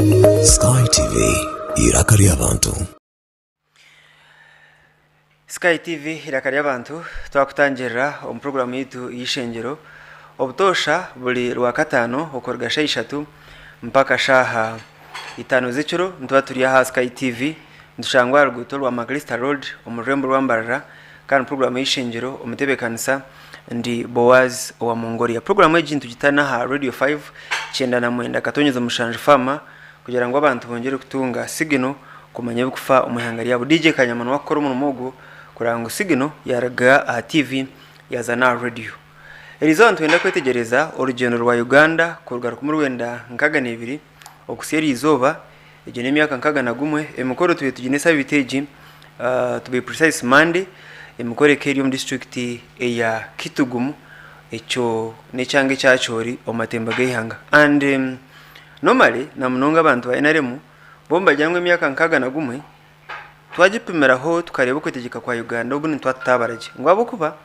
Sky TV irakari abantu. Sky TV irakari abantu twakutangira program yitu EISHENGYERO obutosha buli rwakatano okorga shayishatu mpaka shaha itano z'ikiro ntwa turi aha Sky TV ndushangwa ruguto rwa Magrista Road omurembo rwambarara kandi program y'EISHENGYERO omutebekanisa ndi BOAZ wa Mongolia. Program y'ekintu gitana ha Radio 5 cyenda na mwenda katonyeza mushanje fama kugira ngo abantu bongere kutunga sigino kumanya bikufa umuhangari yabo DJ Kanyamano wakora mu mugo kurango sigino yaraga a TV yazana radio. Erizonto wenda kwetegereza urugendo rwa Uganda kurugaruka muri wenda nkaga nebiri okuseri izoba ejene myaka nkaga nagumwe emukoro tuye tuginesa biteji to be precise Monday emukore Kerium district eya Kitugumu echo nechange cyachori omatemba gehanga and normally na munonga abantu ba NRM bomba jangwe myaka nkaga nagumwe twagipimeraho tukareba kwetegeka kwa Uganda ubwo ntwatabaraje ngwabo kuba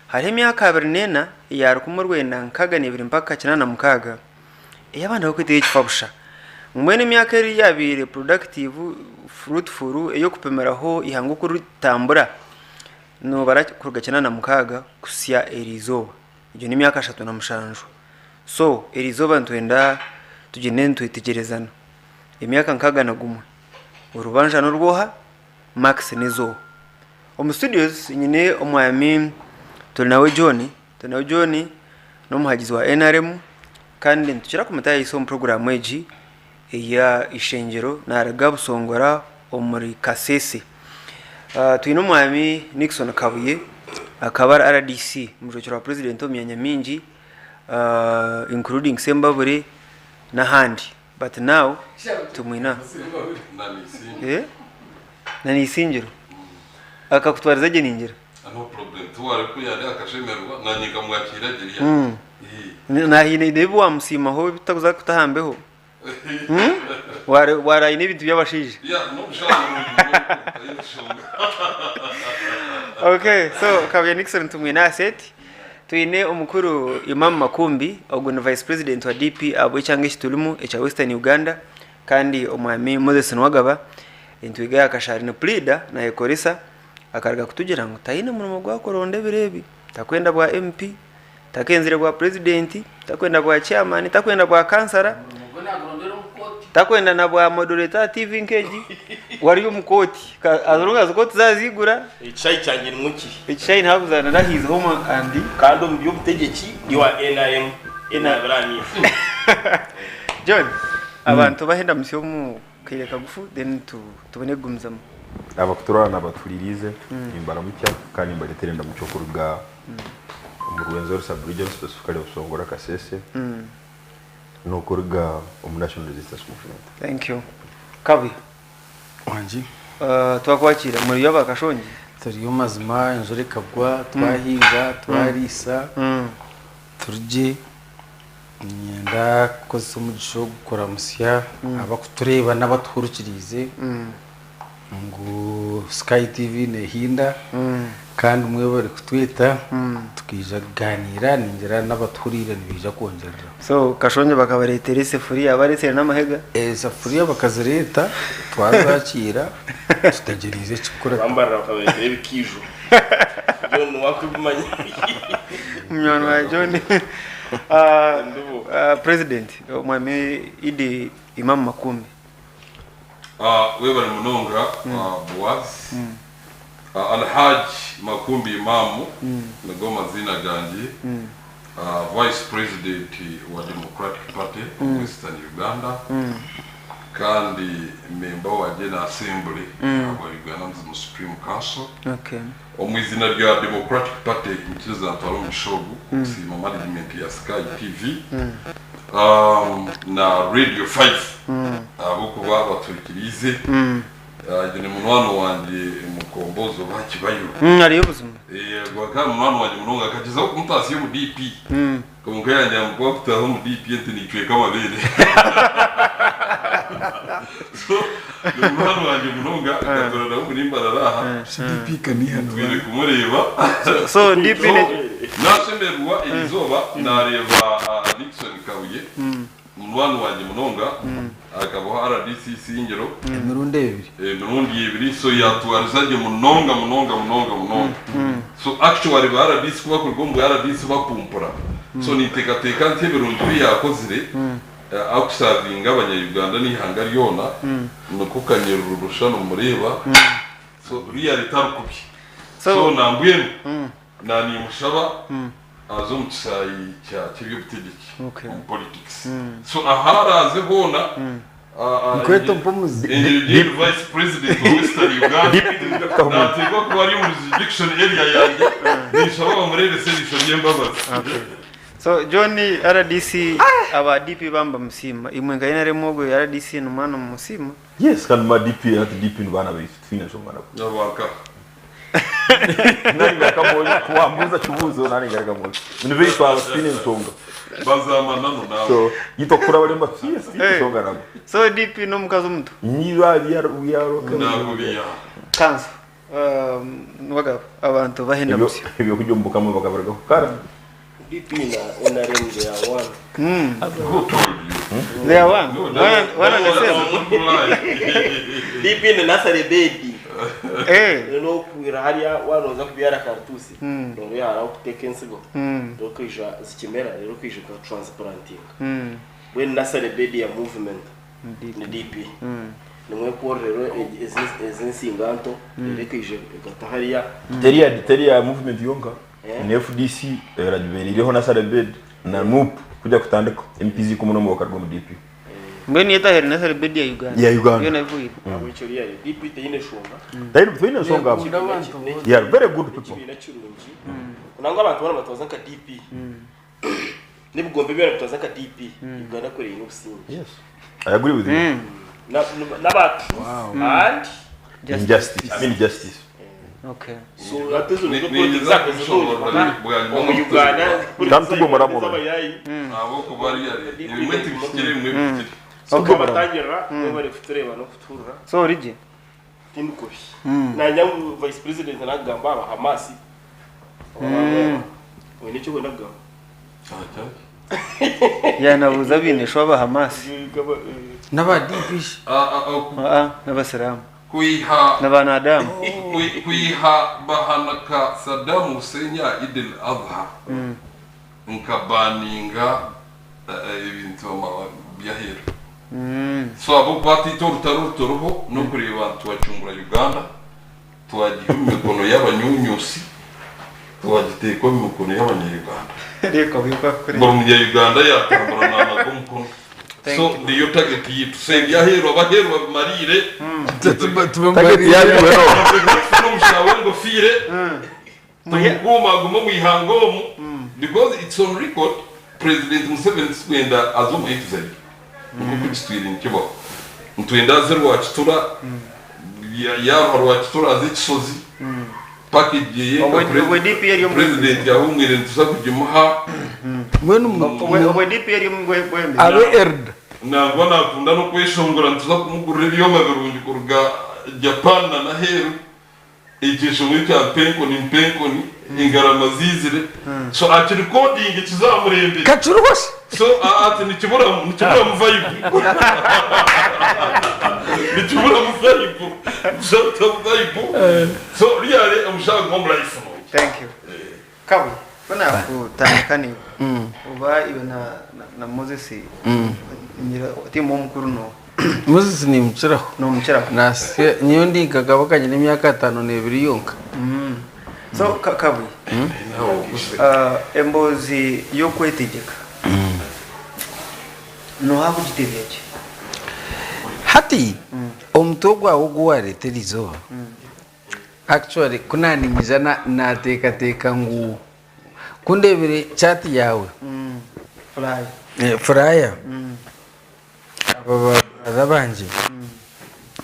hari myaka 2 yari kumurwenda nkaga nebiri mpaka cyana na mukaga eyabanda kwetegeka fabusha mwene myaka yari yabire productive fruitful eyo kupimeraho ihanguko rutambura no barakurga cyana na mukaga kusya erizoba iyo ni myaka 3 na mushanjo so erizoba ntwenda tugene ntwitegerezana emyaka nkaga nagumwe urubanja n'urwoha Max Nizo omu studios nyine omwami tunawe John no muhagizi wa NRM kandi ntukira kumutaye iso mu program eji ya EISHENGYERO na ragabusongora omuri Kasese. Tuyino mwami Nixon Kabuye akaba RDC mujocora president omyanya mingi including Sembabure na handi but now tumwina nani EISHENGYERO akakutwariza je ningira no problem tuware ko yari akashemerwa nanyika mwakira giriya na hine debu wa musima ho bitakuza kutahambeho wara ine bintu byabashije no bishaka okay so Kabuye Nixon tumwina asset tuine omukuru Imam Makumbi oguna vice president wa DP abo cyange kitulumu echa Western Uganda kandi omwami Moses Nwagaba entwiga yakashari no pleader na ekorisa akarga kutugira ngo tayine mu gwa koronde birebi takwenda bwa MP takenzire bwa president takwenda bwa chairman takwenda bwa kansara takwenda na bwa moderator TV nkeji wari umukoti azurunga zikoti zazigura icayi cyangire muki icayi ntabuzana nahize home andi kandi mu by'ubutegeki ni wa NRM inabrani John abantu bahenda musyo mu kireka gufu then tubone gumzamo abakuturana abatulirize imbara mucya kandi imbareterenda mu cyokuru bwa umurwenzo subregion specifically usongora Kasese no kurga national resistance movement. Thank you Kabi wanji twakwakira muri yabakashonje tariyo mazima injore kabwa twahinga twarisa turje nyenda koze umugisho gukora musya abakutureba n'abaturukirize ngo Sky TV nehinda kandi umwe bari kutwita tukija ganira ningira n'abaturire nibija kongerera so kashonje bakabaretera isefuriya abaretse n'amahega sefuriya bakazireta twazakira tutegereze cyukora bambara bakabaretera bikiju John wakwimanya mnyano wa John president mwami idi Imam Makumbi webale munonga BOAZ Alhaj Makumbi Imamu nego mazina ganji vice president wa Democratic Party of Western Uganda kandi member wa General Assembly wa Uganda mu Supreme Council okay omwizina rya Democratic Party mkiza ntwaro mushogu sima management ya Sky TV na Radio 5 abuko baba turikirize jene munwano wanje mukombozo bakibayo ari yobuzuma gwaka munwano wanje munonga kagiza ko mutasi yo mu DP kumugaya njya mukwa kutaho mu DP ente nicwe kama bene so munwano wanje munonga katora na murimba raha DP kaniha twire kumureba so DP nasemerwa ilizoba nareba Nixon Kabuye umwana wanjye munonga akabaho RDC Ishengero emirundi ibiri so yatwarizanye munonga so actually ba RDC kuba ku rwombo RDC bakumpura so nitekateka nteberundi yakozire akusavinga abanyayuganda n'ihanga ryona nuko kanyerura urushano mureba so really tarukubye so nambuye nani mushaba azo mutsayi cya cy'ubutegetsi mu politics so aharaze hona Nkweto mpumuzi vice president of Western Uganda nategwa ko ari mu jurisdiction area yanjye nishaba murebe service y'embabazi. So Johnny RDC aba DP bamba musima imwenga ina remogo ya RDC numano musima. Yes, kan ma DP at DP nbana be financial mana. Yabaka. Nani ngakamoja kuambuza chubuzo nani ngakamoja. Nive kwa spinning songa. Bazama nano nawe. So yitokura balemba yes songa nabo. So DP no mukazo mtu. Niba yaro nagubiya. Kansa. Waga abantu bahenda musi. Ibyo kujomboka mu bakabarga kukara. DP na NRM they are one. They are one. One and the same. DP na nasare bedi. No kuira hariya waroza kubyara kartusi. None yara ukuteka insigo. Dokija zikimera rero kwije ka transplanting. When nasare bedi ya movement ni DP. Nimwe por rero ezinsinganto rero kwije gata hariya. Teria movement yonga. Ni FDC radiberireho na Sarebed na MUP kujya kutandika MPZ ko muno mu bakarwa mu DP. Mbeni yeta heri na Sarebed ya Uganda. Ya Uganda. Yo navuye. Abicho ya DP teyine shonga. Teyine shonga. Yeah, very good people. Unanga abantu bana batoza ka DP. Nibugombe bera batoza ka DP. Uganda kore inubusingi. Yes. I agree with you. N'abantu. And justice. I mean justice. Okay. So atuzo ni zako mu Uganda tantu gomara mo abo ko bari yari ibimwe tibikire bimwe okay batangira bari kutureba no kuturura so rije tindukobi na nyamu vice president na gamba aba Hamasi wene cyo nagamba ya nabuza binesho aba Hamasi n'aba DP n'abasiramu kuiha n'abanadamu kuiha bahanaka Saddam Hussein ya Idil Adha nkabaninga ibintu byahera so abo bati torutaruho no kureba twacungura Uganda twagiye mikono y'abanyunyusi twagiteko mikono y'abanyarwanda reko bikwa kuri ngo mu Uganda yatambara na gomkono. So ndiyo target yitu sevya hero abahero marire target yawe no mshawengo fire tuguma gumo mwihangomu because it's on record President Museveni kwenda azoma yituzali ngo kutwira nkibo ntwenda zero wachitura ya haro wachitura azisozi package ye president yahumwire ntuzakugimuha we DP yari mwembe abe erd nangwa nakunda no kwishongora ntuza kumugurira iyo maberungi kuruga Japan na heru igisho muri campaign ni ingarama zizire so ati recording kizamurembe kacurubose so ati nikibura mu vibe nikibura mu vibe so to vibe so really amshaka ngomla ifu. Thank you kabu bana kutakani uba iwe na Moses nyira timo mukuru no Moses ni mchiraho no mchiraho nase niyo ndigaga bakanye n'imyaka 5 n'ebiri yonka so kabu embozi yo kwetegeka no hapo gitebeje hati omutogwa ogware terizo actually kunani mizana na teka ngu kundebere chat yawe fraya baba zabanje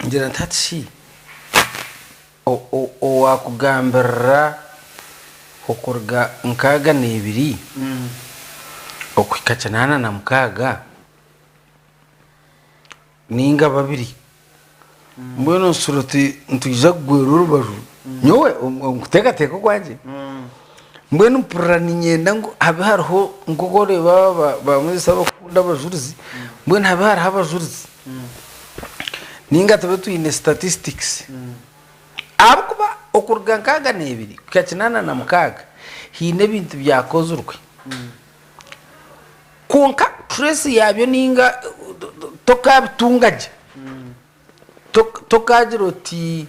ngira ntati o wakugambira okurga nkaga nebiri okwikacanana na mukaga ninga babiri mbona surati ntuja gwero baju nyowe nguteka kwanje mbona mpurani nyenda ngo habe hariho ngogore baba bamwe saba kunda bajuruzi mbwene habe hariho abajurizi ninga tube tuyine statistics abo kuba okuruga nkaga n'ebiri kukakinana na mukaga hine ebintu byakozurwe konka trace yabyo ninga tokabitungaje tokagira oti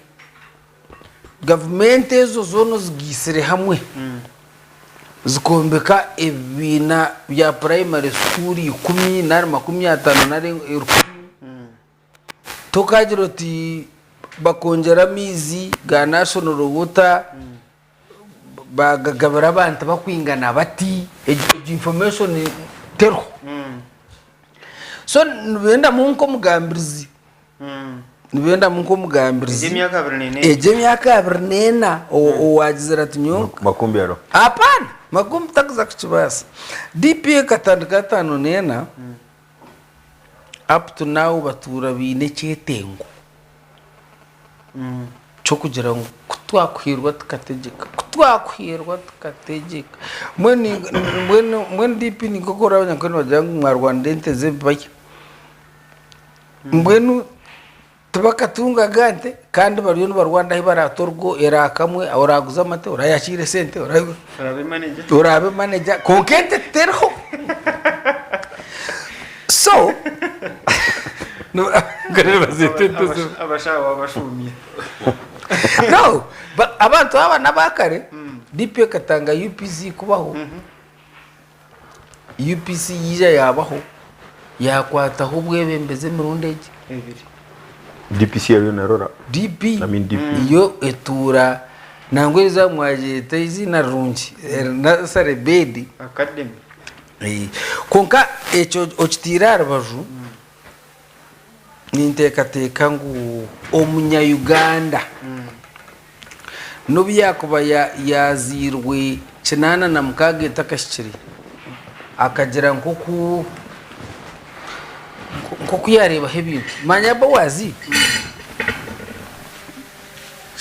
gavumenti ezo zono zigisire hamwe zikombeka ebina bya primary school 10 na 50 na 10 tokagira oti bakongera mizi ga national water bagagabira abantu bakwingana bati information terho so nibenda munko mugambirizi nibenda munko mugambirizi ejemyaka abirnena owagizira tunyo makumbyaro apana magum takza kuchibasa DP katandika nena up to now batura bine cyetengo cyo kugira ngo kutwakwirwa tukategeka mwene DP ni gukora abanyakoni bajya mu Rwanda nteze baya mwene tubakatunga gante kandi bariyo no Rwanda hibaratorgo erakamwe oraguza amate urayashire sente urabe manager konkete terho so no gareba zitento abashawa abashumye no abantu aba nabakare DP katanga UPC kubaho UPC yija yabaho yakwataho ubwebembeze mirundege ebiri DPC yari narora DP DP yo etura nangweza mwajeta izina rungi na sarebedi academy konka echo ochitirara baju nintekateka ngu omunya Uganda nubi yakuba yazirwe kinana na mukage takashikiri akagira nkoku yareba hebintu manya BOAZ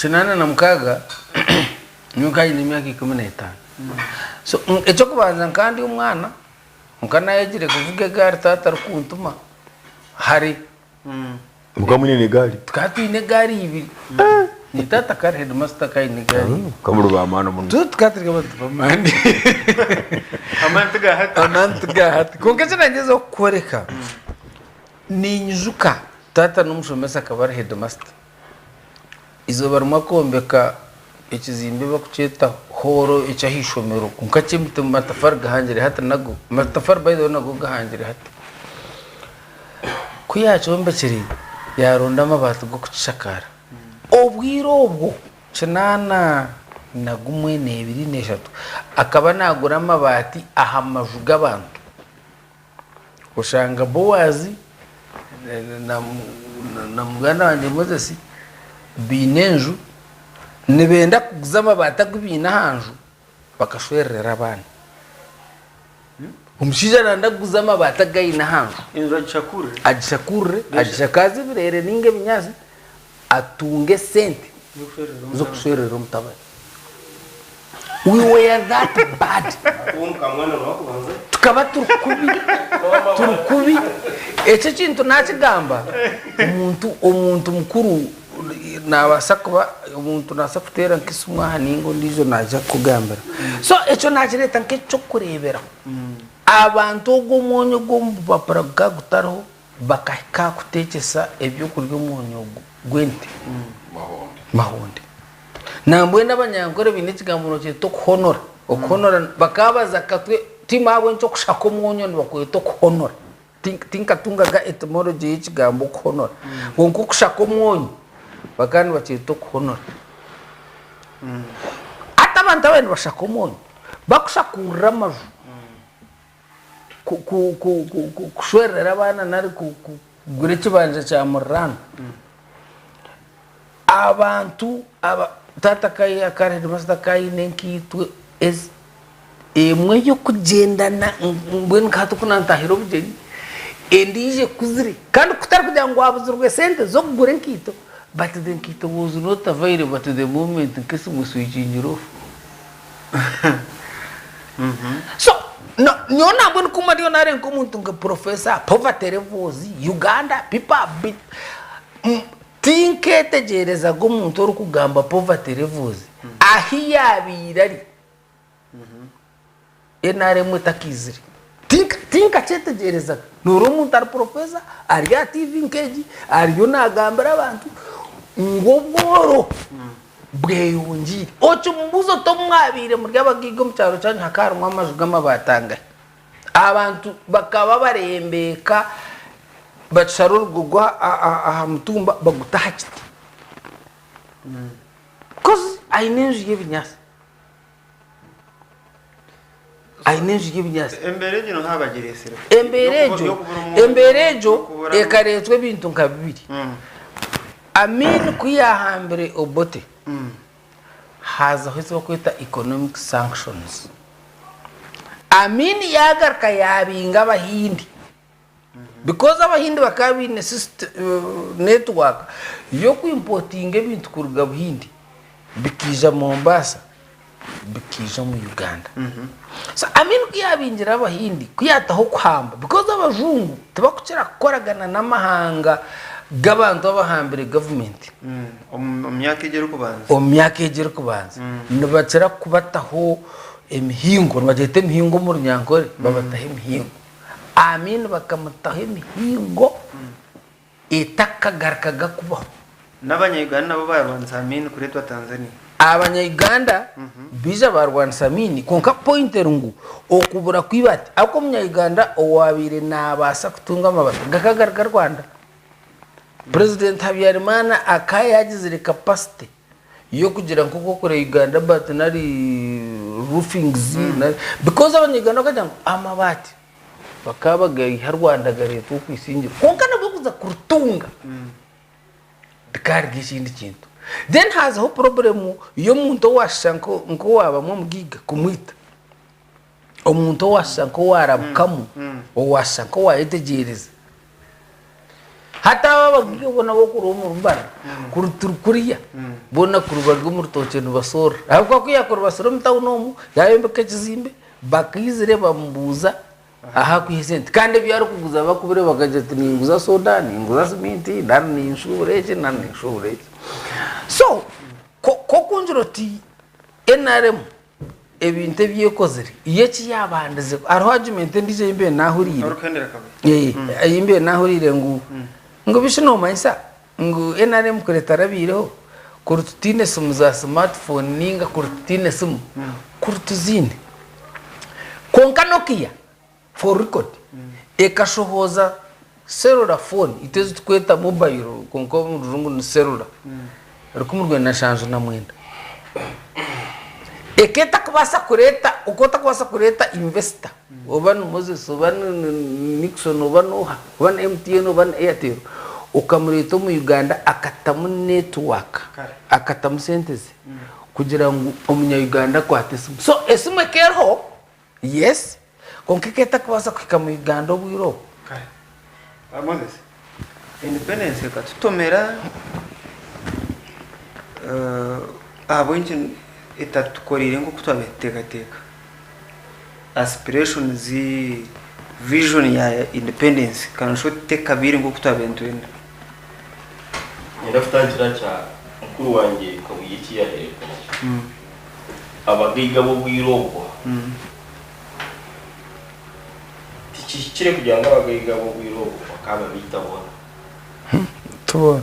kinana na mukaga nyuka ni myaka 15 so echo kubanza kandi umwana mukana yagire kuvuga gari tata rukuntuma hari mukamunye gari tukatwine gari ibi ni tata kar headmaster kai ni gari kamuru ba mana mun tukatriga batupamandi amantuga hati konkeje nangezo kukoreka ni njuka tata numushomesa kabara headmaster izo baruma kombeka ikizimbe bakuceta horo icahishomero kunkachimite matafar gahanjire hata nago matafar baydo nago gahanjire hata kuyachombe kiri yaronda mabatu go kuchakara obwiro obwo kinana nagumwe nebiri neshatu akaba nagura amabati ahamajuga abantu ushanga BOAZ na mugana wanje Moses binenju nibenda kuguzama batagubina hanju bakashwerera abana umushija nanda kuguzama batagayina hanju inzo agishakaze birere ninge binyazi atunge sente zo kushwerera umutabaye we were that bad tukaba turukubi ece kintu nakigamba umuntu mukuru nabasakuba umuntu nasakutera nkisumwa ningo ndizo naja kugambira so eco nakireta nkeco kurebera abantu ogumonyo gombapara gagutaro bakaka kutekesa ebyo kuryo monyo gwente mahonde nambwe n'abanyankore binikigamuro cyo to honora okonora bakabaza katwe timabwe cyo kushaka monyo bakwiye to honora tinka tungaga etymology y'ikigambo honora wonko kushaka monyo bakani bacito kuhonora atabantu abandi bashaka umunyu bakushakura amaju kushwerera abana nari kugura ikibanje cya murano abantu tatakaye akarere masitakaye nenkitwe emwe yo kugendana mbweni kato kunantahiro bugeni endije kuziri kandi kutari kugira ngo wabuzurwe sente zo kugura nkito but the nkito was not available at the moment in case we switching off so no nyona mbona kuma dio nare nkomuntu nga professor poverty levels Uganda people tinketegereza go muntu uri kugamba poverty levels ahiyabirari NRM takizire tinka chetegereza nuru muntu ar professor ari ya TV nkeji ari yo nagambira abantu ngoboro bweyungi ocho mbuzo to mwabire muri abagigo mucyaro cyane hakarumwa amajugama batanga abantu bakaba barembeka bacharurugwa aha mutumba bagutahakiti cause ainenje yebinyasa emberejo no habageresera emberejo ekaretswe bintu nka bibiri amin kuyahambire obote haza hwese bakwita economic sanctions amin yagarka yabinga abahindi because abahindi bakabine network yo kuimportinga ibintu kuruga buhindi bikija Mombasa bikija mu Uganda so amin kuyabingira abahindi kuyataho kwamba because abajungu tebakukira koragana namahanga gabantu abahambire government omyaka ejero kubanza nibacira kubataho emihingo bagete emihingo mu Nyankore babataho emihingo amin bakamataho emihingo itakagarkaga kubaho n'abanyayuganda nabo barwanza amin kuretwa Tanzania abanyayuganda bija barwanza amin konka pointer ngu okubura kwibati ako munyayuganda owabire nabasa kutunga amabati gakagarka Rwanda President Habyarimana akayagizire capacity yo kugira ngo kokore Uganda but nari roofing because abanyuganda kajya amabati bakabagaye har Rwanda gareto kwisingira konka nabo kuza kurutunga dikari gishindi kintu then has a problem yo muntu washanko ngo waba mu mugiga kumwita omuntu washanko warabukamu washanko wayetegereza hata babagiye bona bo kurumu mbara kuruturukuriya bona kurubarwa mu rutoke nubasora ahubwo kwiyakora basoro mtawunomu yayembeke kizimbe bakizire bambuza aha kwisente kandi byaro kuguza bakubire bagajete ninguza soda ninguza simenti nani inshureje nani inshureje so ko kunjuroti NRM ebinte byekozere iyo kiyabandaze ariho argument ndije imbe nahurire imbe nahurire ngo bishino mayisa ngo NRM kureta rabireho kurutine simu za smartphone ninga kurutine simu kurutuzine konka Nokia for record ekashohoza cellular phone iteze tweta mobile konka mu rungu ni cellular rukumurwe na change na mwenda eketa kubasa kureta ukota kubasa kureta investor obanu Moses obanu Nixon obanu MTN obanu Airtel ukamurito mu Uganda akatamu network akatamu senteze kugira ngo umunya Uganda kwate so esumwe kerho yes konkeketa kubasa kwika mu Uganda obwiro Moses independence katutomera abonje itatukorire ngo kutwabetekateka aspiration zi vision ya independence kana shote kabiri ngo kutwabentwenda nyirafutangira cya mukuru wanjye kabuyiki ya heko abagiga bo bwirobwa tikikire kugira ngo abagiga bo bwirobwa bakaba bitabona tubona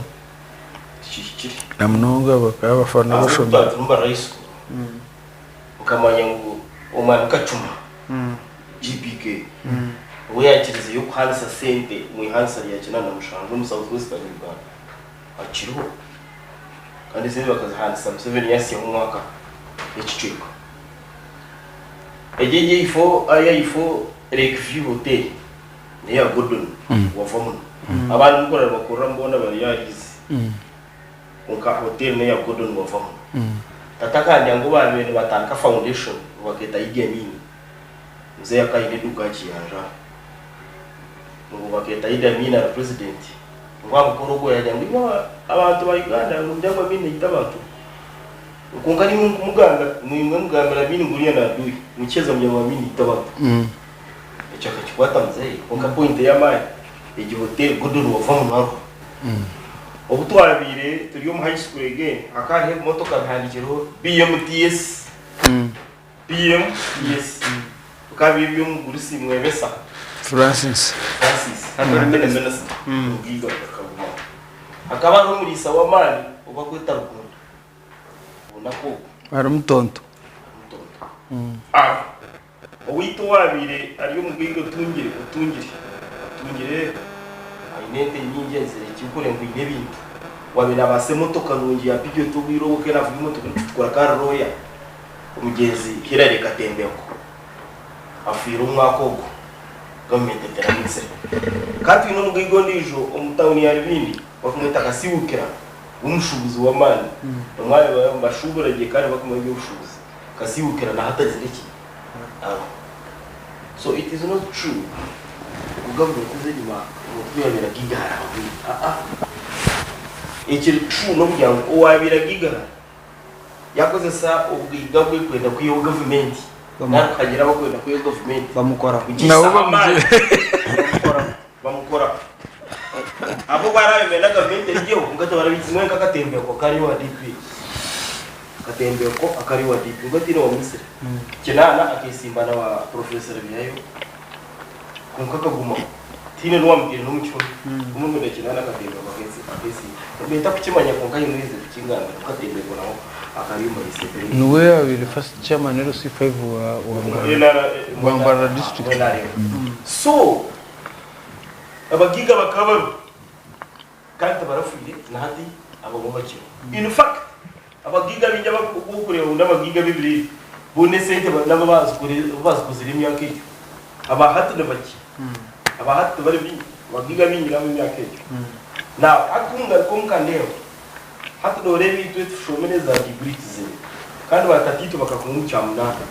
tikikire namnonga bakaba fana bashobora tumba rais ukamanya ngo umwana kacuma GPK we yakirize yo kwanza sente mu hansa ya kina na mushango mu South West Uganda akiriho kandi sente bakazahansa 7 years mu mwaka y'ikiciko ejeje ifo Lakeview Hotel ne ya Gordon wavamo abantu mukora bakora mbona bari yagize unka hotel ne ya Gordon wavamo tatakanya ngo bamene batanka foundation baketa igemini mzee yakaide duka chiyanja ngo baketa igemini na president ngo amukorogo yajambo abantu ba Uganda ngo ndangwa mine itabatu ukungani muganga mwimwe mugambira mini nguriya na duyi mucheza mjama mini itabatu chaka chikwata mzee onka point ya mai igi hotel godoro wava mu naro obutwabire turi mu high school again akari motoka handikiro BMTS BMTS ukabibi mu gurisi mwebesa Francis atore menes ngiga akabuma akaba no muri sawa mali uba kwita rukundo unako aramutonto owito wabire ariyo mugigo tungire ainete nyingi enzere kikure ngo ibintu wabira base motoka nungi ya pigyo tubiro bukera vuga motoka tukora karoya umugezi hirare katembeko afiro mwakoko gomete teramise kati no mugigo ndijo omutawuni ya bindi bakumeta kasibukira umushubuzi wa mali umwaye bashubura je kandi bakumwe ubushubuzi kasibukira na hataziriki so it is not true ugabwe kuzirima ubwiyabira gigara ikiri true no byango owabira gigara yakoze sa ubwigabwe kwenda kuyo government nakagira bakwenda kuyo government bamukora bamukora abo barabemera government rigiye ngata barabizimwe kakatembe ko kari wa DP katembe ko akari wa DP ngati no Misiri kinana akisimbana wa professor biyayo kunkaka guma tine no wambire no mucyo umuntu ndakinana katembe ko akesi mbeta kukimanya konkaye mwize kingana katembe ko naho akari mu Misiri nuwe abiri first chairman rero C5 wa Mbara district so abagiga bakabaru kandi barafuye nahati abagombakiwe in fact abagiga bijya bakureba n'abagiga bibiri bone sente n'ababazi kuzira imyaka iyo abahatu n'abaki abahatu bari abagiga binyira mu myaka iyo na akunga konkandeo hatu dore bitwe tushomereza degree kandi batatito bakakungu cyamunana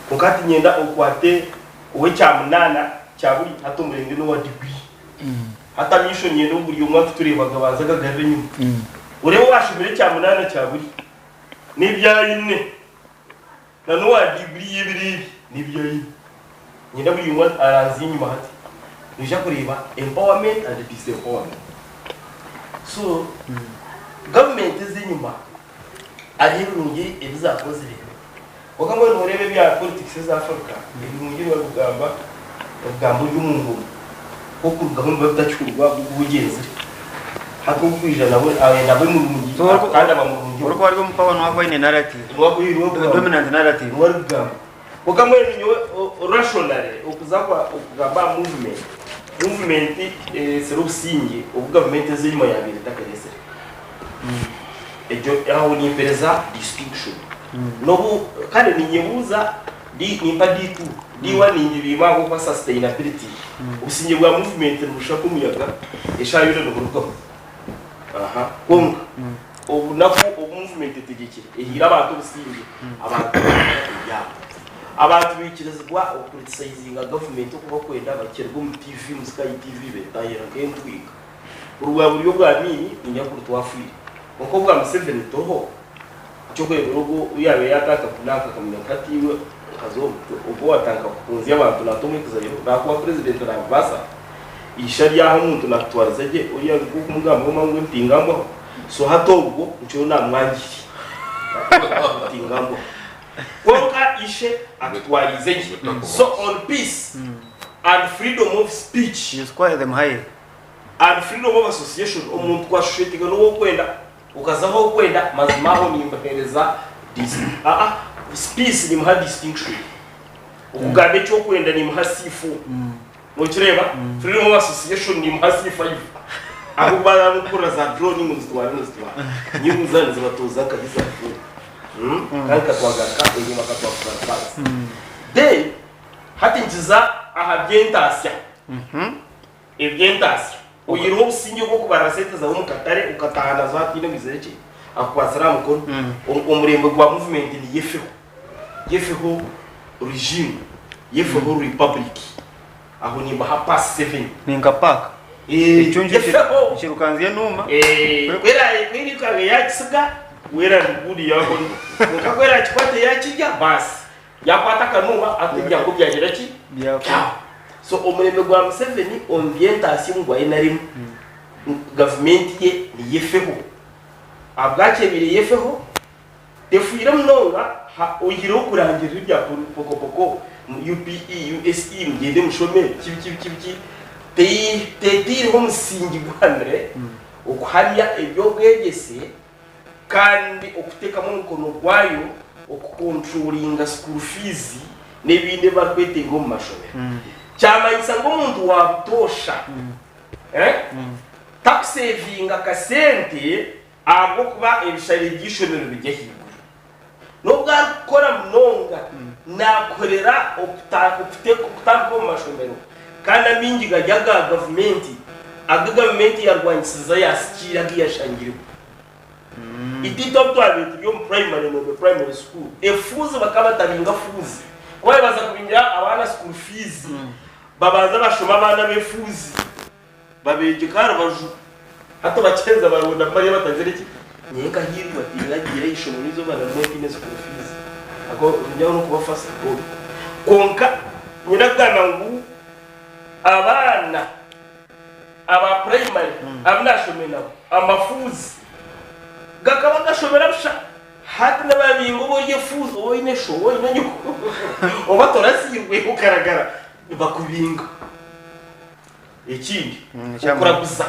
kokati nyenda okwate uwe cyamunana cyaburi hatumurenge no wa degree hata mission nyendo buri umwaka turebaga bazaga gare nyuma urebe washimire cyamunana cyaburi nibyayine na no wa degree yibiri nibyayine nyenda buri umwaka aranzi nyuma hati nija kureba empowerment and disempowerment so government zinyuma ari rungi ebizakoze rero wakamwe norebe bya politics za Africa ibirungi bagamba ubwambo y'umuntu ko kurugahunda badacyurwa ubugenzi hakubwijana we nabo mu mungi kandi abamungi uriko ari umupabano wako ine narrative dominant narrative warugamba wakamwe nyo rationale okuzakwa okugamba movement serusingi ubugavumenti zirimo yabiri takarese ejo aho ni pereza distinction nobu kandi ninyebuza nimba D2 D1 ninjibima ko sustainability ubusinge bwa movement rushaka umuyaga eshayure no rugo aha konka ubu nako movement tegekire ehira abantu businge abantu bikirizwa criticizing government ko kwenda bakerwa mu TV mu Sky TV betayira kentwika urwa buryo bwa nini inyakuru twafire uko bwa Museveni toho cyo kwego uyabe yataka kunaka kamenya katiwe kazo uko watanka kunzi abantu natumwe kuzariro nakwa president na basa ishari yaho umuntu natwarazeje uriya kumugamba mangwe mpingambo so hatobwo cyo namwangiri mpingambo Koka ishe atwarize so on peace and freedom of speech you square them high and freedom of association umuntu kwashetiga no kwenda ukazaho kwenda mazimaho nimbahereza speech ni mha distinction ukugambe cyo kwenda ni mha sifu mukireba freedom of association ni mha sifu aho baramukura za drone mu zitwara nyingu zane zibatoza kabisa kandi katwagaka enyuma katwakura basi then hati njiza ahabyentasya ebyentasya uyiro usinge bwo kubarasete za umukatare ukatahana za tine bizereke akwasara mukono umurembo gwa movement ni yefeho regime yefeho republic aho ni baha pass 7 ninga park icyunje kirukanziye numa kwera kabe yakisiga wera ngudi yako ukakwera chikwate yakijya basi yakwata kanuma atijya ngo byagera ki so omurembe gwa Museveni orientation gwa NRM government ye ni yefeho abwakebire yefeho tefuira mnonga oyiro kurangirira bya pokopoko UPE USE mugende mushome kibi teyiri ho musingi gwanre okuhamya ebyo bwegese kandi okuteka mu nkono gwayo okukontrollinga school fees nebinde bakwete ngo mu mashomero cyamanyisa ngo umuntu wabutosha tax saving akasente abo kuba ebishari gishomero bijye nubwo akora mnonga nakorera okutaka mu mashomero kandi amingi gajyaga government yarwanyisiza yasikira giyashangirwa itito twabete byo primary school efuze bakabatabinga fuze kwaye baza kubinja abana school fees babanza bashoma abana befuze babeje karabaju hato bacenza barunda bari batazereki nyeka hirwa tiragire ishomurizo bana n'okine school fees ako njyaho no kubafasa konka nyiragana ngu abana aba primary abnashomena amafuzi gakaba gashobora busha hati n'ababingo boye fuzo boyine showo nyuko obatora sirwe kukaragara bakubinga ikindi ukuraguza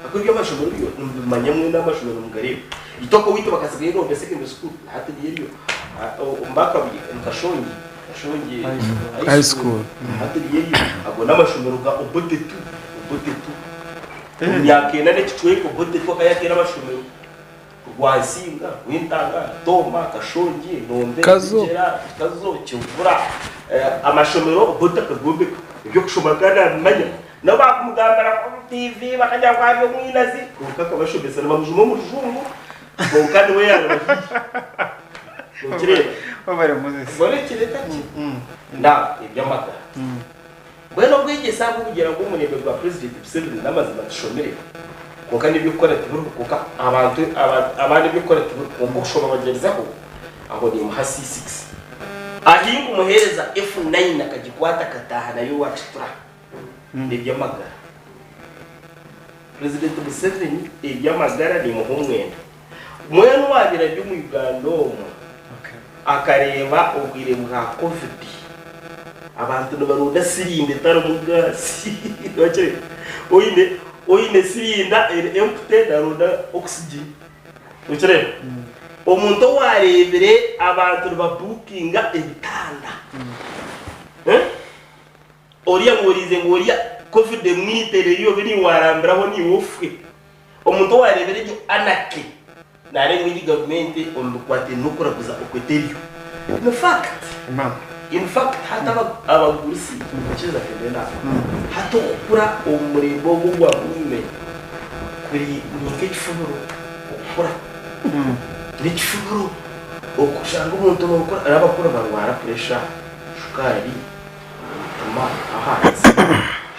akubyo amashomero byo manyamwe n'amashomero mugarebe itoko wito bakasigaye no secondary school hati yeriyo mbaka nkashongi high school hati yeriyo abo n'amashomero ga obotetu yakena n'ekicweko obotetu akayakera amashomero rwasinga wintanga toma kashongi nombe kera kazo cyumvura amashomero obotaka gombe ibyo kushoma kana manya naba kumugambara ku TV bakajya kwabyo mwinazi ukaka bashobesa n'abamujumo mu rujungu kandi we yana ukireba babare muzesi bone kireka nda ibyamaka bweno bwige sabu kugera ngo umunebe gwa president Museveni namaze bashomere kuko nibyo ukora tiburu kuko abantu abandi bikora tiburu kushoma bagerezaho aho ni muhasi 6 ahinga umuhereza F9 akagikwata kataha nayo wachitura ibyamagara president Museveni ibyamagara ni muhumwenda mwene wabira byo mu Uganda akareba ubwire bwa covid abantu n'abaruda sirinde taramugasi wache oyine sirinda empty daruda oxygen ukireba omuntu warebere abantu babukinga ibitanda oriya ngorize ngoriya covid mwitere yo bini warambiraho ni wofwe omuntu warebere byo anake nare mwindi government ondukwate nukuraguza okweteriyo in fact hata abagurisi kiza kendena hato okura omurebo gwa mume kuri nikifuro okura nikifuro okushanga umuntu okura arabakura barwara pressure shukari tuma ahanze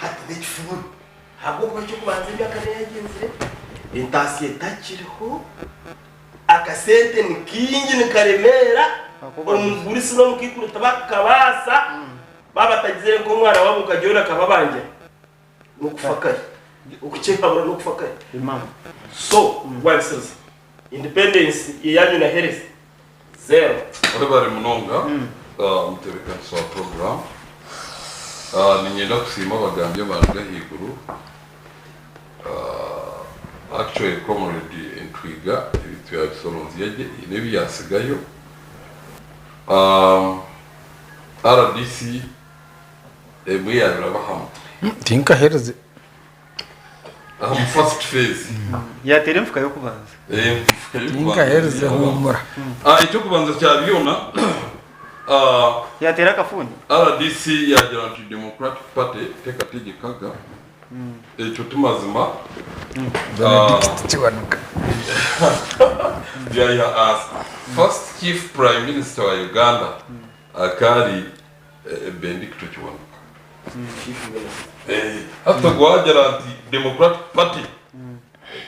hata nikifuro hago kwa cyo kubanza byakane yagenze intasiye takiriho akasente nikingi nikaremera umugurisi no mukikuruta bakabasa babatagize ko umwana wabo ukajyora kababanje no kufakaye ukucheka bora no kufakaye imam so what says independence yanyu na heresi zero bari munonga mutereka so program ninyenda kusima bagambye banje higuru actually community intwiga ibitwa bisoronzi yaje inebi yasigayo RDC we are Abraham tinka herze first phase ya teremfuka yo kubanza tinka herze humura icyo kubanza cyabiyona ya teraka funi RDC ya Joint Democratic Party teka tegekaga icyo tumazima tiwanuka ya as first chief prime minister wa Uganda akari Benedicto Kiwanuka hata gwajara anti Democratic Party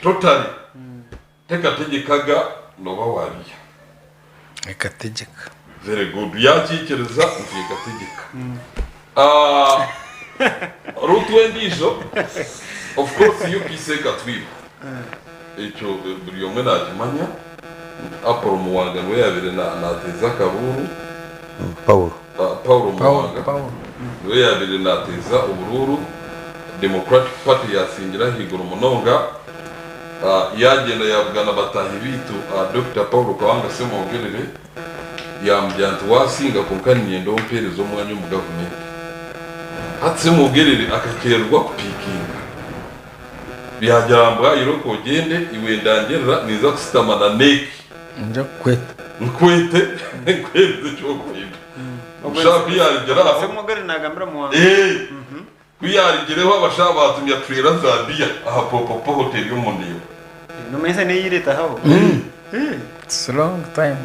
totally teka tegekaga no bawariya ekategeka very good yakikiriza ntigategeka rutwendijo of course iyo kiseka twiba icyo buri umwe nakimanya aporo muwanga we yabire nateza karuru Paulo muwanga we yabire nateza ubururu Democratic Party yasingira higuru munonga yagenda yavugana batahi bitu Dr. Paulo Kawanga semwongerere yambyantu wasinga kunkaniye ndo mperezo umwanya mu government hatse mugerere akakererwa kupikinga byajyambwa iroko gende iwe ndangerera niza kusitamana neki nje kweta nkwete cyo kwita ushaka yarigera semugari nagambira mu kuyarigireho abashaka batumya twira Zambia aha popo hotel yo mundiyo no mese ne yireta hawo it's a long time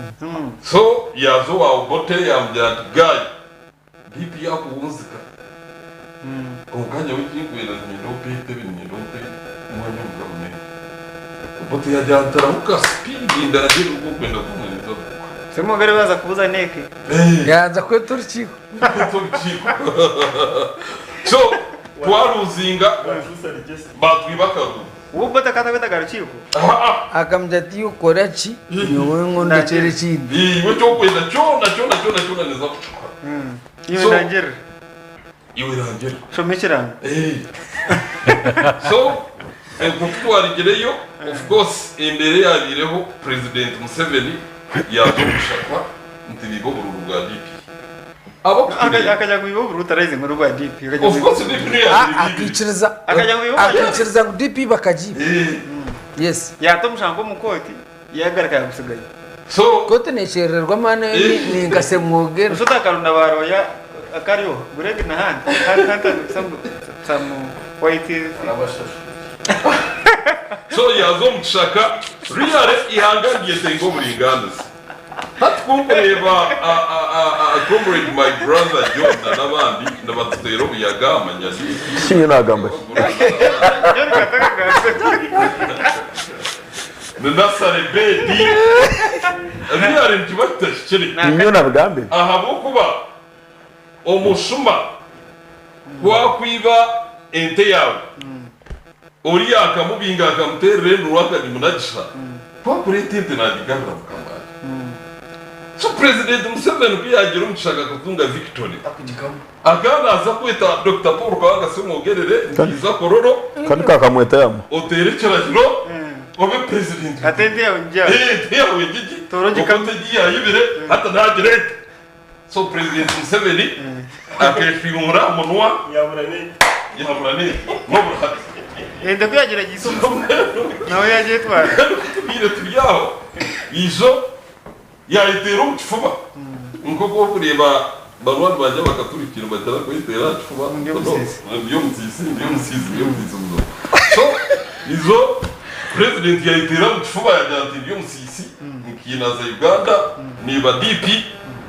so yazo wa bote yambya guy DP yakuwuzika ukanya wikingwira nyindo pete binyindo pete umwanya mugabane bote yajantara uka speed ndagira uko kwenda kumweza semugari baza kubuza neke yaza kweta urukiko so twaruzinga batwibakaru ubota kata kweta garukiko akamjati ukora ki niwe ngondo chere chindi iwe cyo kwenda cyona neza kuchukwa iwe ndangera shomekiranga so kutwarigireyo of course imbere yabireho President Museveni yaje gushakwa ntibigo bururu bwa DP abo akajya kubibo burutarayize mu rwa DP of course DP akiciriza ngo DP bakajiba yes yatomushango mukoti yagaraka yagusigaye so kote neshererwa mane ni ngase mwogera usota karunda baroya akariyo burege na handi samu white so yazo mushaka reale ihanganiye tengo buringaniza hatwumureba comrade my brother John n'abandi n'abatero buyagama nyasi kinyo nagamba yori kataka ndasare bedi reale ntibatashire kinyo nagambe aha bokuba omushuma wakwiba ente yawe uri akamubinga akamuterere n'uwaka nimunagisha kwa kurete na digabra mukamba so President Museveni kuyagira umushaka kutunga victory akanaza kwita Dr. Paul Kawanga semwogerere iza kororo kandi kakamweta yamo oterekerajiro obe president atende yawe njya yawe gigi toroje kamteji yayibire hata nagire so President Museveni akefimura munwa yaburane mobura ende kuyagira gisumbu nawe yaje twara bire turyaho izo yayitera umufuba nko ko kureba barwandi bajya bakaturikira batara ko yitera umufuba yo mutisi so izo president yayitera umufuba yajyanti yo musisi nkinaza Uganda niba DP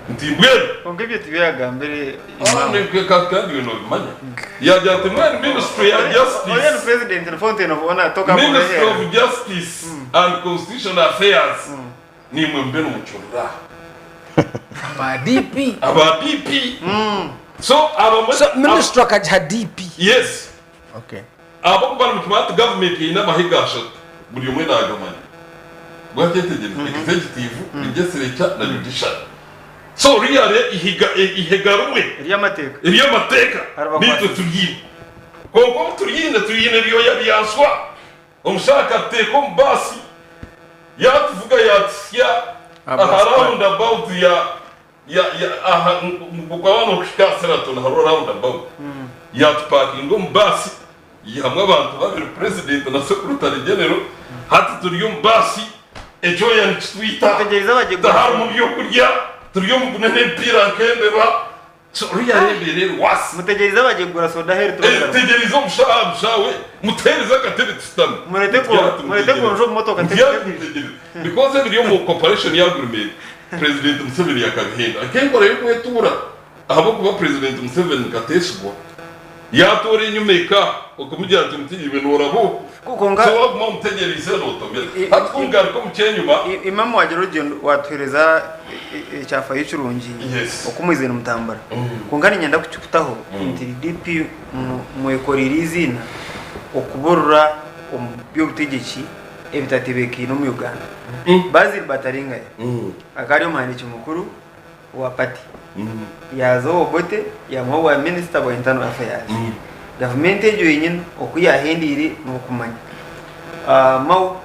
ntimbwere ongebye tibiyagambere imana kandi bino bimanya yajyanti mwene ministry ya justice oya president na Fontaine ubona toka mu Ministry of Justice and Constitutional Affairs ni mwembe n'umucurura aba DP so minister akaja DP yes okay abo bari mutwata government ina mahigasha buri umwe nagamanya gwatetegereza executive legislature na judicial so reale ihiga rumwe iriyamateka nitwe turyine konko turyine biyo yabyaswa umushaka teko mbasi yatuvuga yatsya around about aha mugabano kushikasera tona around about yatparkingo mbasi yamwe abantu babiri president na secretary general hati turiyo mbasi ejo yanitwita tegereza baje gutaha mu byo kurya turiyo mu bunene pira kembeba so reale was mutegereza baje gura soda heri tegereza mushawe mutereza gatebe tustame murete ko njo motoka because biriyo mu corporation ya agreement president Museveni yakabihenda akengora yuko yetura ahabo kuba president Museveni kateswa yatore nyumeka okumujya ati ibintu orabo kukonga so waguma mutegereze notomera hatungara ko mukenyuma imamu wagera urugendo watwereza icyafa y'icurungi Yes. okumwizena mutambara kungana nyanda kucyukutaho intiri DP mu ekorizina okuburura byo gutegeki ebitatebeki no mu Uganda Bazil Bataringa akari umwandiki mukuru wa party yazo obote ya mwo wa minister wa internal affairs government ejo yenyine okuyahendire n'okumanya mau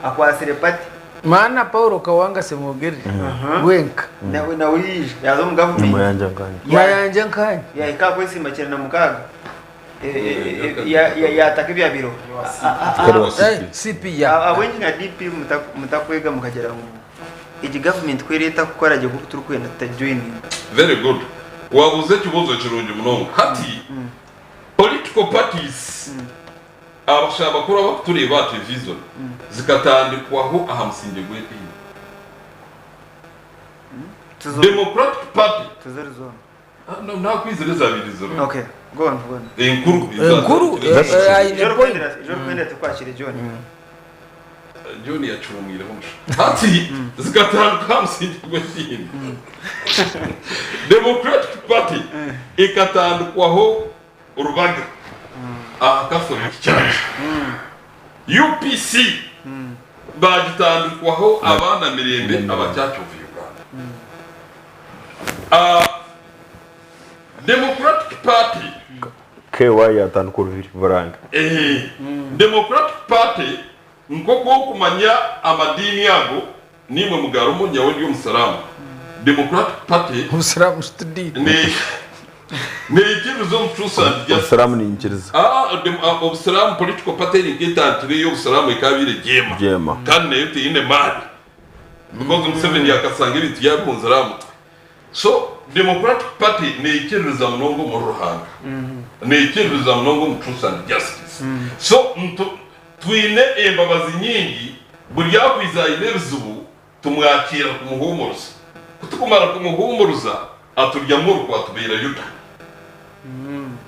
akwasire party Mana Paulo Kawanga semogeri wenka nawe nawije yazo mu government muyanja ngani yayanje nkanye ya ikakwesi makira na mukaga ya takibya biro CP ya abenji na DP mutakwega mukagera mu iki government kwereta gukora je kuko turukwenda tajoin very good wabuze kibozo kirungi munongo hati political parties abashaba kura batureba television zikatandikwaho ahamsinge gwepinga Democratic Party tuzerezo nta kwizereza birizo okay go on Nkuru Joro kwenda tukwakire John John yacumwire musha hati zikatandikwa ahamsinge gwepinga Democratic Party ikatandikwaho urubaga akaso cyane UPC bagitandikwaho abana mirembe abacyacyuva Uganda Democratic Party KY yatandukwa uruviri varanga Democratic Party nkoko kumanya amadini yago nimwe mugarumo nyawe ndi umusalamu Democratic Party Musalamu studi ne ikiruzo mtusandi Musalamu ni inchiriza obusalamu political party ni getantire yo busalamu ikabire jema kandi yote ine mali because Museveni yakasanga ibintu yakunzaramu so Democratic Party ne ikiruza mnongo mu ruhanga ne ikiruza mnongo mu truth and justice so twine embabazi nyingi buri yakwiza inebizubu tumwakira kumuhumuruza kutukumara kumuhumuruza aturya mu rwa tubera yuta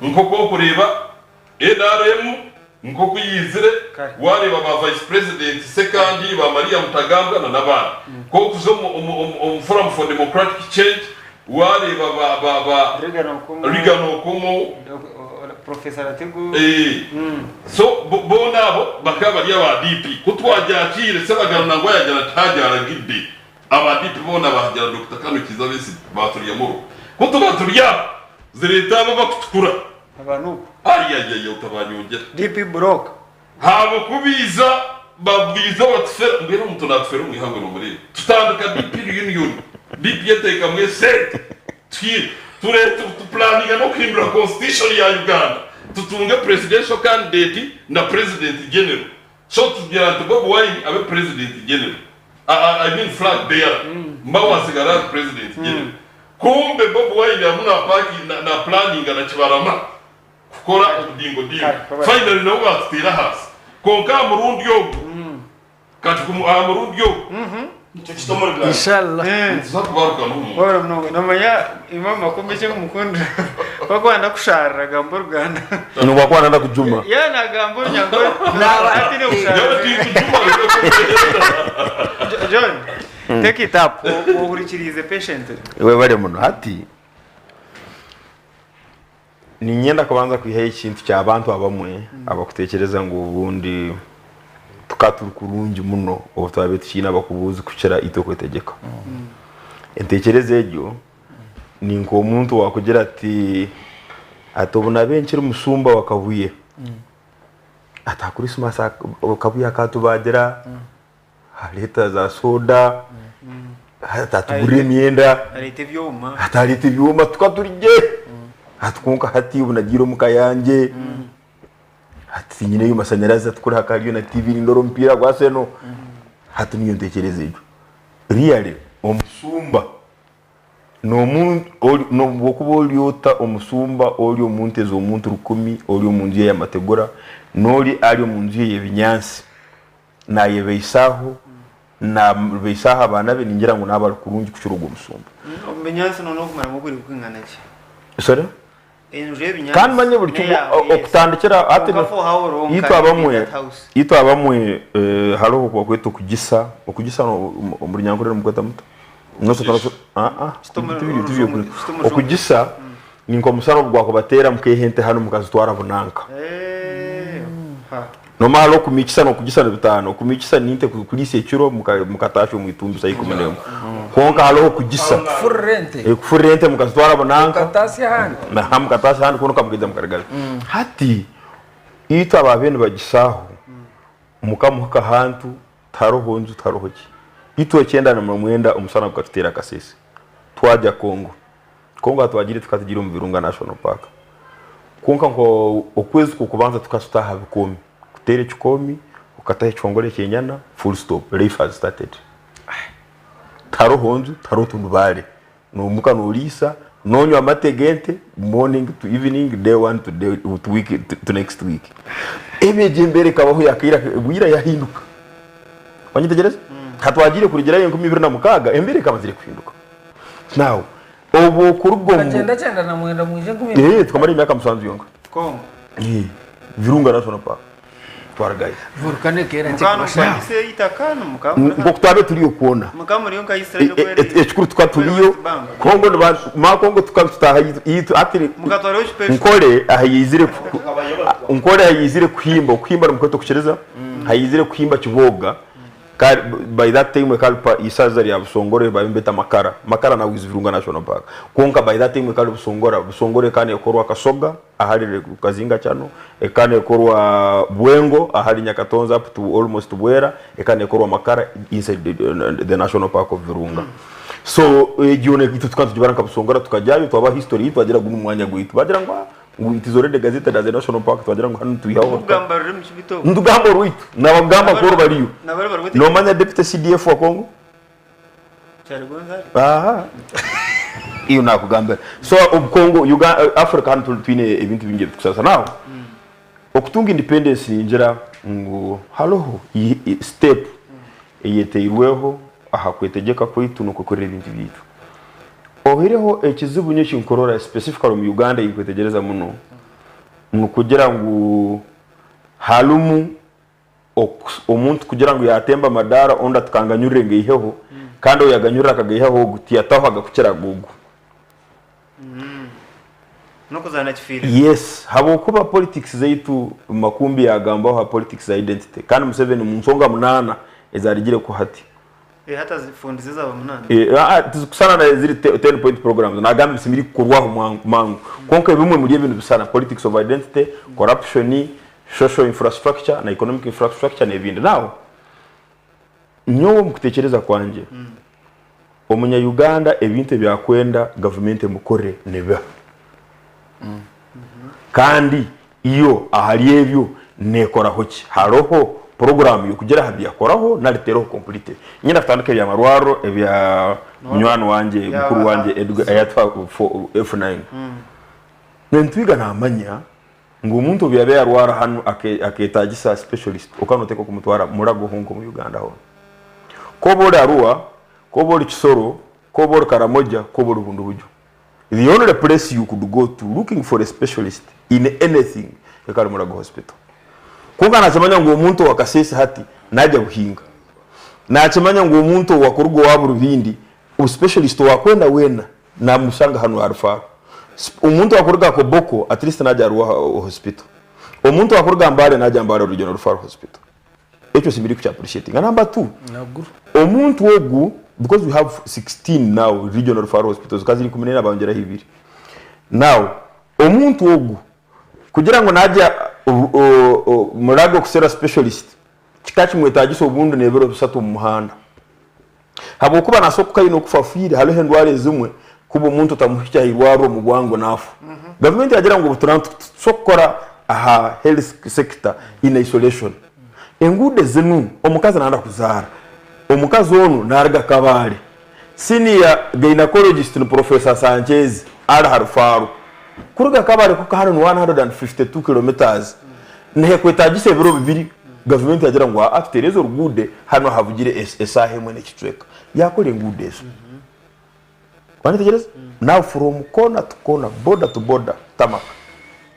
nkoko kureba NRM nkoko yizire wareba ba vice president second ba Maria Mutagambwa na nabana ko kuzo mu forum for democratic change wareba ba Rigano Kumo Professor Ategu so bonabo bakaba ari aba DP kutwajakire sebagana ngo yajana tajara gidde aba DP bona bahajara Dr. Kano Kizabesi baturiya mu kutubaturiya zireta bakutukura abantu ayayaya utabanyongera DP block habo kubiza babwiza batfera mbere umuntu natfera umwihango no muri tutandika DP union DP yateka mwe set turete tuplaninga no kwindura constitution ya Uganda tutunge presidential candidate na president general so tugira Bobi Wine abe president general I mean flag bearer mbawa sigara president general kumbe Bobi Wine amuna paki na planning na kibarama kukora udingo finally no batira hasi konka murundi yo kati murundi yo inshallah zakubaruka no ora mnongo namanya imama kombeche kumukunda bakwanda kusharira gambo Rwanda nubakwana ndakujuma yana gambo nyango na ati ne usharira John take it up uhurikirize patient we bari muno hati ni nyenda kubanza kwiha ikintu cy'abantu abamwe abakutekereza ngo ubundi tukaturu kurungi muno obutabe tukina bakubuzi kucera itoko itegeka entekereze ejo ni nko umuntu wakugira ati atobona benshi musumba wakavuye ata Christmas akavuye akatubagera leta za soda atatugure imyenda atarite byuma tukaturije atwunka hati ubunagiro mukayanje hati nyine y'umasanyarazi atukura hakariyo na TV ndoro mpira gwaseno hati niyo ntekereze ejo really omusumba no muntu no bokuboliota omusumba oli omuntu ezo omuntu rukumi oli omunzu ya mategura noli ali omunzu y'ebinyansi na yebeisaho na beisaha abana be ningira ngo naba kurungi kucurugo musumba omenyansi no kumara muguri kwingana ki sorry kandi manye buri okutandikira ate yitwa bamwe hariho kwa kwetu okugisa muri nyankore mu kweta muto nose taraso okugisa ninko musano bwako batera mukehente hano mukazitwara bunanka no malo kumikisa no kugisa bitano kumikisa ninte kulise kiro mukatasho mu itumbi sayi kumenemo konka halo kugisa kufurente mukazitwara bunanka mukatasi handi na mukatasi handi kuno kamugeza mukaragaza hati ita babene bagisaho mukamuka hantu tarohonzu tarohoki ito 9 umusana bwatutera kasese twaja Kongo atwagire tukatigira mu Virunga National Park konka ngo okwezi kukubanza tukasutaha bikomi kutere chikomi ukatahe chongole kenyana full stop life has started tarohonzu tarotundu bale no muka no lisa nonyo amategente morning to evening day 1 to day to week to next week ebeje mbere kabaho yakira bwira yahinduka wanyitegereza hatwagire kurigera 2026 embere kamazire kuhinduka now obo kurugombo agenda na mwenda mwije ngumi tukamara imyaka musanzu yonga Kongo Virunga National Park twaragaye volcane kera cyangwa se itakana mukamu ngokutwabe turiyo kuona mukamu riyo nkayisira ekikuru tukaturiyo Kongo ma Kongo tukabitaha yitu atiri mukatware nkore ahayizire kuhimba mukoto kuchereza hayizire kuhimba kiboga by that time kalpa isazari ya busongore babimbeta makara na Virunga National Park konka by that time kalpa busongore kane ekorwa kasoga ahari kazinga chano ekane ekorwa bwengo ahari nyakatonza up to almost bwera ekane ekorwa makara inside the National Park of Virunga so gione kitu tukatujibana busongora tukajayo twaba history twagira gumu mwanya gwitu bagira ngo itizore de gazeta da National Park twagira ngo hanu tuyaho ugamba ruri mukibito ndugamba ruitu nabagamba ko bariyo no manya deputy CDF wa Kongo aha iyo nakugamba so Kongo Uganda Africa hanu twine ibintu bingi kusasa nawo okutunga independence ninjira ngo haloho step eyeteirweho aha kwetegeka ko ituno kukorera ibintu bitu Hariho ekizibu nyinshi nkorora specifically mu Uganda yikwetegereza muno kugira ngo halumu omuntu kugira ngo yatemba madara onda tukanganyurire ngeyeho kandi oyaganyurira kagayeho gutiyataho agakukira gugu no kuzana kifira yes habo kuba politics zaitu makumbi yagambaho politics identity kandi Museveni mu nsonga munana ezarigire ko hati hata zifundize zaba munana tuzikusana na ziri 10 point programs nagambe simiri kurwaho mangu konka bimwe muri ibintu bisana politics of identity corruption social infrastructure na economic infrastructure n'ibindi nawo nyowo mukutekereza kwanje omunya Uganda ebintu byakwenda government mukore neba kandi iyo ahari ebyo nekora hoki haroho program yo kugera habya koraho naritero complete nyina ftandike bya marwaro ebya nywano wanje mukuru wanje Edgar ayatwa F9 nentwiga namanya ngo umuntu byabe yarwara hano aketagisa specialist ukanoteka kumutwara murago hunko mu Uganda ho ko bora ruwa ko bora kisoro ko bora karamoja ko bora bundu bujo the only place you could go to looking for a specialist in anything ekari murago hospital kuko nachamanya ngo umuntu wakasese hati najya guhinga nachamanya ngo umuntu wakurugo waburu bindi specialist wakwenda wena na musanga hano arfa umuntu wakuruga ko boko at least najya ruwa hospital umuntu wakuruga mbare najya mbare regional referral hospital echo sibiri ku appreciate number 2 naguru umuntu wogu because we have 16 now regional referral hospitals kaziri kumenera bangera hibiri now umuntu wogu kugira ngo najya murago kusera specialist kikachi mwetagiso ubundu nebero bisatu mu muhanda habo kuba nasokuka ino kufafiri halo hendware zimwe kuba umuntu tamuhicha irwaro mu gwango nafu government yagira ngo buturantu sokora aha health sector in isolation engude zinu omukazi nanda kuzara omukazi onu narga kabale senior gynecologist ni Professor Sanchez ala harfaru kuruga kabale ko hano 152 kilometers nehe kwetagise biro bibiri government yagira ngo after rezo rugude hano havugire esahe mwene kitweka yakore ngudezo wanitegereza now from corner to corner border to border tamaka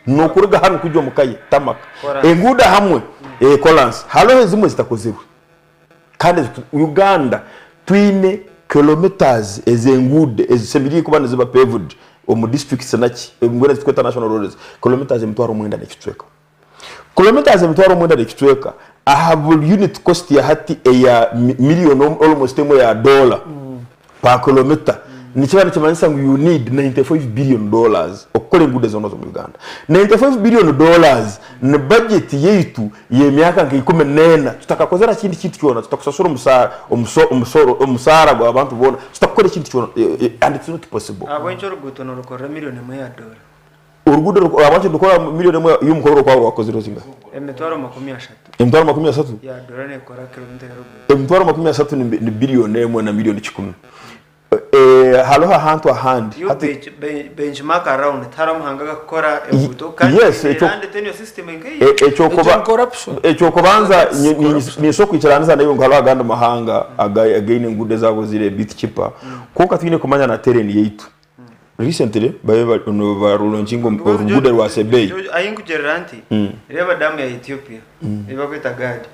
no kuruga hano kujyo mukaye tamaka enguda hamwe Collins halo zimwe zitakozewe kandi Uganda twine kilometers ezengude ezisemiriye kubana ziba paved mu district sanaki ngwera zikweta national roads kilometers emitwaro mwenda n'ekitweka kilometers emitwaro mwenda n'ekitweka I have unit cost ya hati ya million almost $1 per kilometer ni chibana chimanisa you need $95 billion okole ngude zono zo mu Uganda $95 billion ne budget yeitu ye myaka nka 14 tutakakozera kindi kintu cyona tutakusasura umusara gwa abantu bona tutakora kintu cyona and it's not possible abonje ruguto no rukora million $1 urugudo abantu dukora million $1 y'umukoro kwa wakoze rozinga emitwaro 30 ya $1 ne kora kilometer rugudo emitwaro 30 ni billion $1 na million 10 haloha hand to hand benchmark around taramuhanga gakora ebuto kandi and tenio system echo kubanza ni soko icaranza nayo ngalo aganda mahanga againe ngude zago zire bit cheaper kuko twine kumanya na terrain yeitu recently baye ba launching ngude rwa sebei ayinkugeranti reba damu ya Ethiopia iba kwita gadi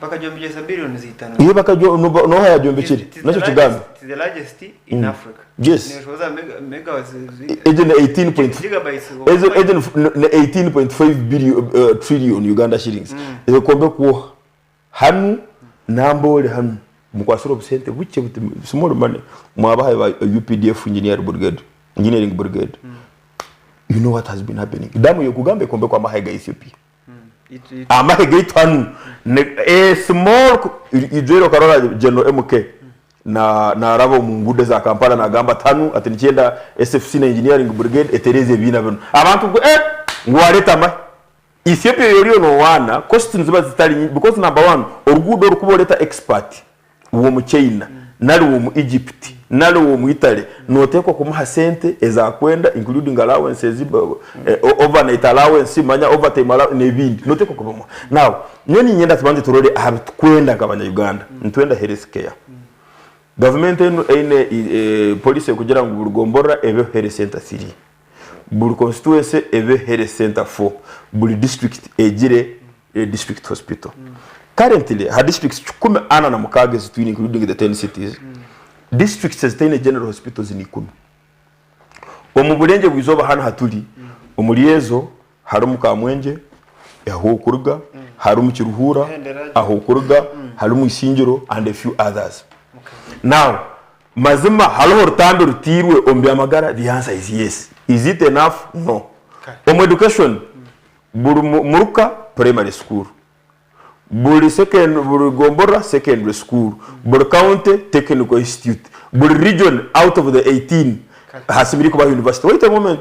bakajombye billion zitano iyo bakajo no haya jombekiri nacho kigambe the largest in Africa yes neshoza mega agent 18.5 billion trillion Uganda shillings ekombe ko hanu nambole hanu mukwasuro busente buke small money mwabahaye ba UPDF engineering brigade you know what has been happening damu yokugambe kombe kwa mahega Ethiopia amahega itanu a small ijero karora general MK na rabo mungude za Kampala na gamba tanu ati nicyenda SFC na engineering brigade etereze bina bano abantu ngo ngwareta ma Ethiopia yoriyo no wana cost nziba zitari because number 1 orugudo rukuboleta expert uwo mu China nali uwo mu Egypt nali uwo mu Italy notekwa kumuha sente ezakwenda including allowances overnight allowance manya overtime allowance nebindi notekwa kubamu now nyoni nyenda tubanje turore abikwenda ngabanya Uganda ntwenda health care government ene police kugira ngo Burugombora ebe health center 3 buri constituency ebe health center 4 buri district ejire district hospital currently ha districts 10 na mukage zitwini including the 10 cities districts zitine general hospitals ni 10 omubulenje bwizoba hano hatuli omuliezo harumu Kamwenje aho kuruga harumu Kiruhura aho kuruga harumu Isingiro and a few others now mazima halo rutambe rutirwe ombi amagara the answer is yes is it enough no education muruka primary school buri Gombora secondary school buri county technical institute buri region out of the 18 has been kuba university wait a moment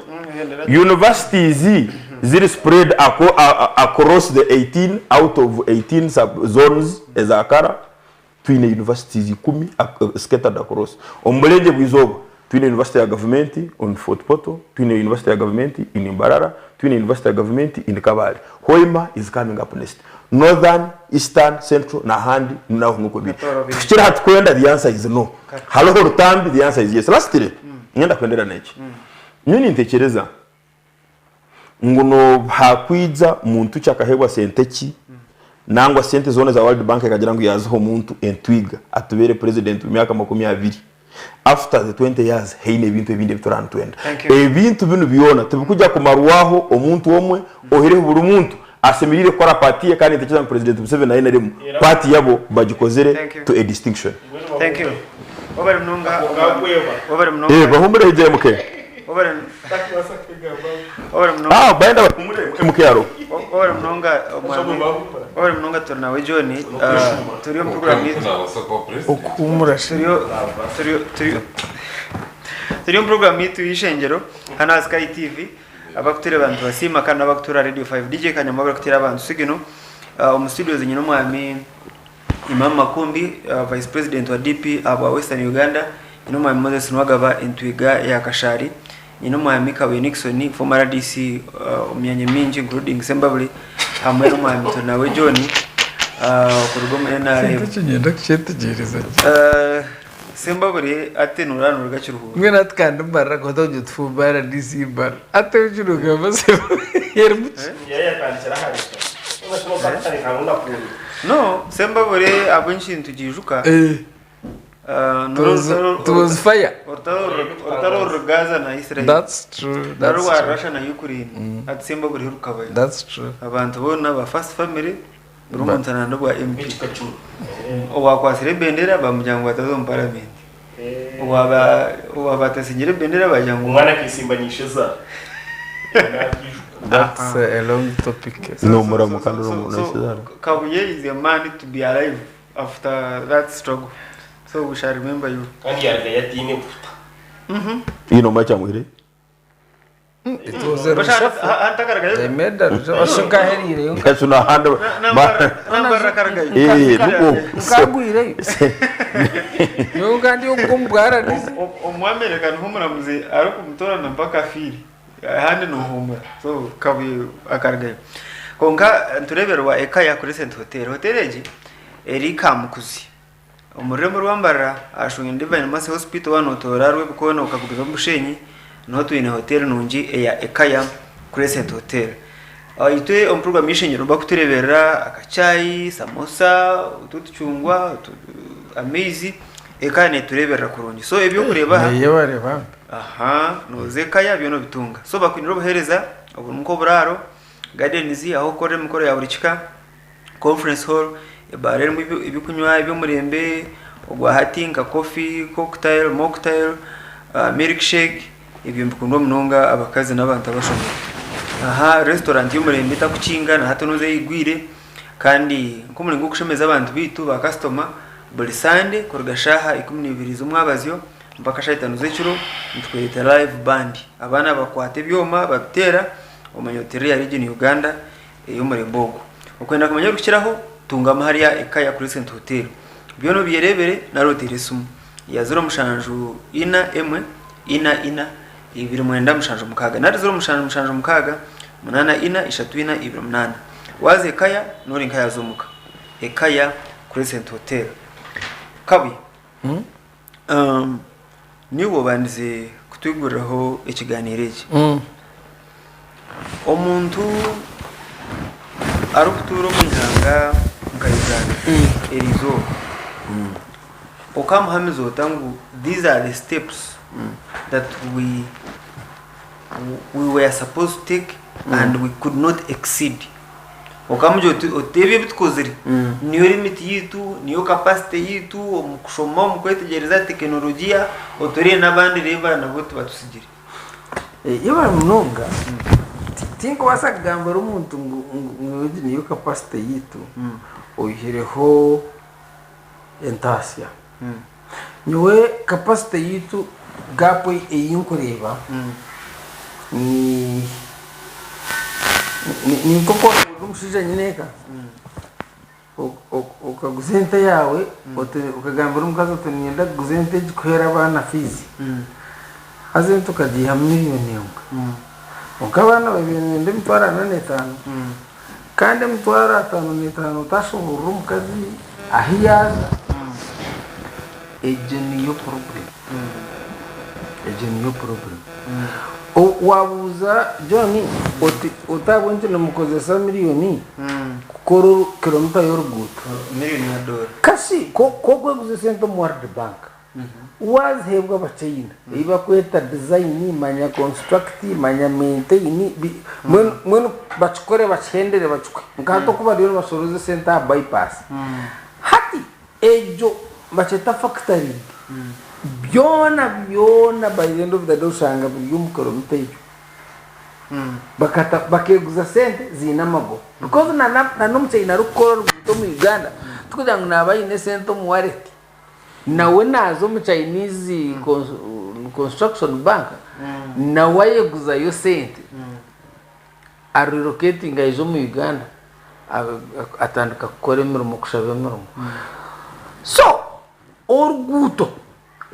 universities ziri spread across the 18 out of 18 sub zones ezakara twine universities 10 scattered across ombulenje bwizoba twine university ya government on Fort Poto twine university ya government in Mbarara twine university ya government in Kabale Hoima is coming up next northern eastern central na handi naho nuko bi tukira hatkwenda the answer is no halo rutambi the answer is yes lastly ngenda kwendera neki nyoni ntekereza nguno hakwiza muntu cyakahebwa senteki nangwa sente zone za World Bank kagira ngo yaziho muntu entwiga atubere president mu myaka 20 after the 20 years heine bintu ebindi bitorantwenda ebintu bino biona tubikujya kumaruwaho omuntu omwe ohere buri muntu asemirire kora party kandi ntekereza ngo president Museveni na NRM party yabo bagikozere to a distinction thank you obari mnonga bahumbure hije muke obari mnonga baenda mukero obari mnonga turna wejoni turiyo program yetu okumura turiyo program yetu y'Ishengero hana Sky TV abakutere abantu basima kandi abakutura Radio 5 DJ kanyama bakutira abantu sigino mu studios nyino mwami Imam Makumbi Vice President wa DP aba Western Uganda nyino mwami Moses Nwagaba entwiga ya Kashari nyino mwami Kawe Nixon former DC umyanye minji including Sembabli hamwe no mwami tunawe John kurugoma NRM cyenda cyete gereza semba buri atenura n'urugakiruhu mwe natkanda barra ko tonje tfubara disimbar ate ujuruga base yermuch yakandikira Hariho unashobora kwatani kanunda kuri no semba buri abunshintu gijuka it was fire. Ortaro Gaza na Israel. That's true. That's true. Russia na Ukraine. At Simba buri rukabaye. That's true. Abantu bona ba first family urumontana ndo bwa MP. Owakwasire bendera bamujyango batazo mu parliament. Owabatasinyire bendera bajyango umwana kisimbanyishe za. That's a long topic. No muramukanda umuntu Kabuye is a man to be alive after that struggle. So we shall remember you. Kandi yarga yatine buta. Ino machangwire. It was a reshuffle. They made that. Washuka herire. Kasuna handa. Nambara karagaye. Nuko. Ukagwire. Yo kandi ukumbwara nisi. Omwamerika nhumuramuze ari kumutora na mpaka fili. Handi no humura. So kabuye akaragaye. Konka tureberwa ekaya kuri Cent Hotel. Hotel eji eri kamukuzi. Umuremo rwambara ashunga Divine Mercy Hospital wanotora rwe bukona ukagubiza mushenyi no tuyine hotel nungi ya ekaya kuri Cent Hotel. Itwe program y'ishenyero bakuturebera akacayi samosa ututuchungwa amazing ekane turebera kurungi so ebyo kureba yebareba aha noze kaya byo no bitunga so bakwinira obuhereza obunko buraro gardens aho kore mukoro ya burikika conference hall bare mu ibikunywa ibyo murembe ogwa hatinga coffee cocktail mocktail milkshake ibyo mbikundo munonga abakazi n'abantu abashomye aha restaurant y'umurembe takukinga na hato noze igwire kandi nkomuri ngo kushemeza abantu bitu ba customer buri Sunday korgashaha 12 z'umwabazyo mpaka 5 z'ekiro ntwete live band abana bakwate byoma babitera omanyotere ya region Uganda y'umurembogo ukwenda kumenya rukiraho tungama hariya ekaya kuri Cent Hotel byono byerebere na rotirisum ya 0 mushanju ina emwe ina ibiri mwenda mushanju mukaga na 0 mushanju mukaga munana ina ishatu ina ibiri munana waze ekaya nori nkaya zumuka ekaya kuri Cent Hotel kabi niwo bandize kutwiguraho ikiganiro iki omuntu arukuturo mwihanga mukayigana erizo okamuhamizo tangu these are the steps that we were supposed to take and we could not exceed okamujo otebye bitukozeri niyo limit yitu niyo capacity yitu omukushoma mukwetegereza teknolojia otore nabandi reba nabo tubatusigire yewe munonga tinko wasagambara umuntu ngo niyo capacity yitu oyireho entasia niwe capacity yitu gapo eyinkureba ni koko umushije nyineka ukaguzente yawe ukagambara umukazi utanyenda guzente gikwera abana fizi azente ukagiha miliyoni yonka ukabana babiri mutwara 5 kandi mutwara 5 utashobora umukazi ahiyaza ejo niyo problem wabuza Johnny utabonje namukozesa miliyoni kukoro kilomita y'uruguto miliyoni ya $. kasi kogwe guze sento mu World Bank wazhebwa bachina iba kweta design manya construct manya maintain mwen bachikore bachendere bachukwe ngato kuba rero basoroze center bypass hati ejo bacheta factory byona by the end of the day usanga byumukoro mtejo bakata bakeguza sente zinamago because na nomchina rukoro ruto mu Uganda tukujanga nabayine sente mu wallet nawe nazo mu Chinese construction bank nawe yeguza yo sente relocating izo mu Uganda atandika kukora imirimo kushaba imirimo so orguto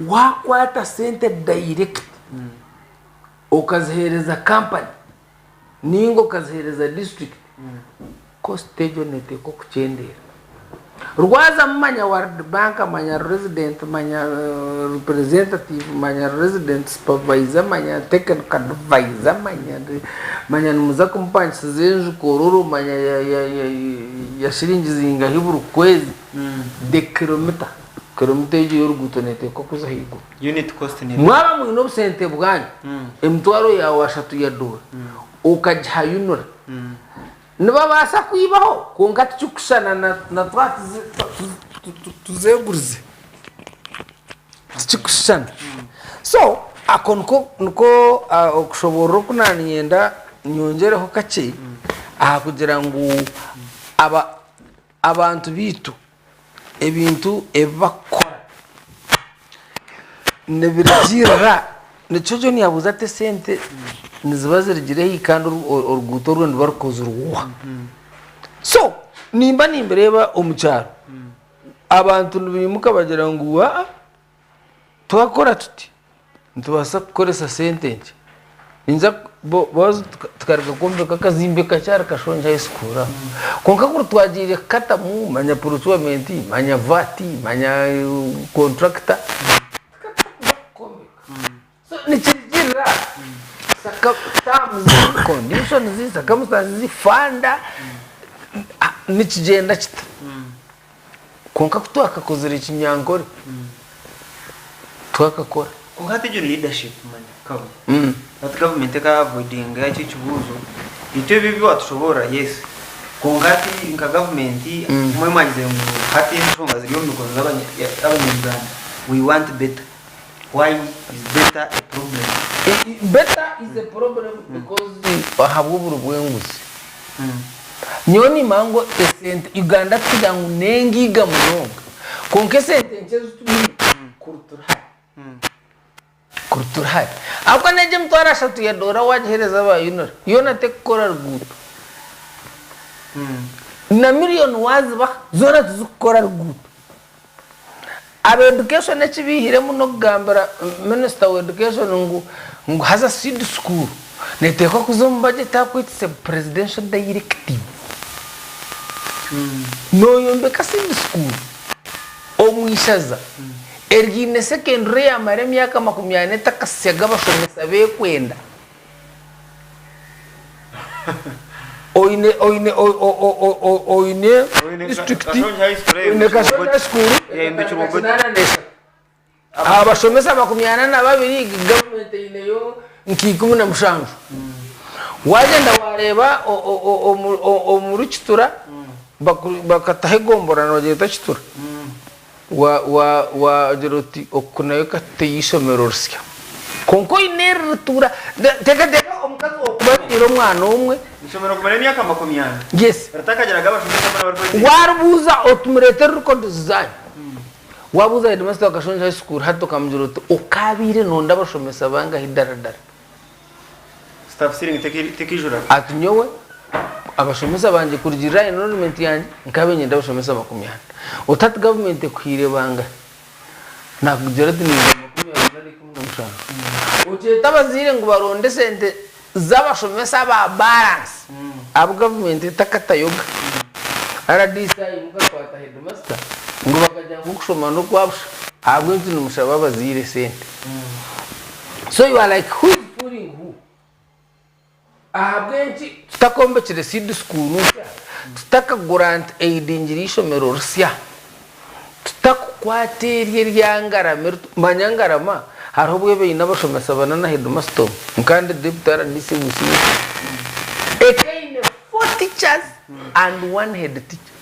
wakwata sente direct ukazihereza company ningo ukazihereza district cost ejo nete ko kuchendera rwaza manya World Bank manya resident manya representative manya resident supervisor manya technical advisor manya numuza kumpanyi sizenju kororo manya ya shilingi zinga hiburu kwezi de kilometer y'urugutonete ko kuzahigo unit cost ni mwaba mu no sente bwanyu emtwaro ya washatu ya dora ukajhayunura nibabasa kwibaho kongati cyukushana na twati tuzegurize cyukushana so akonko nuko okushobora kunanyenda nyongereho kace aha kugira ngo abantu bitu ebintu ebakora nebirgira nicojo niyabuza ate sente nizibazirigireho kandi uruguto rundi barukoze uruwa so nimba nimbereba omucyaro abantu bimuka bagira ngo twakora tuti ntubasa gukoresha sente nje inza BOAZ tukareka kumbe kakazimbe kacyara kashonja iskura konka kuri twagire kata mu manya procurement manya vati manya contractor so nikigira saka terms conditions circumstances fanda nikigenda kita konka kutwakakozera ikinyankore twakakora kuhati jo leadership man kabu that government ka avoiding yachi chibuzo ite bibi watushobora yes kongati nka government mwe mwagize mu hati nshonga ziriyo mikono z'abanyarwanda we want better why is better a problem better is a problem because habuburu bwenguzi nyoni mango esente Uganda kujangu nengiga munonga konke sente nchezo tumi kurturhai akwa neje mtwara shatu ya dora wajihereza ba yona tekora ruguto na million waziba zona tuzukora ruguto aba education n'ekibihire muno gambara minister of education ngo haza seed school neteka kuzoma budget akwitse presidential directive no yombeka seed school omwishaza ergine secondary amare myaka 40 takasyaga bashomesa bekwenda oine district ne kasonja school abashomesa 42 government ineyo nkikumu na mushanju wagenda wareba omurukitura bakatahegombora nogeta kitura wa jeroti okunayo kateyisomero rusya konko inertura teka omukazi okubatira omwana omwe isomero kumara myaka 40 yes ratakageraga bashomesa bari warubuza otumurete record zanyu wabuza headmaster wakashonja high school hato kamjuroti okabire nonda bashomesa banga hidaradara staff ceiling tekijura atunyowe abashomesa banje kurgira enrollment yanje nkabenye ndabashomesa 40 utati government kwire banga nakugera dini 20 ucheta bazire ngo baronde sente zabashomesa ba balance abo government takata yoga aradisa imuka kwata headmaster ngo bakajya gukushoma no kwabusha abo nzi numushaba bazire sente so you are like who is fooling who ahabwenji tutakombekere seed school tutaka grant aid injirisho merorusya tutakwateriye ryangarama manyangarama hariho bwebe inabashomesa banana headmaster mukande deputy ndisi musi again 4 teachers and 1 head teacher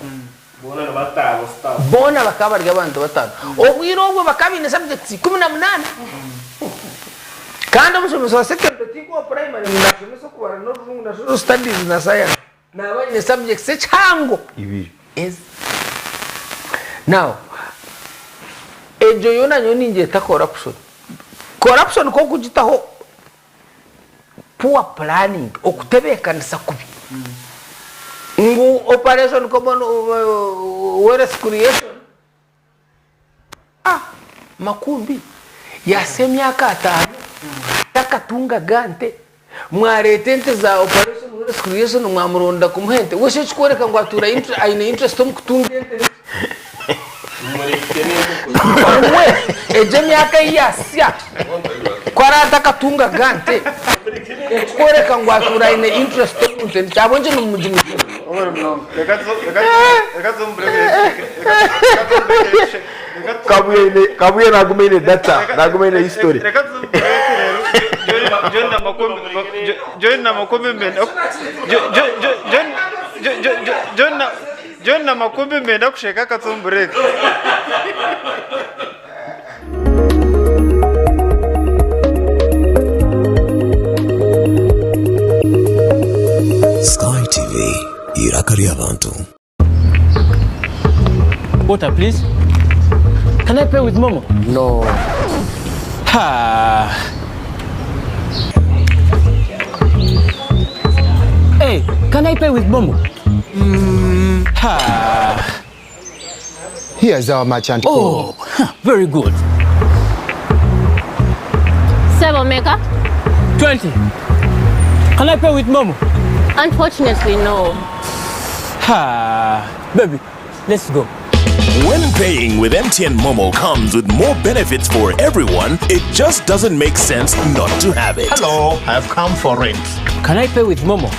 bona bakabarya abantu batano obwiro obwo bakabine subjects 18 kandi abashomesa wa secondary ko primary nasomesa kubara no rungu na studies na science nabanye subjects echango ibiri is now ejo yona nyoni njeta corruption ko kujitaho poor planning okutebekanisa kubi ngu operation common wealth creation makumbi yasemyaka 5 takatunga gante mwarete ente za operation creation mwamuronda kumuhente wese chikwereka ngo atura aine interest mukutungente we ejemi akayasya kwarata katunga gante chikwereka ngo atura aine interest mukutungente chabonje numujimi kabuye nagumene data nagumene history John na makumbi menda kusheka katsumbureke. Sky TV irakari abantu. Water, please. Can I pay with Momo? no Ha. Hey, can I pay with Momo? Ha. Here's our merchant Oh, very good. 7 maker? 20. Can I pay with Momo? Unfortunately, no. Ha. Baby, let's go. When paying with MTN Momo comes with more benefits for everyone, it just doesn't make sense not to have it. Hello, I've come for rent. Can I pay with Momo?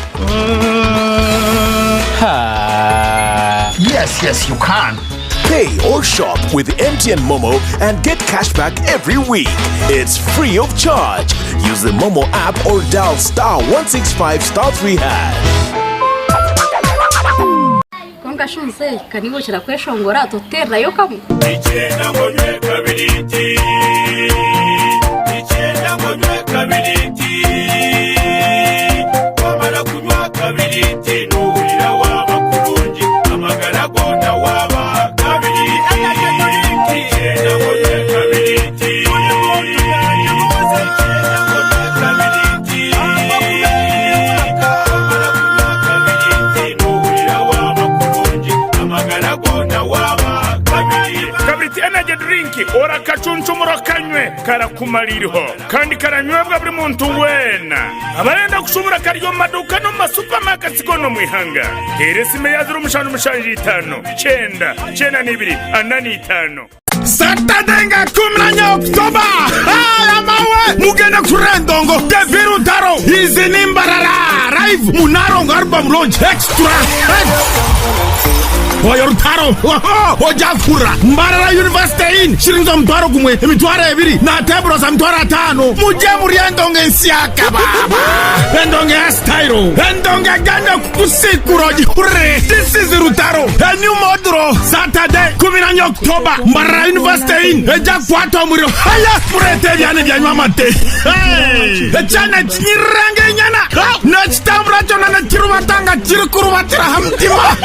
Ha. Yes, you can. Pay or shop with MTN Momo and get cashback every week. It's free of charge. Use the Momo app or dial *165*3#. Kashunse kanibo kirakweshongora totera yo kamu Ichenda ngonywe kabiriti wamara kunywa kabiriti nuhurira waba kurungi amagara gona waba kabiriti ichenda ngonywe kabiriti energy drink ora kacunchumuro kanywe karakumaririho kandi karanywebwa buri muntu wena abarenda kushubura karyo maduka no masupermarkets gono mwihanga heresime yazuru umushanu mushanji 5 chenda 92 Saturday nga 10 Oktoba aya mawe mugenda kurendongo Deviru Daro izi nimbarara live munarongo album launch extra Oyorutaro ojakura Mbarara University in shirinzo mtwaro kumwe emitwaro ebiri na tebro za mtwaro 5 muje muriendonge nsiaka baba endonge styro endonge ganda kukusikuroji hure this is Rutaro a new modro Saturday 10 October Mbarara University in ejakwato muri haya murete yani bya nyamate echana chirange nyana na chitamra chona na chirubatanga chirikurubatira hamtima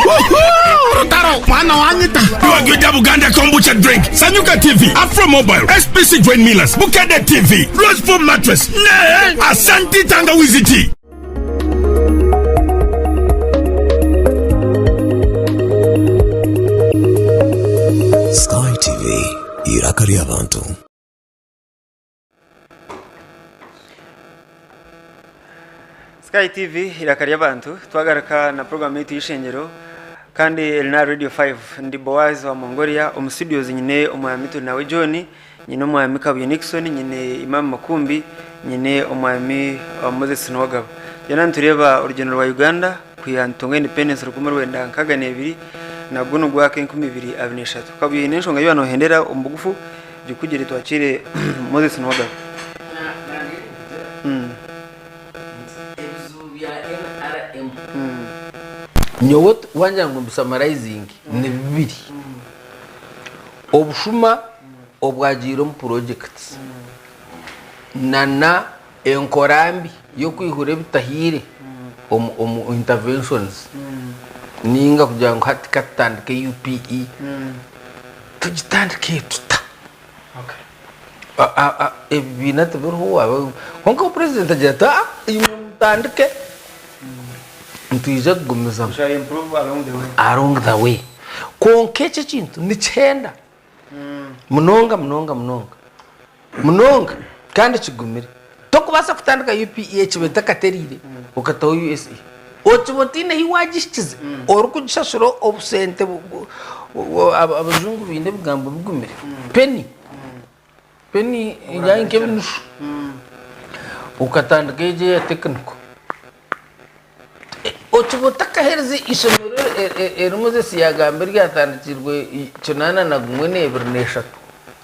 Taro, mwana wanyita. Yuagwida Buganda kombucha drink. Sanyuka TV, Afro Mobile, SPC Joint Millers, Bukede TV, Rose Foam Mattress, Ne, Asante Tangawizi Tea. Sky TV irakari abantu. Sky TV irakari abantu twagaruka na program yetu y'ishengero kandi Elna Radio 5 ndi BOAZ wa Mongolia studios nyine umwami tu nawe John nyine umwami Kabuye Nixon nyine Imam Makumbi nyine umwami wa Moses Nwagabo yana tureba urugendo rwa Uganda kuyantonga independence rukumo rwenda nkagane 2 na guno gwake 2023 Kabuye n'inshonga y'abano hendera umbugufu byukugire twakire Moses Nwagabo NRM nyowe wanja ngo summarizing ni bibiri obushuma obwagiro mu projects nana enkorambi yo kwihura bitahire interventions ninga kugira ngo hati katandike UPE tugitandike tuta ebinatu biruwa konko president ajata yumtandike ntuje kugumeza along the way konkeche chintu ni chenda munonga kandi chigumire tokubasa kutandika UPE chibeta katerire ukataho USA otubotine hiwagishikize orukugishashuro obusente abazungu binde bigambo bigumire penny yanke binushu ukatandika eje ya technical otubotaka herze isomero erumuze siyagambere ryatandikirwe cyonana nagumwe nebirneshatu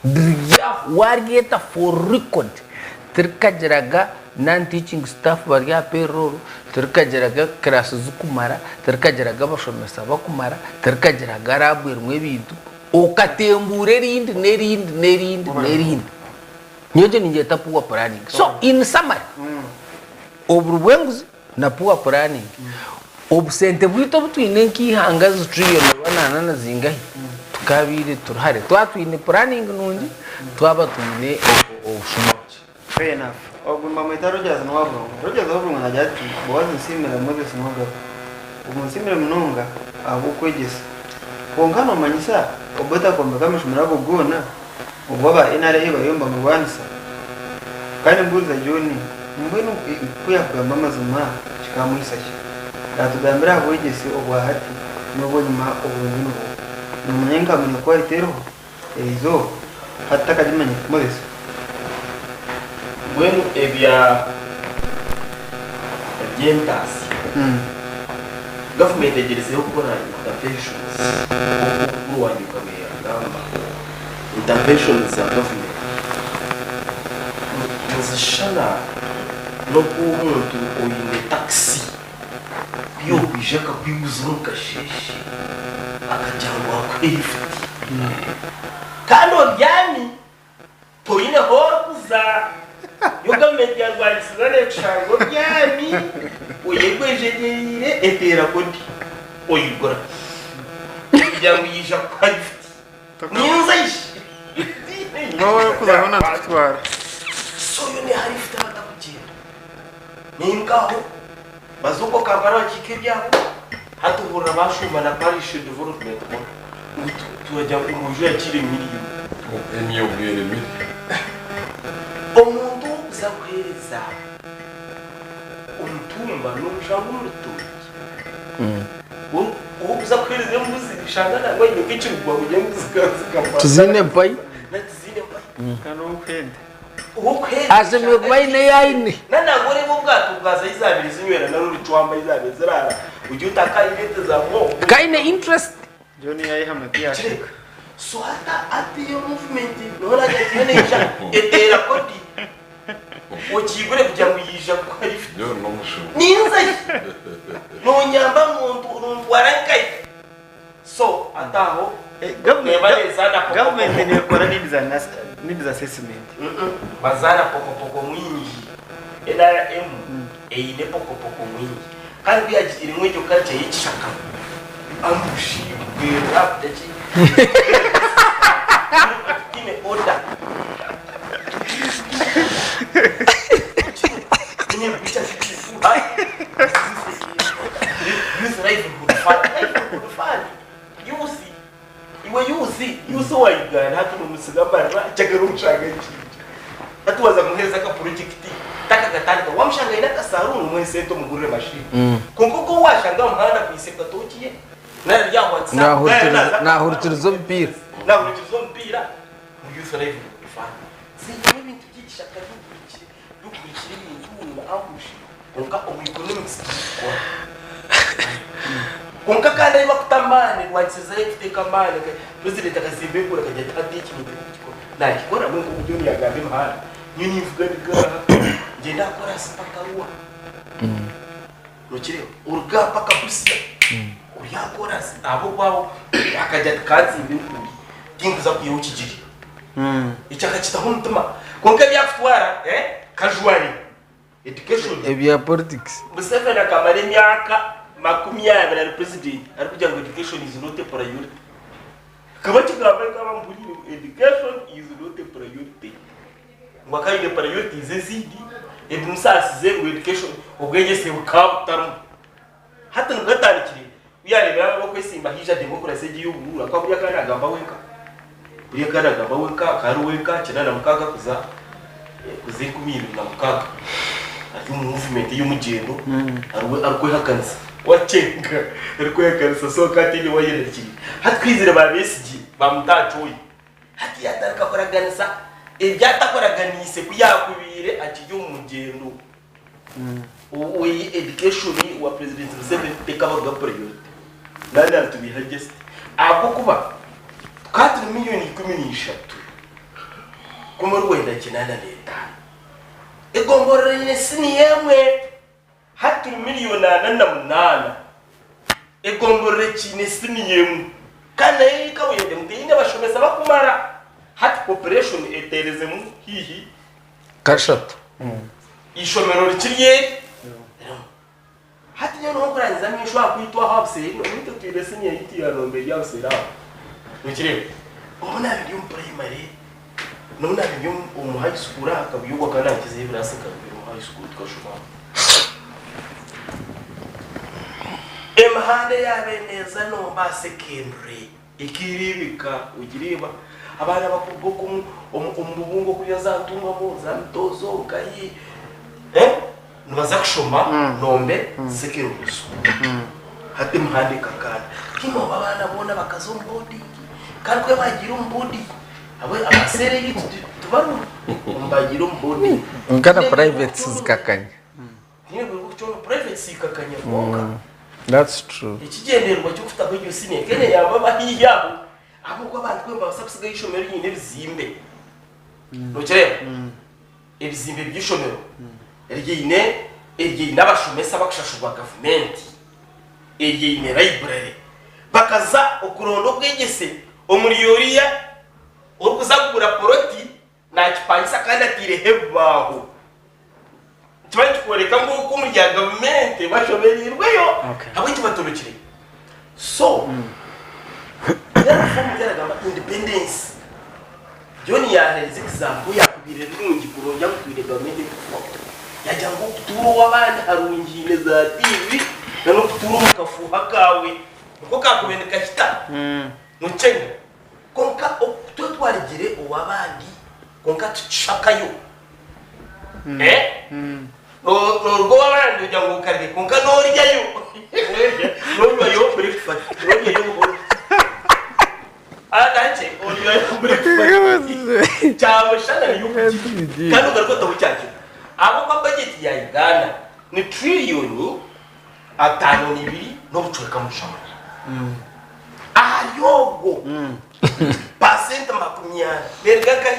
dirya wargeta for record tirkajiraga non-teaching staff barya payroll tirkajiraga classes zukumara tirkajiraga bashomesa bakumara tirkajiraga rabwerwe bintu ukatembure nerindi nyoje ningeta poor planning so in summary oburwenguzi na poor planning obusente bwito butwine nkihangaza trillion banana zingahi tukabire turahare twatwine planning nungi twaba twine obushumuki fair enough ogumba mwitaro jaza no wabro rojaza wabro ngajati BOAZ nsimira Moses Ngoga umunsimira munonga abukwegesa kongano manyisa obota kombe kama shumirago gona ubaba NRM bayomba mwanisa kandi mbuza Joni mbwenu kuya kugamba amazima kikamwisaje atugambira abwegese obwahati n'obonyuma obunyino n'umunyenga mu kwalitero ezo hatta kadimanye Moses bueno ebya agendas government egerezeho gukora interventions uko wandika ngamba interventions za government muzashana no kumuntu oyine taxi yo kwijaka kwibuzunka sheshe akajangwa kwifiti kandi obyami toyine hokuza yo government ya Rwanda sizane kushango byami uyegwejegerire etera kodi oyigora kugira yisha kwifiti ninza ishi no kuzabona tutwara so yone hari fita batakugira ningaho bazuko kambara kike byabo hatubura bashuma na parish development tuwajya umujwe yakiri miliyoni emiyogere mi omuntu uzakweza umutumba n'umushango n'urutoki uzakweza mbuzi bishangana ngo inyuka ikirugwa kujya muzika tuzine pai kandi ukwende azemwe kwaine yaine nanagore bo bwato bwaza izabiri zinywera na ruri twamba izabiri zirara ujye utaka ibete za mo kaine interest Joni yayihamwe kiyashika so hata ati yo movement nora yaneja etera kodi okigure kujya ngo yija kwa ifite yo no musho ninza no nyamba muntu warankai so ataho government ni kora need assessment bazana poko mwingi NRM eide poko mwingi kandi yagire mwejo culture y'ikishaka ambushi rap dachi kine order kine bicha this right good fun you see wayigana hatu numusigabara cyagero mushagaji hatu waza muheza ka project taka wamshanga ina kasarunu mwese to mugurire mashini konko washanga umuhanda kwiseka tokiye na ya WhatsApp na hurutirizo mpira youth life fun see ibintu by'igishaka dukurikira ibintu na ambushi konka economics konka kandi bakutamane rwansiza yiteka mane president akasimbe kura kajya atiki mu biko nakikora mu kubyo yagambe mahana nyini vuga ngenda akora sipakaruwa rukire urugapa kabusia uyakora abo kwabo akajya katsimbe kuri kinguza kuyo ukigiri icyaka kitaho mutuma konka byafutwara casually education ebya politics Museveni akamara imyaka makumyabiri ari president ari kugira ngo education is not a priority kaba kigamba kaba mburi education is not a priority mwakaide priority zezidi ebumsasize education ubwenge se ukabutaru hata ngatarikire uyareba ngo kwesimba hija democracy y'uburu akabya kandi agamba weka karuweka kinana mukaga kuzikumira na mukaga ari movement y'umugendo arwe hakanza wacenga rikwekarisa soka tini wayerekeye hatwizire babesigi bamutacuye hati yatarika koraganisa ibyatakoraganise kuyakubire akijyo umugendo we education wa president Museveni tekabaga priority nani atubihagese ako kuba 4 miliyoni 13 kuma Rwanda kinana leta egomborere sini yemwe hatu miliyoni 8 egomborere kine sini yemwe kana yika wende mutinde bashomeza bakumara hati population etereze mu hihi kashatu ishomero rikiriye hati nyo nokurangiza mishwa kwitwa habse no mito twirese nye yiti ya rombe ya usera nikire ubona biri mu primary nona biri mu high school akabiyugwa kana kize birasa kabiri mu high school twashoma emhande yabeneza no ba secondary ikiribika ugiriba abana bakuboko umubungo kuyazatunga mu za mtozo ukayi nubaza kushoma nombe sekeruso hati mhandi kakana kimo babana bona bakazombodi kandi kwe bagira umbodi abo abasere yitu tubaru mbagira umbodi ngana private zikakanya niyo gucyo private zikakanya bonga that's true ikigenderwa cyo kufita kwe sine kene yaba bahiyabo abo kwa bantu kwe basabsiga ishomero nyine bizimbe no kireba ebizimbe byishomero Erye n'abashomesa bakushashurwa government erye library bakaza okurondo bwegese omuriyoriya okuza kugura poroti na kipangisa kandi atire hebaho tubari tukoreka ngo uko muri ya government bashoberirweyo abandi baturukire so ya form ya independence Joni ya example ya kubire rungi kuronja kutwire government yajango kuturo wabandi harungine za TV no kuturo mukafuha kawe uko kakuboneka kita mucenga konka twatwarigire uwabandi konka tuchakayo no rwo wabandi ujango ukarige konka no ryayo no ryayo breakfast no ryayo adache oliyo breakfast cyabo shana yuko kandi ugarukota bucyacyo abo kwa budget ya Uganda ni trillion 5.2 no bucweka mushama ayogo percent makumya berga kai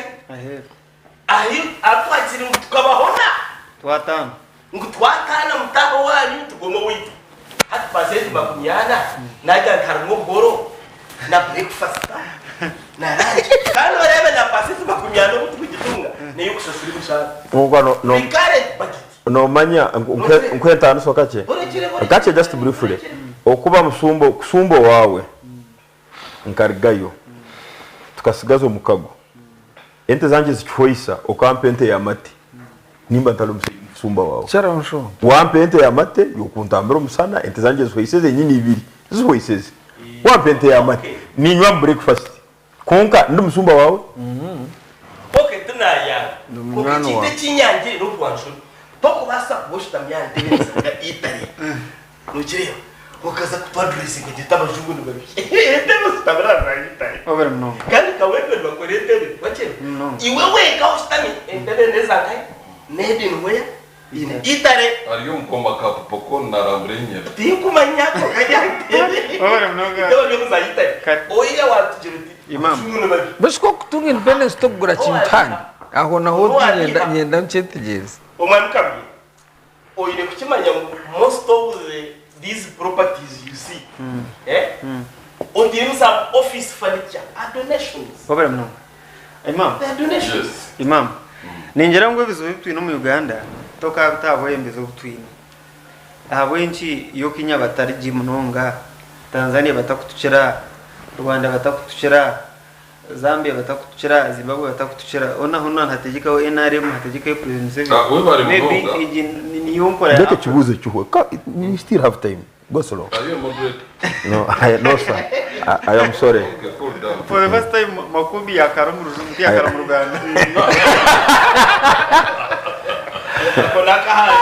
ahi atwakiri tukabahona twatana ngutwakana mutaho wali tugoma witu hat percent makumyana naja ntarmo boro na breakfast na lunch kandi barebe na percent makumyana kutugitunga niyo kushashuri mushaka no manya nkwenta nuso kache just briefly okuba kusumbo wawe nkarigayo tukasigazo mukago ente zanje zichoisa okampe ente ya mate nimba ntalo musumba wawe chara nsho wampe ente ya mate yokuntambira musana ente zanje zichoiseze nyini ibiri zichoiseze wampe ente ya mate ninywa breakfast konka ndi musumba wawe okay tunaya ukite kinyange no kwansho poko basa kuboshita myande neza itari nukiriyo ukaza kutwa dressing gitaba jungu ndo babi ndemo sitabara na itari over no kandi kawebe bakorete bache iwe weka ustami ndebe neza kai nedi nweya ine itare ariyo mkomba ka poko na rambrenye tikumanya ko kajante over no ga yo muza itari oya watu jiruti imam bashko kutunga independence to gura chintani aho naho nyenda nchetigeze omwamukabi oyine kukimanya most of these properties you see on some office furniture are donations over no imam donations imam ninjira ngo bizo bitwino mu Uganda toka bitabo embezo bitwino ahabwenchi yo kinya batari jimunonga Tanzania batakutuchira Rwanda batakutuchira Zambia batakutuchira Zimbabwe batakutuchira ona hona hategeka o NRM hategeka president maybe ni yonkora ndeke kibuze cyuho you still have time go slow no sir I am sorry for the first time makubi ya karamuru zumti ya karamuru Uganda kona kahali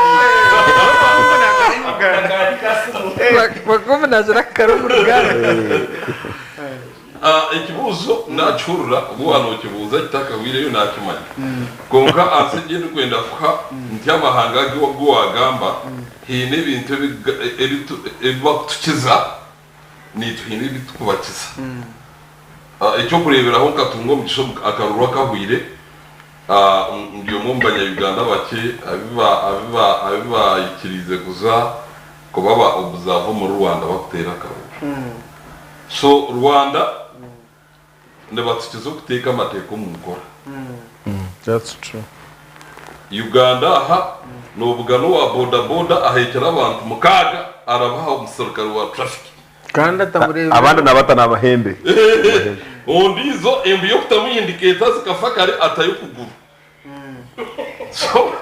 kona kasu bakome nazira karumurugara ikibuzo nacurura ubwo kibuza kitaka wireyo nakimanya konka asegende kwenda kwa ntyamahanga gwo wagamba hine ibintu ebitukiza nituhine bitukubakiza icyo kureberaho nkatungo mugisho akarurwa kahwire ndiyo mumbanya Uganda bake abiba ikirize kuza ko baba obuzavo mu Rwanda bakutera karu so Rwanda ndabatukizo kuteka amateko mu nkora that's true Uganda aha nobugano wa boda ahekera abantu mukaga arabaha umusirikare wa traffic kandi atamurebe abandi nabata nabahembe ondizo embiyo kutamu indicators kafakare atayo kuguru so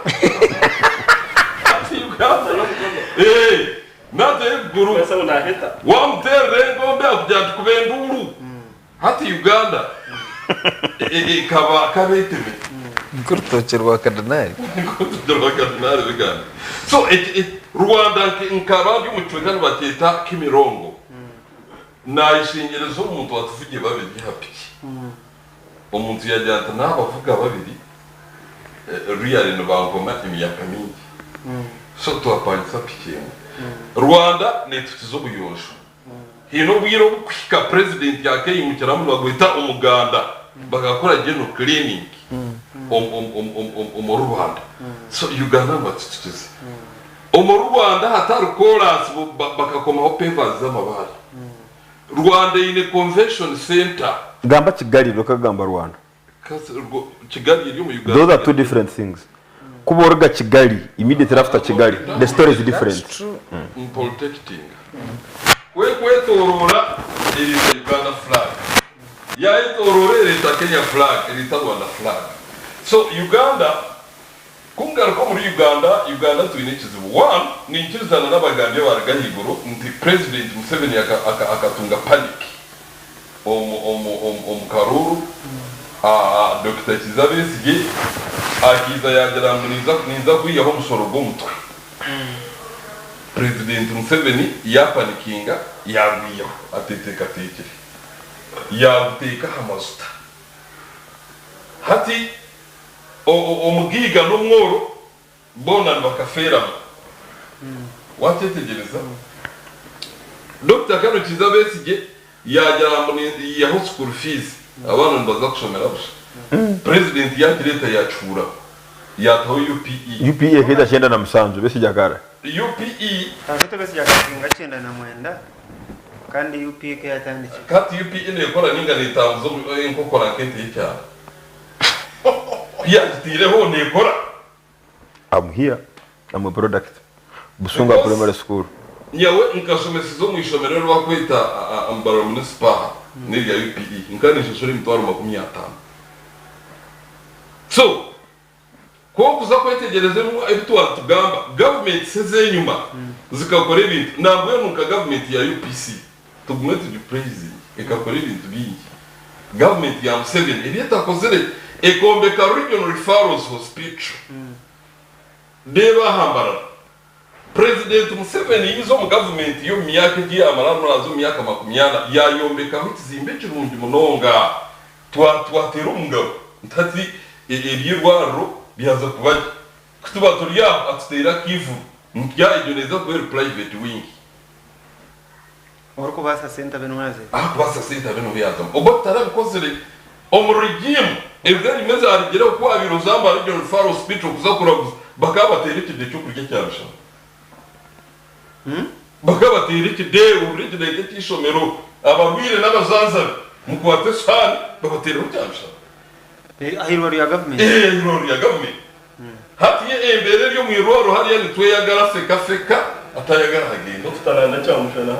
Uganda nade guru pesa unaheta wamtere ngombe akujya kubenduru hati Uganda kabeteme kurtocherwa kadinari bigana so Rwanda nkabandi umucwekano bateta kimirongo nayishingerezo umuntu watuvugiye babiri happy umuntu yajyanta nabavuga babiri real no bangoma imyaka mingi so twapanyisa pikemo Rwanda netukizo buyosho hino bwiro kwika president yake yimukiramu bagwita umuganda bagakora geno cleaning Rwanda so Uganda batukize Rwanda hatari chorus bakakomaho papers z'amabara Rwanda ine convention center gamba Kigali lokagamba Rwanda Kigali iri mu Uganda those are two different things kuborga Kigali immediately after Kigali the story is different protecting kwetorora iri Uganda flag ya itorore iri Kenya flag iri Rwanda flag so Uganda kungaruka muri Uganda twinikize one ni nkizana n'abagande baragahiguro nti president Museveni akatunga panic karuru Dr. Kizabesige akiza yagera niza kwiyaho musoro gomutwe president Museveni yapanikinga yagiyeho ateteka tekere yaguteka hamazuta hati omugiga n'umworo bona bakafera watetegereza Dr. Kano Kizabesige yagera muri yaho school fees abana ndaza kushomera busha president yakireta yacura yataho UPE heda chenda na msanzu besi jakara UPE afite besi jakakinga chenda na mwenda kandi UPE ke yatandike kati UPE ne yakora ninga nitambuzo inkokora kete y'icyaha yatireho ne yakora I'm here I'm a product Busunga primary school nyawe nkasomesizo mu ishomero rwakwita ambaro municipal nirya UPE nkanisho suri mtwaro 50 so ko kuza kwetegereze mu ebitwa tugamba government seze nyuma zikakora ibintu nabwo nuka government ya UPC tugumwe tu praise ikakora ibintu bingi government ya Museveni ibita kozere ekombeka regional referrals hospital deba hambara president Museveni yizo mu government yo myaka giye amarano nazo myaka 20 yayombeka hutizimbe kirungi munonga twatera umugabo ntati ebyirwaro byaza kubaje kutuba turiya atutera kivu nkya idoneza ko private wing orko basa center benwaze basa center beno byaza obotara bikozere omurigim everi meza arigera ko abirozamba regional faro hospital kuza kuraguza bakabatera ikide cyo kurya cyarusha bakabatera ikide urigide cy'ishomero ababwire n'abazanza mu kwatesana babatera cyarusha ahirwa ya government ya government hati embere ryo mu iroro hariya nitwe yagara feka atayagara hagenda tutaranda cyamushana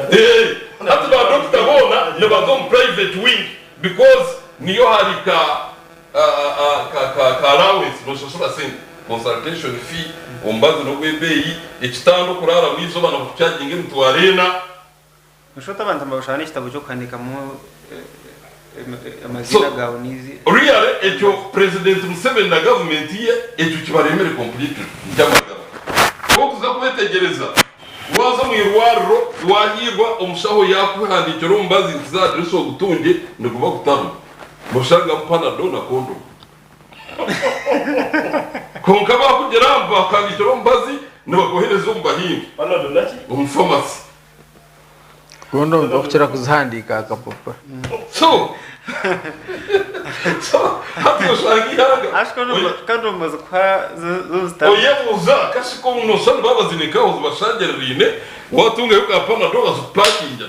hati ba doctor bona ne bazom private wing because niyo harika allowance no shosura sen consultation fee ombazo no gwebeyi ekitando kurara mwizo bana kucyaginge mutwarena ushota abantu mbashana kitabo cyo kwandika mu amazina gawo nizi real ejo president Museveni na government ye ejo kibaremere complete njamagara ko kuza kubetegereza waza mwirwaro wahirwa umushaho yakuhandikira umbazi nzadreso gutunge ndikuba gutamu mushanga mpanado na kondo konka bakugera bakandikira umbazi nibakohereza umbahinga panado naki umfamasi kondo ndokira kuzihandika akapapa so hati ushangiyaga ashko no kando maze kwa zuzita oyemuza kashiko unosani babazinika uzubashagererine watunga yuka panado azupakinja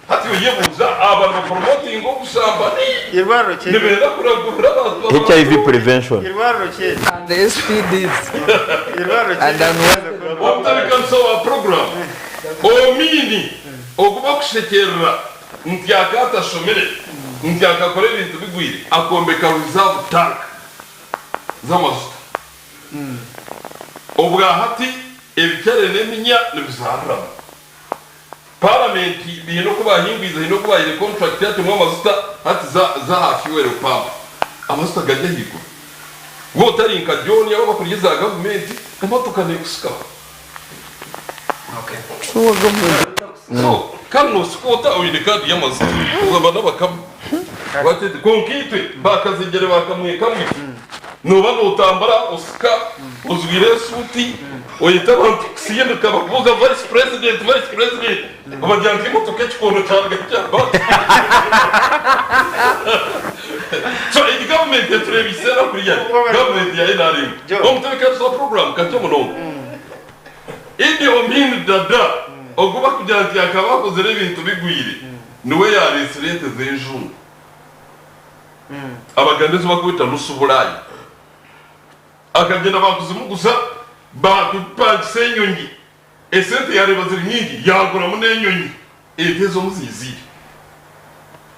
hati oyemuza abantu promoting obusamba irwaro cye nibenda kuragura abantu HIV prevention irwaro cye and the STDs irwaro cye and then Omutalikan sawa program omini okuba kushekerera ntyakata shomere ntyakakora ibintu bigwire akombeka reserve tank z'amazuta obwahati ebikere n'eminya nibizarama parliament bino kubahingwiza hino kubahire contract yatumwa amazuta hati za hafiwere pump amazuta gajya higo wotari nkajoni abo bakuriza government emotoka nekusikaho so kano sikota oyine kandi yamazuta uzabana bakamu batete konkitwe bakazigere bakamwe kamwe noba notambara usika uzwire suti oyita abantu siyende kabavuga vice president abajyanze imotoka cyikono cyarga cyaba so the government is revisera kuriya government ya NRM omuteka so program katomo no idi omini dada oguba kujyanti akabakoze ibintu bigwire niwe ya resilete z'ejo abagandezo bakwita nusuburayi akagenda bakuzimugusa bakupangise enyonyi esente yareba ziri nyingi yagura mu n'enyonyi etezo muzizire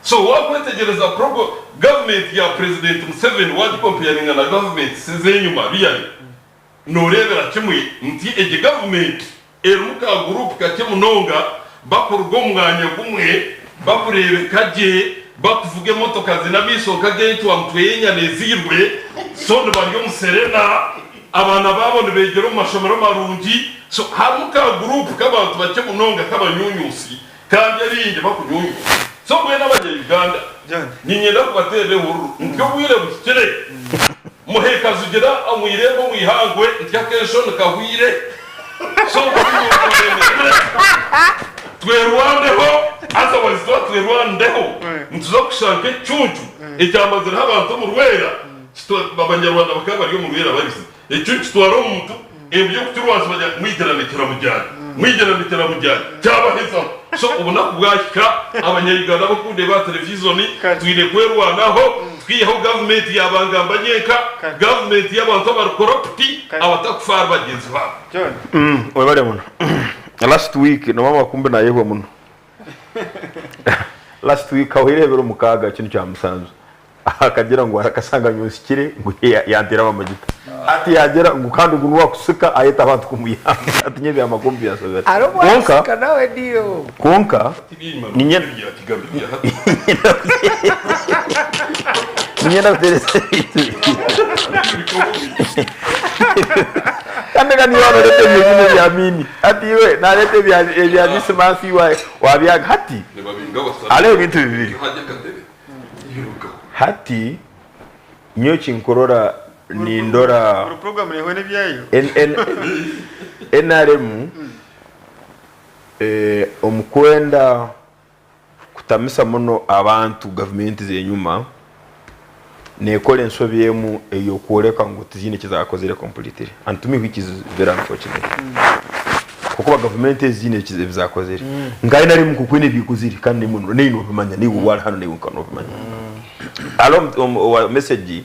so wakwetegereza program government ya president Museveni wadi comparing na government sezenyuma really norebera kimwe nti ege government eruka group kakemunonga bakurwa umwanya gumwe bakurebe kaje bakuvuge motoka zinabisoka gate wa mtwenya nezirwe sonde bari umuserena abana babone begera mu mashomero marungi so haruka group kabantu bakemunonga kabanyunyusi kandi arinde bakunyunyu so mwe n'abanye Uganda ninyenda kubatere huru ntyo bwire bukire muheka zugera amwirembo mwihangwe ntyakesho nkahwire so twerwandeho otherwise twerwandeho ntuzo kushanke cyuncu icyamazira abantu mu rwera abanyarwanda bakaba bari mu rwera babizi icyuncu twaro umuntu ebyo kuturwaza bajya mwigeranitera mujyana cyabaheza so ubona kubwashika abanyarwanda bakunde ba televisioni twire kwerwanaho twiyeho government yabangamba nyeka government y'abantu abakorupti abatakufara bagenzi babo oye bari muno last week no mama kumbe na yeho muno last week awirebera umukaga kintu cya Musanzu akagira ngo arakasanga nyusikire ngo yandira amagita ati yagera ngo kandi uguntu wakusuka ayeta abantu kumuyamba ati nyebe amakombi yasoza konka nawe dio konka ninyenda ninyenda terese kandi kandi warete byine byamini ati we narete bya dismansi wa byaga hati ale bintu bibiri hati nyo chinkorora ni ndora program rehone byayo NRM omukwenda kutamisa muno abantu government zenyuma nekole ensobyemu eyo kuoleka ngo tizine kizakozere completely and to me which is very unfortunate kuko government zine kizakozere ngai nari mukukwene bikuziri kandi muno neino bimanya ni wala hano neino kano bimanya alo message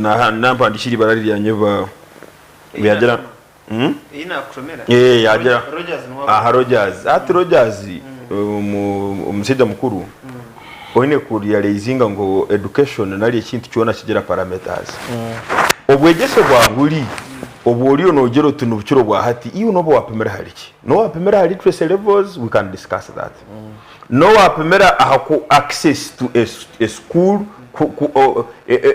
na namba ndishiri barari yanyeva yagera ina kushomera yagera Rogers ati Rogers umusida mukuru oine kurealizinga ngo education nali ikintu cyona kigera parameters obwegese bwanguri obwoliyo nogero tunubukiro bwa hati iyo nobo wapemera hariki no wapemera literacy levels we can discuss that no wapemera ahako access to a school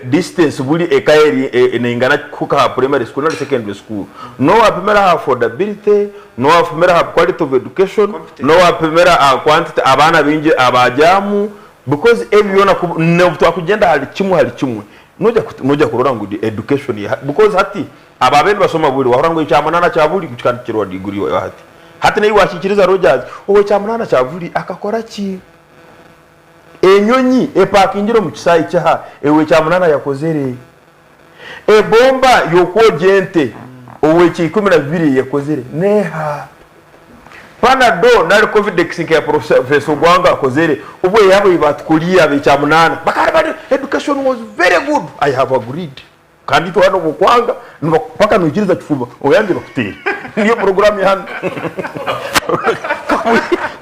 distance buli ekaeri nengana kuka primary school na secondary school no apimera ha affordability no apimera ha quality of education no apimera ha quantity abana binje abajamu because ebyona twakugenda hali kimwe noja kurora ngo education because hati ababeni basoma buli wahora ngo icyamanana cyabuli kukandikirwa degree wa hati nayi washikiriza Rogers owe cyamanana cyabuli akakora ki enyonyi epakingiro mu kisayi cyaha ewe cyamunana yakozere ebomba yokwogente owe ki 12 yakozere neha panado nali covid exink ya professor Gwanga akozere ubwo yabo ibatkuliya be cyamunana bakari education was very good I have agreed kandi to hano Gwanga paka nugiriza kifuba oyanje bakutera niyo program ya hano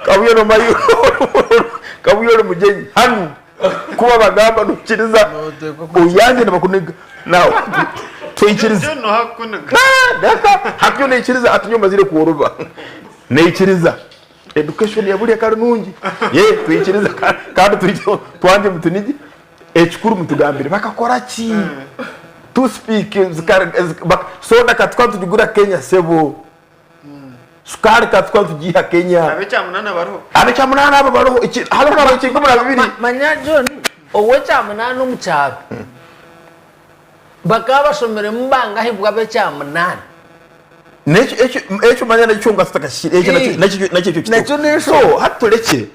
kabuye no mayo kabuye mugenyi hano kuba bagamba nukiriza uyange nabakunega nawe tuyikiriza no hakunega daka hakyo nekiriza atunyoma zire kuoruba nekiriza education ya buri akari nungi tuyikiriza kandi turi twanje mutunigi ekikuru mutugambire bakakora ki to speak so nakatwa tugura Kenya sebo sukari katwa tugiha Kenya abecamunana aba baroho halo na bakingo muri babiri manya John owe cyamunana mu cyaro bakaba somere mbanga hibwa becamunana necho manya n'cyunga tutakashire nacho so hatuleke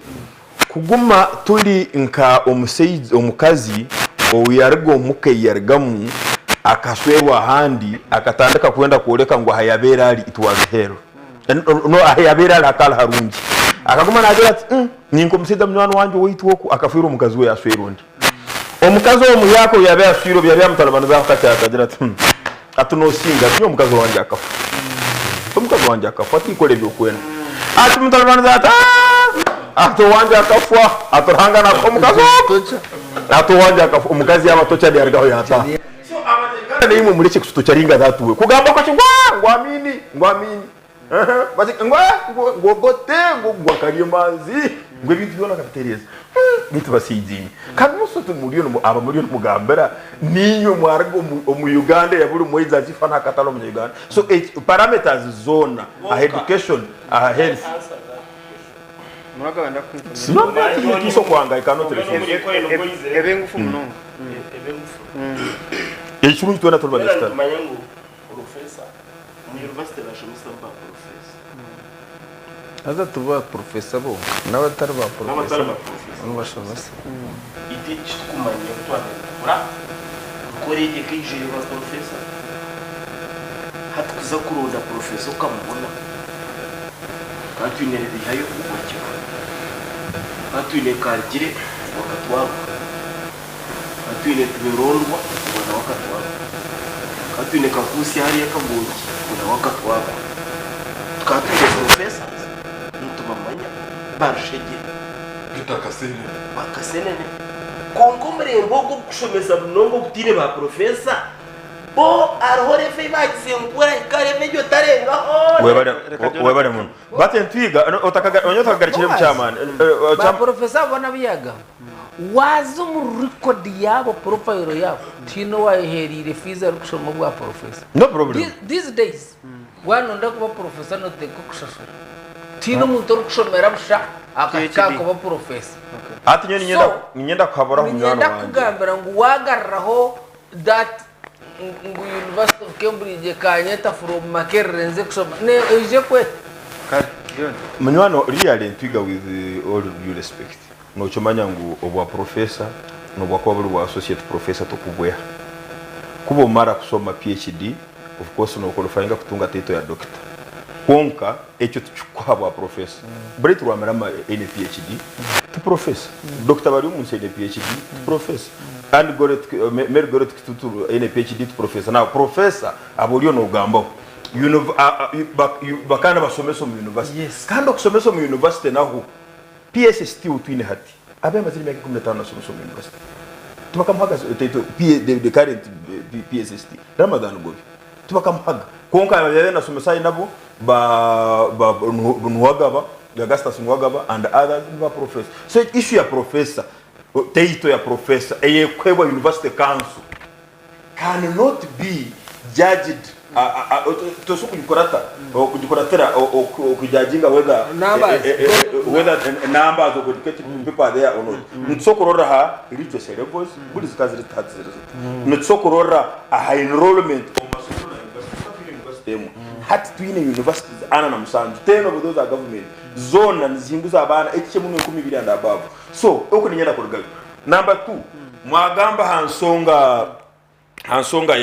kuguma turi nka omukazi oyargo muke yargamu akaswewa handi akatandika kwenda kuoleka ngo hayabera ali itwaze hero no hayabera la kala harungi akaguma nagira ati ninko musida mwana wanje woitwoku akafira omukazi we yaswerundi omukazi wo muyako yabe aswiro bya mutalabana za kata akagira ati atuno singa tyo omukazi wanje akafu omukazi wanje akafu atikole byokwena ati mutalabana za ato wanje akafwa atorhanga na omukazi ato wanje akafu omukazi yabatocha byargaho yata so ni mu mureke kustocharinga zatuwe kugamba ko ngwamini basi ngo gotengo gwakariye manzi ngo bintu byona kapitereza bitu basijini kandi musoto muri no aba muri no mugambera niyo mwargo mu Uganda ya buri moiza zifana katalo mu Uganda so parameters zona a education a health muraga banda kwita sino kiso kwangaika no telefone ebengufu munongo ekirungi tona tolba destara manyango professor mu university la shumisa ba professor aza tuba professor bo n'abatari ba professor n'abashobase iteach kumanya twane ura kore ekije ba professor hatukuza kuronda professor kamubona katwinere bihayo ubakira katwine kargire wakatwara katwine tuberondwa ubona wakatwara katwine kakusi hariya kagogi ubona wakatwara katwine professor ntubamanya barshege gitakasene bakasenene kongo murembogo kushomeza bunongo butire ba professor bo arhore fe bagize ngura ikareme byo tarenga webare mun batentwiga otakaga onyotagarikire mu cyamane ba professor bona biyaga wazo mu record yabo profile yabo tino waherire fiza rukushoma bwa professor no problem these days wano ndakuba professor no teko kushasha tino muntu rukushomera busha akaka kuba professor ati nyenda kwabora mu mwana wanje kugambira ngo wagarraho that ngo University of Cambridge kanyeta from Makerere kusoma ne ije kwe munywano really ntwiga with all due respect no chomanya ngo obwa professor no bwa kwa bwa associate professor tokubwe kubo mara kusoma PhD of course no qualifying kutunga title ya doctor konka echo tuchukwa bwa professor bretu rwamara any PhD to professor doctor bari umunsi any PhD to professor and gorot tutu any PhD to professor now professor aburiyo no gambo bakana basomeso mu university yes. kandi okusomeso mu university naho PSST utwine hati abe mazili myaka 15 nasomeso mu university tubakamuhaga the current PSST Ramadan gobi tubakamuhaga konka yabe nasomesa inabo nuwagaba Augustus Nuwagaba and others ba professor so issue ya professor title ya professor eyekwebwa university council cannot be judged to kujikorata kujikoratera kujajinga whether numbers of educated people there or not nitsokorora ha reach levels buli zikaziri tatsiri nitsokorora a high enrollment hati twine universities ana na musanju 10 of those are government zone nzinguza abana ekiche mu 12 and above so uko ninyenda kurugaga. Number 2 mwagamba hansonga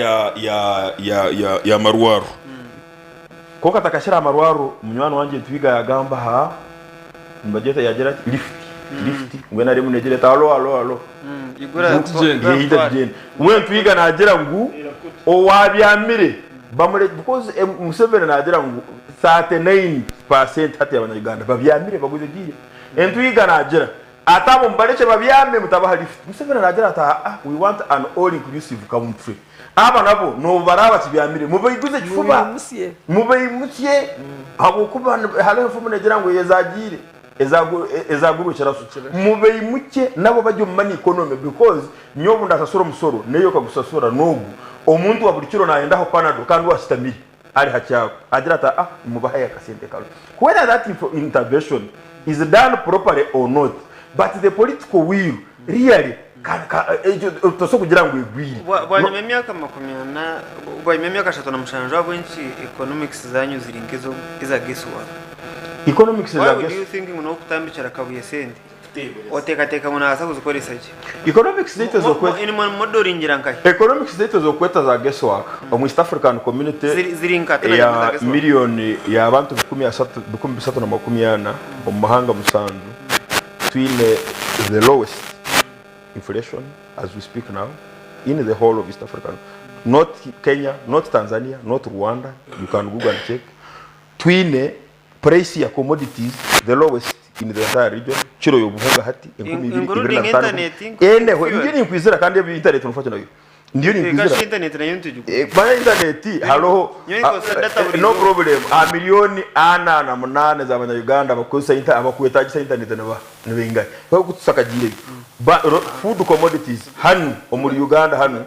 ya maruwaru koka takashira maruwaru munywano wanje twiga yagamba ha mbajeta yagera lift ngwena ari munegere alo igura yidagene mwe twiga nagira ngu owabyamire bamure because Museveni nagira ngu 39% hati y'abanyarwanda babyamire baguze giye entwiga nagira atabo mbareke babyame mutabaha lift Museveni nagira ata we want an all inclusive country aba nabo no baraba kibyamire mubayiguze kifuba mubayimukiye abo kuba halo mfumu nagira ngo yezagire ezaguru cyarasu mubayimuke nabo bajyo mani economy because nyobu ndasasura musoro neyo kagusasura nogu omuntu wa buri kiro naenda ho panado kandi wasitamiri ari hacyako agira ata mubaha yakasente kalo whether that intervention is done properly or not but the political will really toso kugira ngo igwire bwanyuma emyaka 40 bwanyuma emyaka 37 abwenchi economics zanyu ziringezo iza guesswork economics za guess. Why do you think muno kutambikira kabuye sente otekateka munasa kuzikoresa ki economics data zo kweta in modoringira nkai economics data zo kweta za guesswork mu East African community zirinkatira ya milioni ya abantu 1380 mu mahanga musanzu twine the lowest inflation as we speak now in the whole of East Africa, not Kenya, not Tanzania, not Rwanda. You can Google and check. Twine price ya commodities the lowest in the entire region. Chiro yo buhanga hati including internet ngini nkwizera kandi internet unufata nayo ndiyo nkwizera internet na yuntu ba internet halo no problem a milioni ana na 8 za Uganda bakosa abakwetaje internet naba nibenga ko kutusakagire ba food commodities hanu omuri Uganda hanu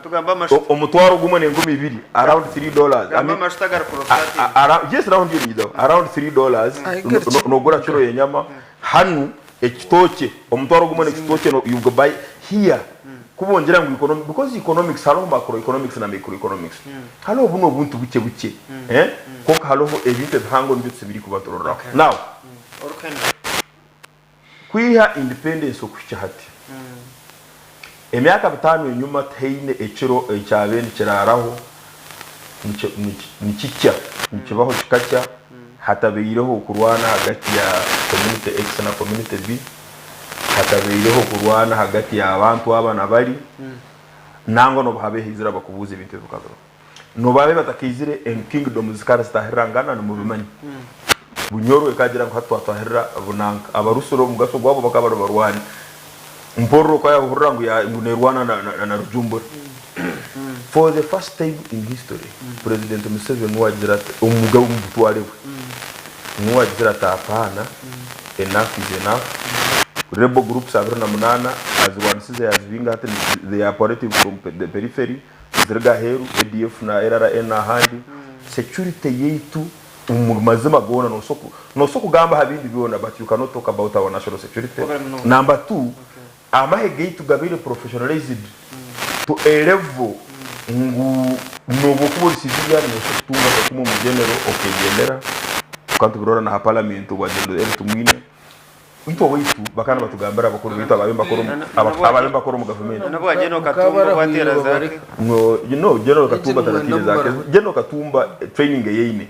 omutwaro gumwe ne 2000 around $3 I mean yes around $3 no gura chiro yenyama hanu ekitoke omutwaro gumwe ne ekitoke no you go buy here kubonjera ngo economic because economics halo macroeconomics na microeconomics halo buno buntu buke ko halo ebite hango nditse biri kubatorora now kwiha independence okucha hati emyaka 5 nyuma taine echiro ekyabeni kiraraho nikikya nikibaho kikakya hatabeyireho kurwana hagati ya community X na community B hatabeyireho kurwana hagati ya abantu abana bari nango no babe hizira bakubuza ibintu bikazoro no babe batakizire en kingdom zikara stahirangana no mubimanyi bunyoro ekagira ngo hatwatahira bunanka abarusoro mugaso gwabo bakabaro barwani mporo kwa yahurangu ya ngunerwana na rujumbura for the first time in history President Museveni wagira umugabo mutware we wagira tapana enough is enough rebel groups abirana munana azwanisize azvinga ati they are operating from the periphery zirga heru ADF na NRM na handi security yetu umazima gona no soko gamba habindi biona but you cannot talk about our national security. Number 2 amahege itugabire professionalized to a level ngu nobokubo civilian no sotunga bakumo mu general okegendera kantu birora na parliament wa general tumwine into wetu bakana batugambara bakuru bita ababemba koro mu government nabo ageno katumba kwatera zake no you know general katumba taratire zake general katumba training yeine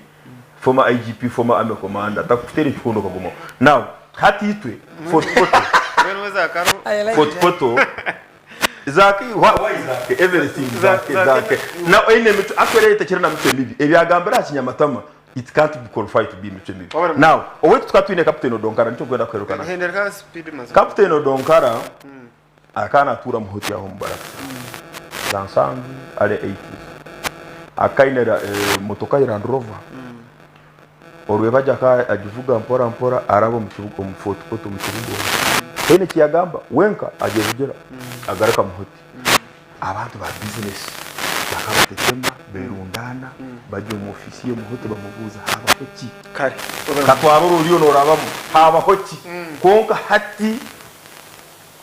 former IGP former army commander takuteri chikondo kagumo now hati itwe photo zaki why zaki everything zaki now ine mitu akwere itakira na mitu bibi ebyagambara kinyamatama it can't be qualified to be mitu bibi now owetu tukatwine captain Odonkara nicyo gwenda kwerukana captain Odonkara akana tura muhoti ya hombara dansangu ale 80s akainera motoka Land Rover orwe bajaka ajivuga mpora arabo mu kibugo mu photo mu kibugo hene kiyagamba wenka ageze ugera agaruka mu hoti abantu ba business bakabatetema berundana bajya mu ofisi yo mu hoti bamubuza habaho ki kare katwara ururiyo norabamo habaho ki konka hati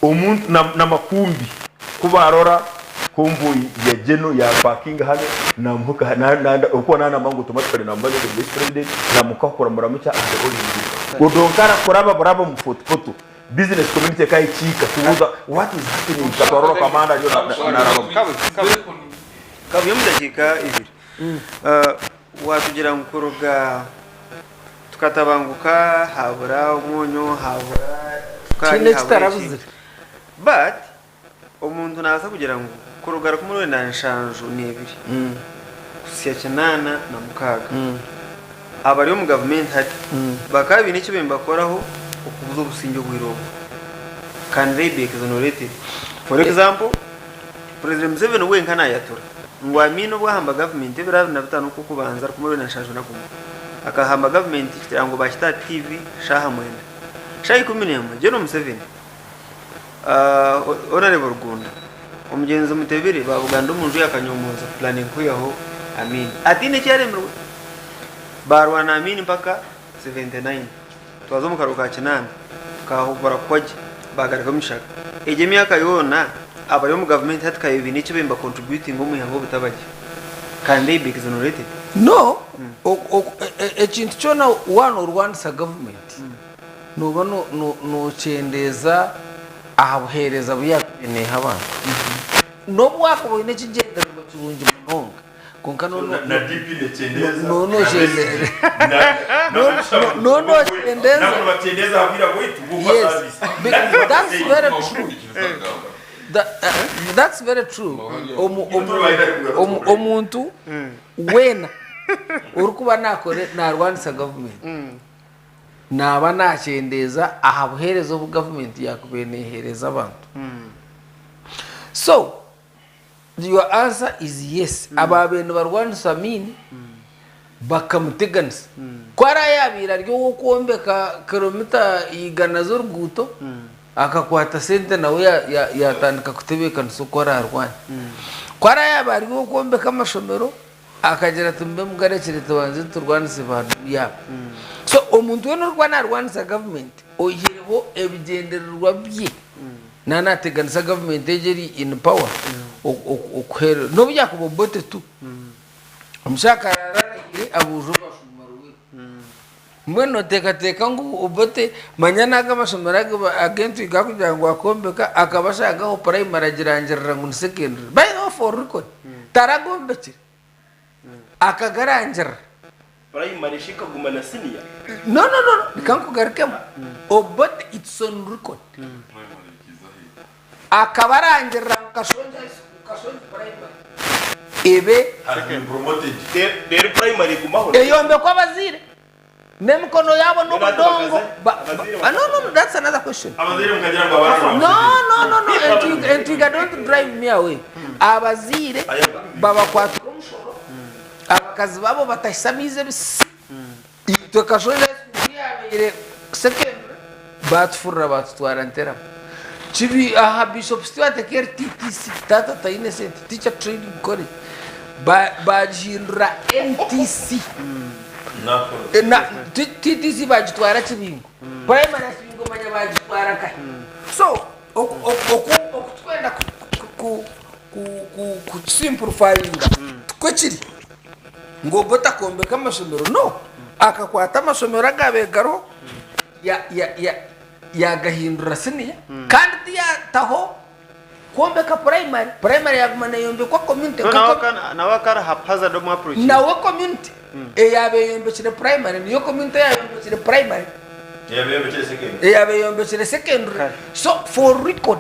umuntu na makumbi kubarora kumbuyi ya jeno ya parking hano na muka na uko nana mangu automatically namba yo vice president na mukakora muramucha ande oli godonkara koraba baraba mu foto business community kai chika tuuza what is happening katwara kamanda yo na kabu yo mudakika ibiri watugira nkuruga tukatabanguka habura umunyu habura kine kitarabuze but umuntu naza kugira ngo kurugara kumuri na nshanju nebiri kusiya kinana na mukaga abari mu government hati bakabi n'icyo bimbakoraho ukubuza ubusinge bw'irobo can they be exonerated for example president Museveni wenka nayatura ngo amino bwahamba government birabi na bitanu kuko kubanza kumuri na nshanju nakumu akahamba government kirango bashita TV shaha mwenda shayi kuminema jeno Museveni honorable Rugunda umugenzi mutebere babuganda umuntu yakanyomoza planning kuyaho amin atine cyaremerwe barwana amin mpaka 79 twazo mu karuka kinana kahubara kwaje bagarika mishaka eje myaka yona abari mu government hatkaye ibintu cyo bimba contributing mu yango butabaje can they be exonerated no ekintu cyona one or one sa government no chendeza ahabuhereza buyakene abantu no bwako bine kigenda mu kirungi munonga konka no na DP ne chendeza no chendeza no chendeza na batendeza abira wetu buba service that's very true that's very true omuntu wena urukuba nakore narwanisa government naba nakendeza ahabuhereza ubu government yakubenehereza abantu so your answer is yes ababene barwanisa mini bakamuteganisa kwara yabira ryo gukombeka kilomita igana z'urguto akakwata sente nawe yatandika kutebeka nsoko ararwana kwara yabari ryo gukombeka amashomero akagera tumbe mugarekere tubanze turwanise bantu yabo so umuntu we n'urwana arwanisa government oyireho ebigendererwa bye nanateganisa government ejeri in power okwere no byakubo bote tu umushakara abuje bashumaruwe mweno teka ngo ubote manyana gamashomeraga agent igakugira ngo akombeka akabashagaho primary agirangirira ngo secondary by for record taragombekire akagarangira primary shika gumana senior no kanko garkemo but it's on record akabarangira kashonja primary ebe promoted their primary gumaho eyombe kwa bazire nemkono yabo no budongo no that's another question abazire mukagira ngo abarana no and don't drive me away abazire baba kwa abakazi babo batashamize bisi ito kashonja yabire second batfurra batwara ntera chibi aha bishop Stuart care TTC tata ta innocent teacher training college bajindra NTC na TTC bajitwara chibingo primary chibingo manya bajitwara kai so okutwenda ku simplifying twekiri ngo bota kombeka amasomero no akakwata amasomero agabegaro ya gahindura siniya kandi yataho kombeka primary yagumana yombe kwa community nawe kara haphazard mu approach nawe community yabe yombekire primary niyo community yombekire primary yabe yombekire secondary so for record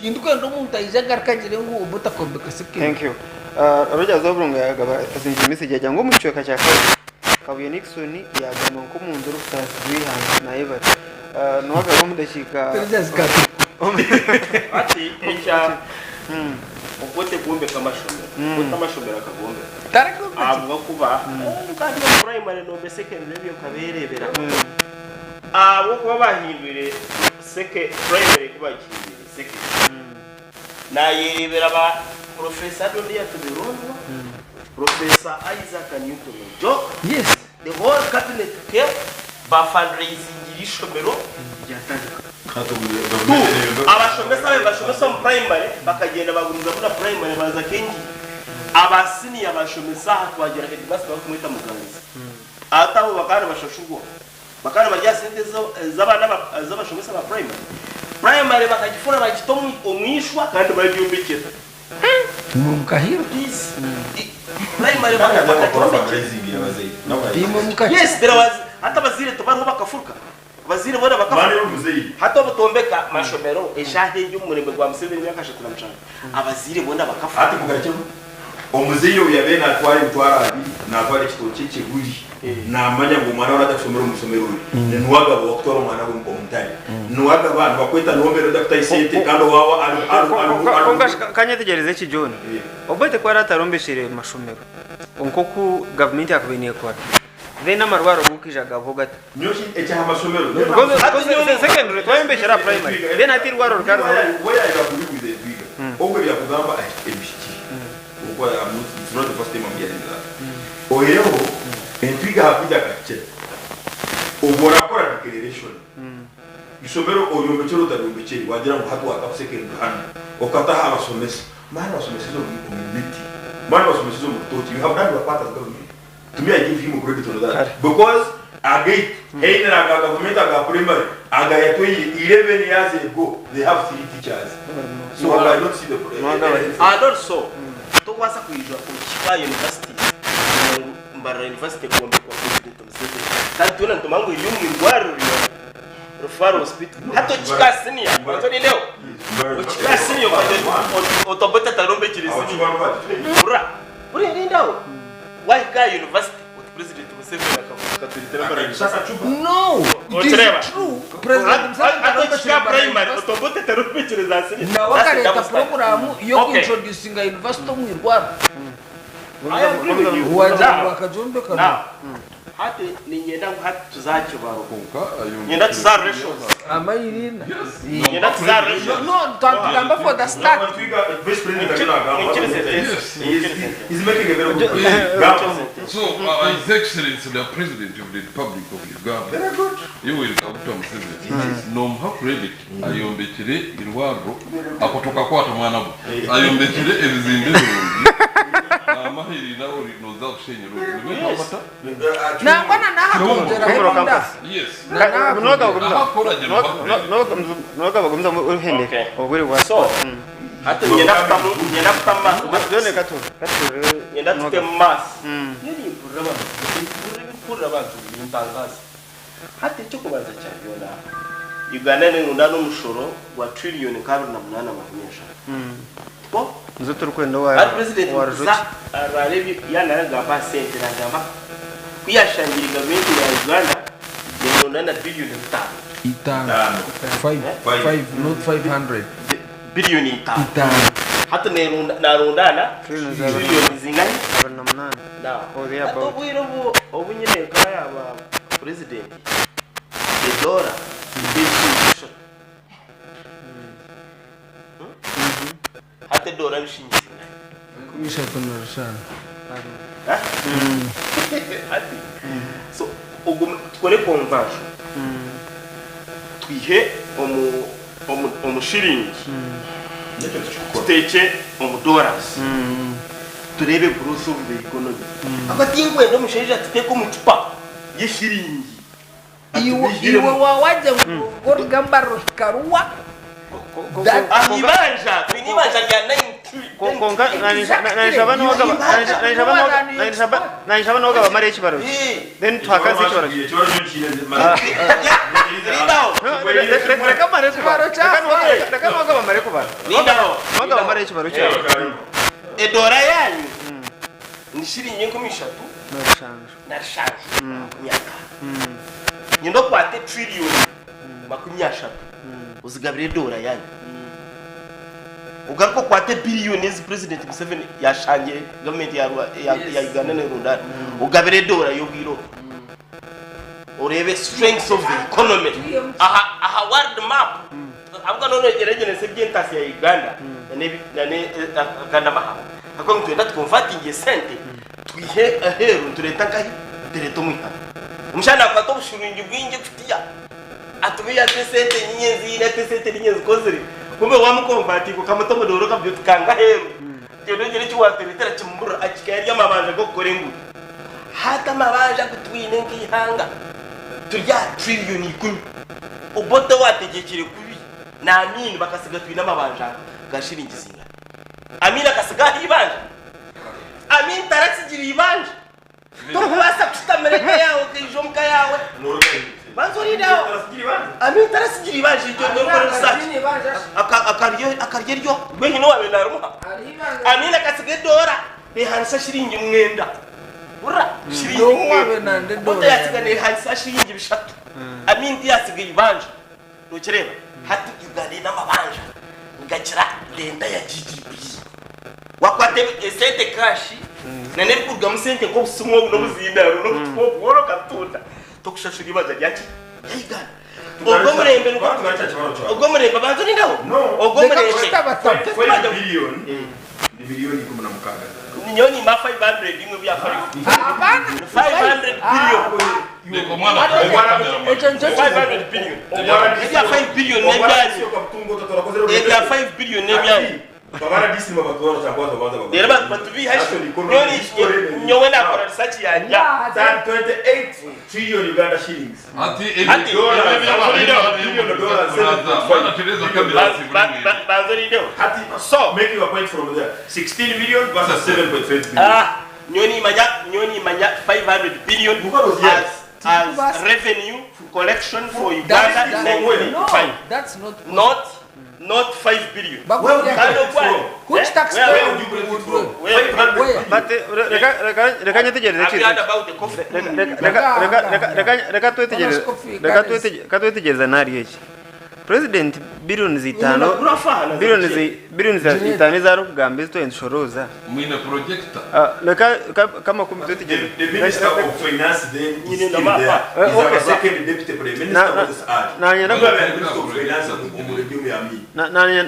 tindiko ndo muntu ayijagarkangire ngo ubota kombeka secondary. Thank you. Roger Zobrunga yagaba azinje message yajya ngo mu cyoka cya Kabuye Nixon yagama ko mu nduru fasi na Eva no wagaba mudashika ati echa ukote bombe kama shomera akagombe taragombe avuga kuba kandi primary no secondary yo kaberebera abo kuba bahindure seke primary kubakirira seke nayirebera ba professor Dondi Yatubirondo Professor Isaac Newton Jock yes the whole cabinet came ba fundraising irishomero abashomesa mu primary bakagenda baguriza muri primary baza kengi abasini abashomesa twagera headmaster bakumwita muganza ataho bakana bashashurwa bakana bajya sente z'abana z'abashomesa ba primary bakagifura bagitomu umwishwa kandi baryumbikira mukahiro primary yes there was hata bazire tubaho bakafuka bazire bona bakafuka hata butombeka mashomero eshahe y'umurembe gwa Museveni yakashatu na mchana abazire bona bakafuka hati kugarekeho omuzeyo yabena atwari mutwarabi natwari kitoki kiguri namanya ngo mwana waradashomera umusomero nuwaga baktora umwana w'umutari nuwaga abantu bakweta nombero dafite isente kandi wawa kanyategereze ki John obete kwa ratarombeshire mashomero onkoku government yakabeniye kwa then amarwaro gukijaga vuga nyoshi echa amasomero secondary twayombeshera primary then ati rwaro rukaza weya yakubikuze biga ogwe yakugamba ebishiki ubwo it's not the first time I'm hearing that oyeho entwiga hakuja kache obora kora declaration isomero oyombechero utayombecheri wagira ngo hatu akasekere hano okataha abasomesa mana abasomesa zo mu community mana abasomesa zo mu tochi you have done your part as government to me I give him a credit on that because again heina aga government aga primary aga ya 11 years ago they have 3 teachers so I don't see the problem and also to kwasa kuijwa ku university mbara university kombe kwa president Museveni kandi tuna ntomango ilimu ngwaro rufaro hospital hato chika senior watoni leo chika senior kwa otobota tarombe chirisini ura uri ndao why guy university with president Museveni akavuka tuliterembara sasa chuba no it is true president Museveni hato chika primary otobota tarombe chirisini na wakaleta program yo introducing a university mu Rwanda wakajombe kana hati ni nyenda hati tuzacho baruhuka nyenda tuzaresho amayirina nyenda tuzaresho no tamba for the start vice president is making a very good so his excellency the president of the republic of Uganda very good you will come to Museveni no credit ayombekire irwaro akotoka kwa mwana bo ayombekire ebizinde amahiri na uri noza ushenyero na bana na hakongera henda yes noga bagomza uruhende oburi wa so hata nyenda kutama done kato nyenda tutema yini kuraba abantu imbangaza hata cyo kubanza cyabona Uganda ni ngundano mushoro wa trillion kabiri na 8 makumyasha ko nzoto rukwendo wa president za ararebi yanaraga ba sente ragamba kuyashangira government ya Uganda ngundana billion 5 not 500 billion 5 hata narundana trillion zingani 8 na hato bwiro obunyene kaya aba president Dora hata Dora nishinyi kumisha tunarashana so tukore conversion twihe omushiringi tuteke omudollars turebe growth of the economy akatingwe ndo mushaija tuteke omucupa y'ishiringi iwe wawaje ngorigamba rokarua ahibanja kwinibanja rya 90 konga nanishabana waga bamare kibaro then twakaze kibaro reka mare kibaro reka waga bamare kibaro waga bamare kibaro edora yanyu nishirinye komishatu narishanje nyaka nyendo kwate trillion makumyashatu uzigabire dora yanyu ugarko kwate billion is president Museveni yashanje government ya Uganda ne Rwanda ugabire dora yo bwiro urebe strengths of the economy aha world map abwa none geragene se byentasi ya Uganda nane Uganda maha ako mtwenda tukonfatinge sente twihe aheru tureta kahi tereto mwiha umshana kwa to bushurungi bwinge kutiya atubiya sente nyenzi ina sente nyenzi kozeri kumbe wamukomfati ko kamutomo doro kabyo tukanga heru cyodo gere cyo wateretera kimbura akikari y'amabanja go korengu hata mabanja kutwine nkihanga turya trillion 10 oboto wategekere kubi na mini bakasiga twina amabanja gashiringi zinga amina kasiga ibanja amin taraksigira ibanja turubasa kutamereka yawe kijomka yawe banzori dawo amin taraksigira ibanja cyo ngoro sachi akarye ryo gwenye no wabe naruma amina kasiga dora behansa shiringi mwenda ura shiringi wabe nande dora yatsigane hansa shiringi bishatu amin yasigaye ibanja nukireba hati Uganda n'amabanja ngakira lenda ya GDP wakwate esente cash nane kurga musente ko busumo no buzindaro no twoboro katunda tokushashura ibaza ryaki Uganda ubwo murembe banzo nindaho ubwo murembe 5 billion ni kumuna mukaga nyoni ma 500 imwe bya 500 billion Niko mwana 500 billion. Ndio 5 billion nembyani. Ndio 5 billion nembyani. Babara disi mabatuano chamboza kwanza baba. Ndio batuvi hashi. Nyowe na kora research yanja. 28 trillion Uganda shillings. Ati so make your point from there. 16 million versus 7.5 billion. Nyoni manya 500 billion as revenue collection for Uganda. No, that's not 5 billion. But which tax payer would you go? But rekatuetegereza nari iki President billion zitano zaro kugambe to inshoroza mwina projector kama kumtuetegereza the Minister of Finance then is still there. Okay, second deputy prime minister of this art.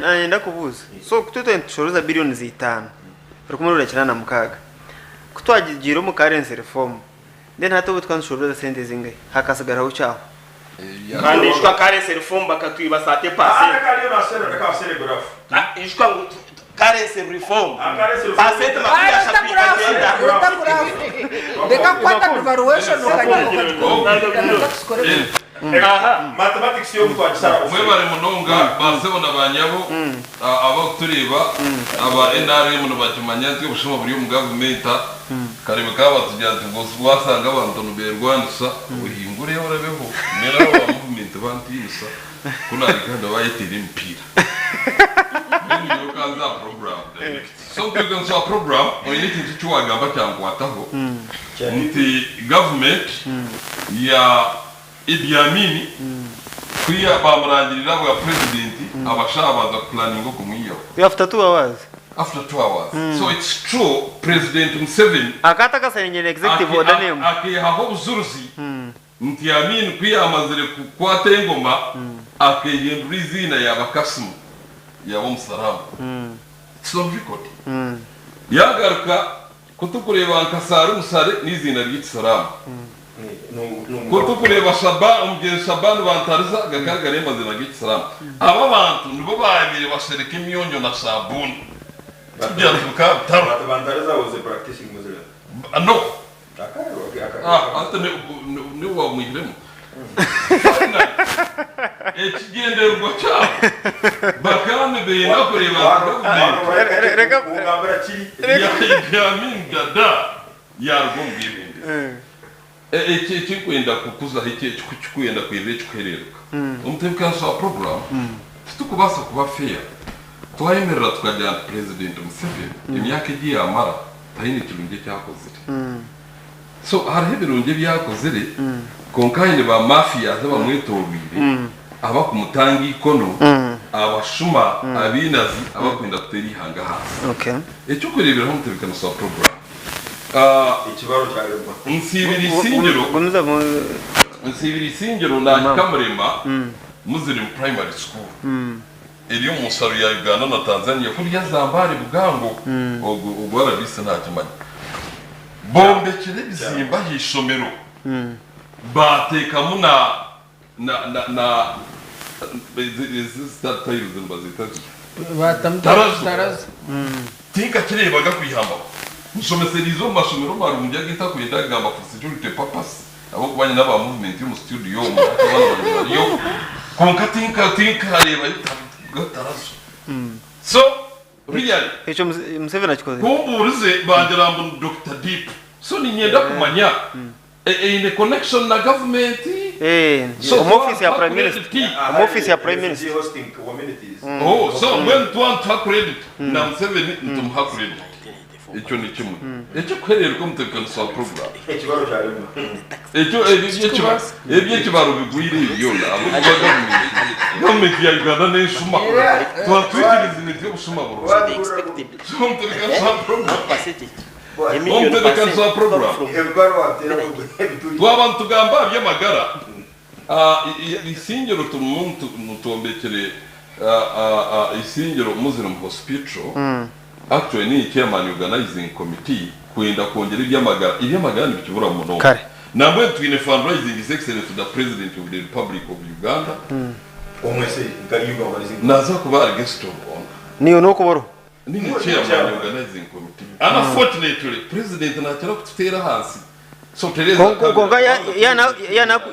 Naenda kubuza so kututo inshoroza billion zitano rukumurura cyana na mukaga kutwagira mu currency reform then hato butwanshoroza sente zingahe hakasigaraho cyaho kandi ishwa currency reform bakatwiba sate passé ishwa currency reform passé makuya shapika deka kwata devaluation mathematics yo twachara mwebare munonga basebona banyabo abatureba aba NRM no bakimanyanzwe bushoma buri mu government karebe kabatujyanze ngo wasanga abantu nuberwanisa uhingure urabeho mera wa movement bantinisa kuna rikanda bayitira impira ni yokaza program so tugenza program oyiti tuchwagamba cyangwataho nti government ya Idi Amin kuya bamurangirira bwa president abashabaza planning ko kumwiyo after 2 hours so it's true President Museveni akata kasenyere executive order name akihaho buzuruzi nti Amin kuya amazire kukwata ingoma akeyendura izina yabakasimu yabo musaramu it's on record yagaruka kutukureba nkasaru musare n'izina ry'itsaramu kutukureba shaba umugezi shabanu bantariza gakaragare mazina gitsaramu aba bantu nibo babire basereka imyonyo na sabuni tujya tuka taro bantariza was practicing Muslim no ate ne wa mwiremo ekigenderwa cyabo bakane be nakureba reka ungambara kiri Amin dada yargombye eki kwenda kukuza hiki kwenda kwirire cyuhereruka umutebika so program tukubasa kuba fair twayemerera tukajya President Museveni imyaka igiye amara tayini kirunge cyakoze so hari ibirunge byakoze konkanye ba mafia z'abamwetorwire aba kumutangi ikono abashuma abinazi abakwenda kuteri hanga hasi okay ecyo kurebera umutebika so program ikibaro cyareba insibiri singiro gumiza nsibiri singiro na Kamurema muziri mu primary school iri mu musaro ya Uganda na Tanzania kuri ya Zambari bugango ugwara bise ntakimanya bombe kire bizimba hishomero bateka muna na start tiles bazitaje batamtaraza tinka kirebaga kwihamba musomeserizo masomero marungi agita kwenda gamba for security purpose abo kubanye n'aba movement mu studio mu akabana yo konka tinka areba gatarazo so really echo Museveni akikoze kumburize bangerambo Dr Deep so ni nyenda kumanya in a connection na government so office ya prime minister office ya prime minister hosting communities so when to want to credit na Museveni ntumha credit echo ni kimwe echo kwererwa umutekano sa program ekibaro cyarimo ebyo kibaro bigwire yona abo government ya Uganda n'eshuma twatwikiriza n'ibyo gusuma buru twabantu gamba by'amagara isingiro tumuntu mutombekere isingiro muzira mu hospital actually ni chairman organizing committee kwenda kongera iby'amagara n'ibikibura mu no namwe twine fundraising is excellent to the president of the Republic of Uganda omwese ngari Uganda naza kuba guest of honor niyo no kuboro ni chairman organizing committee unfortunately president natera kutera hasi so Teresa konga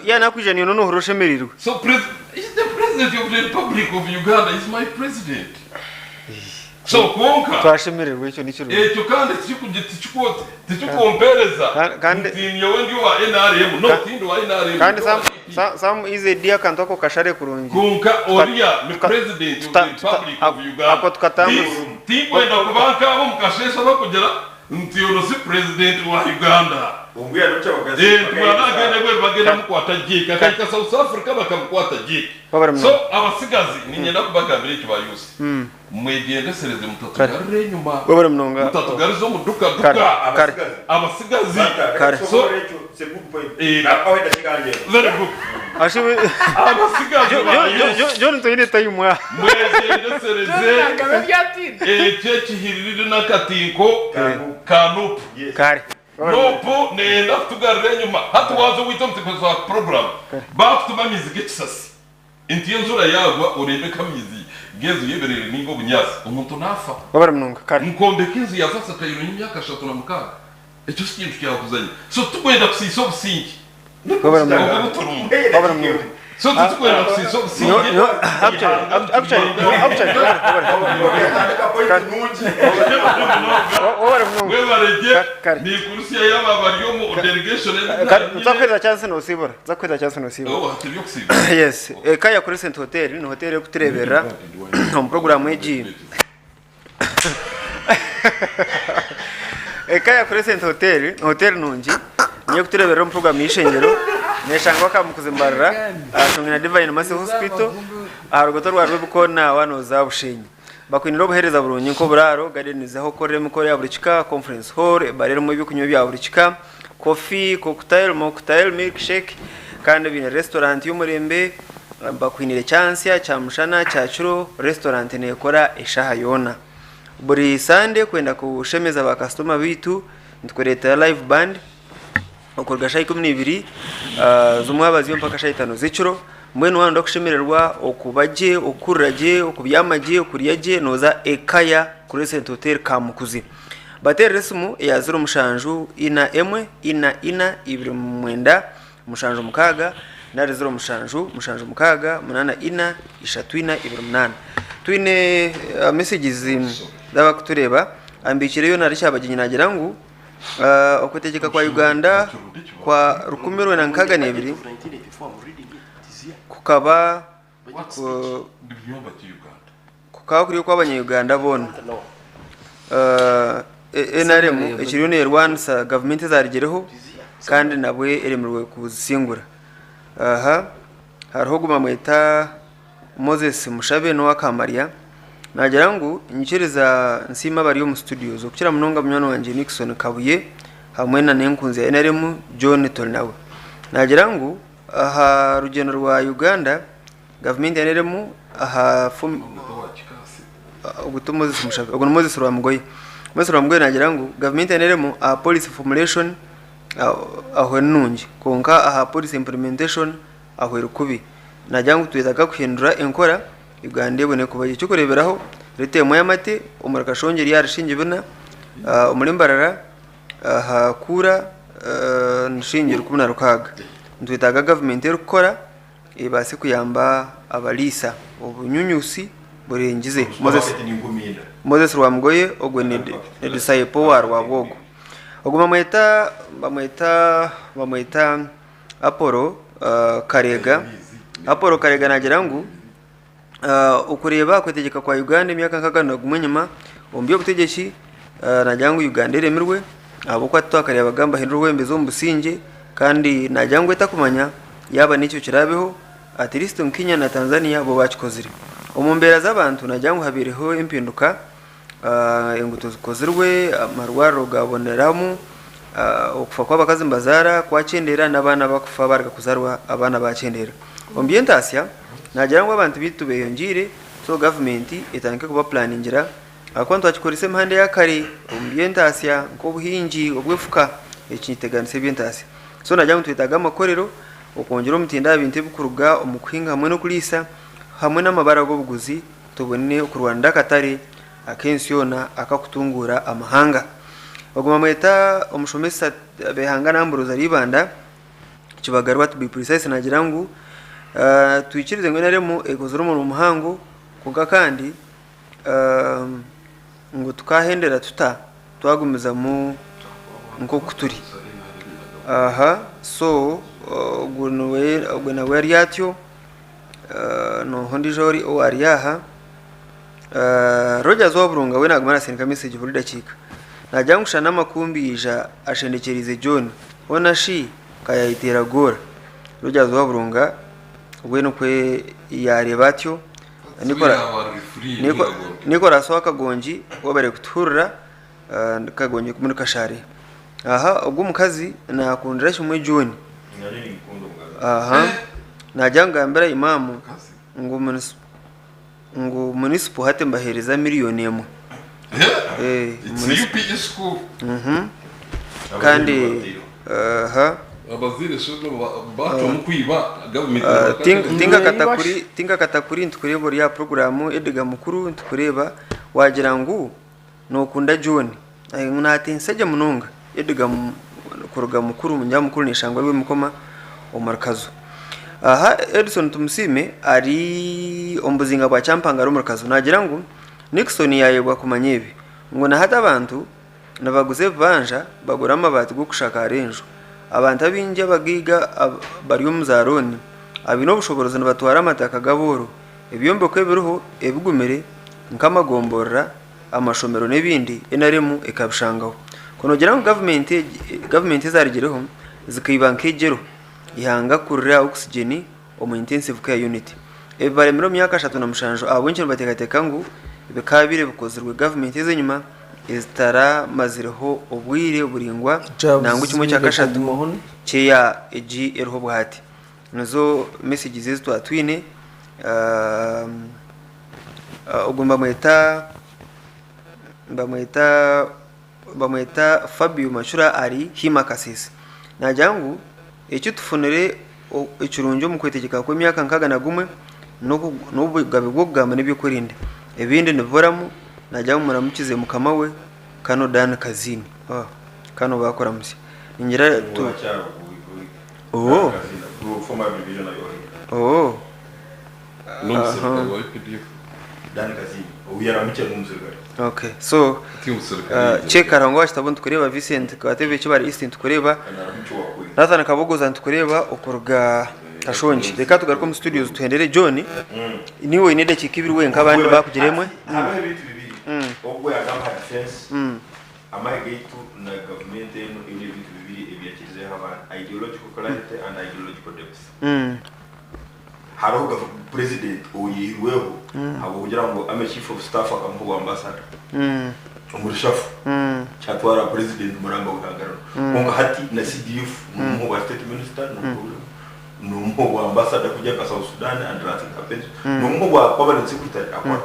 yana kuje niyo no horoshemerirwe so is the president of the Republic of Uganda is my president so konka twashemerirwe icyo nicyo kandi tichukompereza kandi tinyo wendi wa NRM no tindo wa NRM kandi some is a dear kantoko kashare kurungi konka oria ni president of the Republic of Uganda ako tukatamu tikwenda kubanka abo mukashesha bakugera ntiyo si president wa Uganda ubwiya no cyabakazi twanagende gwe bagenda mukwata jika kaka South Africa bakamukwata jika so abasigazi ninyenda kubagambira icyo bayuse mwegende sereze mutatugarire nyuma mutatugarire mu duka abasigazi so c'est good point awenda kiganje very good ashiwe abasigazi John toyine tayimwa mwegende sereze cyekihirire nakatinko kanupu kare nopo nenda tugarire nyuma hatuwazo wito mtekoza program bakutuma mizige kisasi intiyo nzura yagwa urebe kamizi gezu yeberere ningo bunyasi umuntu nafa babara mnunga kare nkombe kinzu yafasa kayiro y'imyaka 36 ecyo sikintu cyakuzanye so tugwenda kusiso busingi babara mnunga so tugwenda kusiso busingi ni kursi y'aba bariyo mu delegation zakweza chance no sibora yes kaya Crescent Hotel ni hotel yo kuturebera mu program eji kaya Crescent Hotel nungi niyo kuturebera mu program y'ishengero neshangwa kamukuzimbarira ashungina Divine Mercy Hospital aharugoto rwarwe bukona wanoza bushenyi bakwinira obuhereza burunyi nko buraro gardeniza ho korere mukore ya burikika conference hall barero mu bikunyo bya burikika coffee cocktail milkshake kandi bine restaurant y'umurembe bakwinire cyansya cya mushana cya churo restaurant nekora eshaha yona buri Sunday kwenda kushemeza ba customer bitu ntwereta live band okorga shayi 12 zumwabazi yo mpaka shayi 5 zicuro mwenu wanda kushemererwa okubaje okuraje okubyamaje okuriyaje noza ekaya Crescent Hotel kamukuzi bateresimu ya 0 mushanju ina emwe ina ibiri mwenda mushanju mukaga na 0 mushanju mukaga munana ina ishatu ina ibiri munana twine messages daba kutureba ambikireyo narisha abaginyi nagira ngo okutegeka kwa Uganda kwa rukumirwe na nkaga nebiri kukaba kuri kwa abanyuganda bona NRM ekiriyo ne Rwanda government zarigereho kandi nabwe eremerwe kuzisingura hariho guma mweta Moses Mushabe no wakamariya nagira ngo inyikiriza nsima bari yo mu studio zo kukira munonga mnyano wanje Nixon Kabuye hamwe na nenkunze NRM John Tolnawe nagira ngo aha rugendo rwa Uganda government ya NRM aha Moses Rwamgoye nagira ngo government ya NRM a policy formulation aho nungi konka aha policy implementation aho rukubi nagira ngo tuyitaga kuhindura enkora Uganda ebone kuba cyo kureberaho leta mu yamate umuraka shongeri yarishinge bina umulimbarara aha kura nshinge rukuna rukaga tuyitaga government rukora ibase kuyamba abalisa obunyunyusi burengize Moses Rwamgoye ogwe ne disciple wa bwogo oguma bamwita Apollo Karega nagira ngo ukureba kwetegeka kwa Uganda imyaka nkagana gumunyuma ombye butegeshi nagira ngo Uganda iremirwe abo kwatwa akareba bagamba hindurwe mbezo mbusinge kandi nagira ngo etakumanya yaba nicyo kirabeho at least Kenya na Tanzania bo bakikozire umumbera z'abantu nagira ngo habireho impinduka inguto zikozirwe amarwaro gaboneramu okufa kwa bakazi mbazara kwacendera nabana bakufa baraka kuzarwa abana bacendera ombientasya nagira ngo abantu bitube yongire so government itanke kuba planningira akwantu akikorise mpande ya kare ombientasya ko buhinji obwefuka ekiteganise bientasya so nagira ngo twitaga amakorero okongera omutinda bintu bukuruga omukwinga hamwe no kulisa hamwe n'amabara g'obuguzi tubone ku Rwanda katare akensiona akakutungura amahanga oguma mweta omushomesa behangana mburuza ribanda kibagarwa to be precise nagira ngo tuyikirize ngo NRM ekozoro mu muhango kuga kandi ngo tukahendera twagumiza mu nko kuturi aha so gwenwe wari yatyo no hondi jori o ariyaha Roger Zoburunga we nagumana senika message buri dakika najya ngushana makumbi ija ashendekerize John ona shi kayayitera gora Roger Zoburunga we no kwe yarebatyo nikora soka gonji wabare kuturura kagonje kumuri kashare aha ubwo mukazi nakundira shumwe John aha najya mbere imamu ngo municipal hate mbahereza miliyoni emwe municipal school kandi abazire shozo bato mukwiba government tinga katakuri ntukureba ya program ediga mukuru ntukureba wagira ngo nokunda John natenseje munonga ediga kuruga mukuru munyamukuru nishangwa rwe mukoma omarkazo aha Edison tumusime ari ombuzinga bwa champanga rumurkazo nagira ngo Nixon yayebwa kumanyebi ngo na hata abantu nabaguze vanja bagura amabati go kushaka arenjo abantu abinje bagiga bari umuzaroni abino bushoborozo nabatwara amataka gaboro ebyombe kwebiruho ebigumere nkamagomborra amashomero nebindi NRM ekabishangaho konogira ngo government zarigireho zikibankejero ihanga kurira oxygen omu intensive care unit ebare miro myaka 3 na mushanjo abonje batekateka ngo bekabire bukozirwe government zenyuma izitara mazireho obwire buringwa nangu kimwe cya kashatu cyeya eji erho bwati nazo messages zitwa twine ugomba bamwita Fabio Machura ari himakasisi najangu icyo tufunere ikirunjo mu kwetegeka ko myaka nkaga na gumwe no bugabe bwo kugamba n'ibyo kurinde ebindi nivoramu najya mu muramukize mukama we kano Dan kazini kano bakora musi ningira tu Dan kazini uyaramukiye n'umuserikali okay so check arango ashtabon tukureba Vincent kwatebe kibari East tukureba Nathan Kabogoza tukureba okuruga Kashonji reka tugaruka mu studios tuhendere John niwe inede kikibiri we nk'abandi bakugiremwe obwo yagamba defense amagaitu na government eno ine bitu bibiri ebyakirize haba ideological clarity and ideological depth Hariho president oyirweho abo kugira ngo ame chief of staff akamvuga ambassador umurishafu cyatwara president muramba utangarano ngo hati na CDF mu ba state minister no problem n'umuho wa ambassador kujya ka South Sudan and Latin Affairs n'umuho wa permanent secretary akora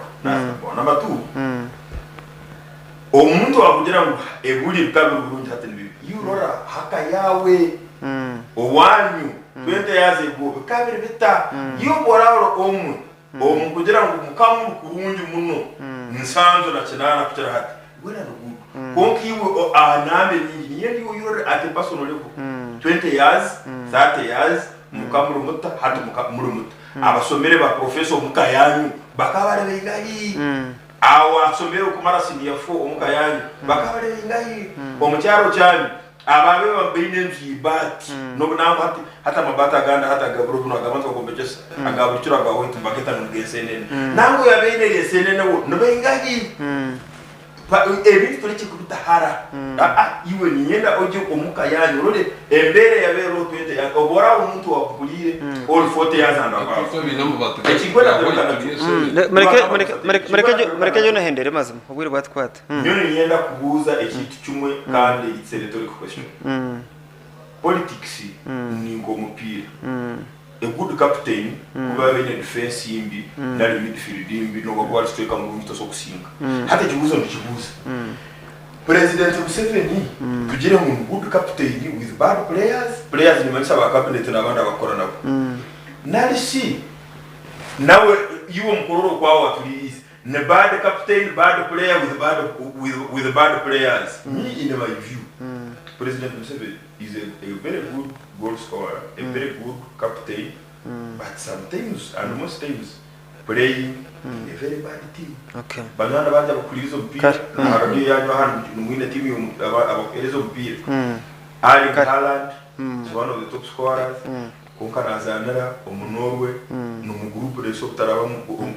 namba 2 omuntu akugira ngo ebuli kabiri burungi hati nibi yurora haka yawe owanyu twende yaze go kabiri bita yobora omu kugira ngo mukamu kurungi muno nsanzo na kinana kugira hati wena rugudu konkiwe anambe nyingi yendi yurora ate personal level 20 years 30 years mukamuru mutta hati mukamuru mutta abasomere ba professor mukayanyu bakabare begayi awa somero kumara senior 4 omukayanyu bakabare begayi omukyaro cyane ababe bambine nzibati no nango hata mabata ganda hata gabro no agabanza kombejesa agabucura gaho tumbaketa no gesenene nango yabene gesenene no bengayi ebintu turi kikubitahara iwe ninyenda oje omuka yanyu rode embere yabero twete yakobora umuntu wakulire all 40 years and above ekikwela mereke jona hendere mazima ubwire batwata nyone ninyenda kubuza ekintu kimwe kandi it's a rhetorical question politics ni ngomupira a good captain kuba bene defense yimbi na midfield yimbi no gwa striker mu mito sokusinga hata kibuzo ndikibuza president Museveni tugire mu good captain with bad players ni manisa ba cabinet na banda bakora nabo nalishi nawe yuwo mkororo kwa watu is ne bad captain bad player with bad players me in my view President Museveni is a very good goal scorer, a very good captain, but sometimes and most times playing a very bad team. Okay. Banana banja bakulizo mpira, arabi yanyo hanu mwine timu abakulizo mpira. Ali Haaland is one of the top scorers. Konka nazanera omunorwe no mu group de soktaraba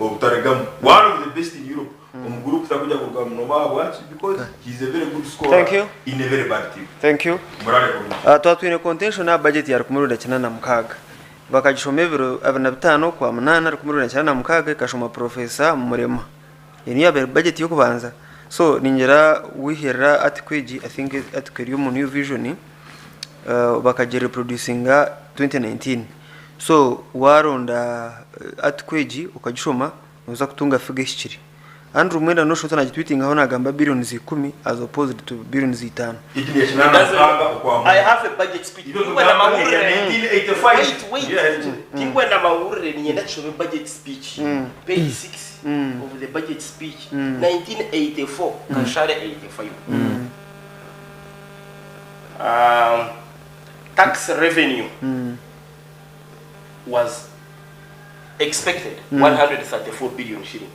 obutaregamu one of the best in Europe. Group takuja kugamu no watch because he's a very good scorer. Thank you. In a very bad team. Thank you. Twatwine contention na budget ya 2095 bakagishoma biro 25 kwa 8 2095 kashoma professor Murema yani ya budget yo kubanza so ningera wihera atikweji I think atikeri mu new vision bakaje reproducinga 2019 so waronda atikweji ukagishoma uza kutunga figure history Andrew mwenda no shota na tweeting aho nagamba billions 10 as opposed to billions 5 I have a budget speech ingwe na maurere 1985 wait ingwe na maurere nienda chome budget speech page 6 of the budget speech 1984 kashare 85 tax revenue was expected 134 billion shillings.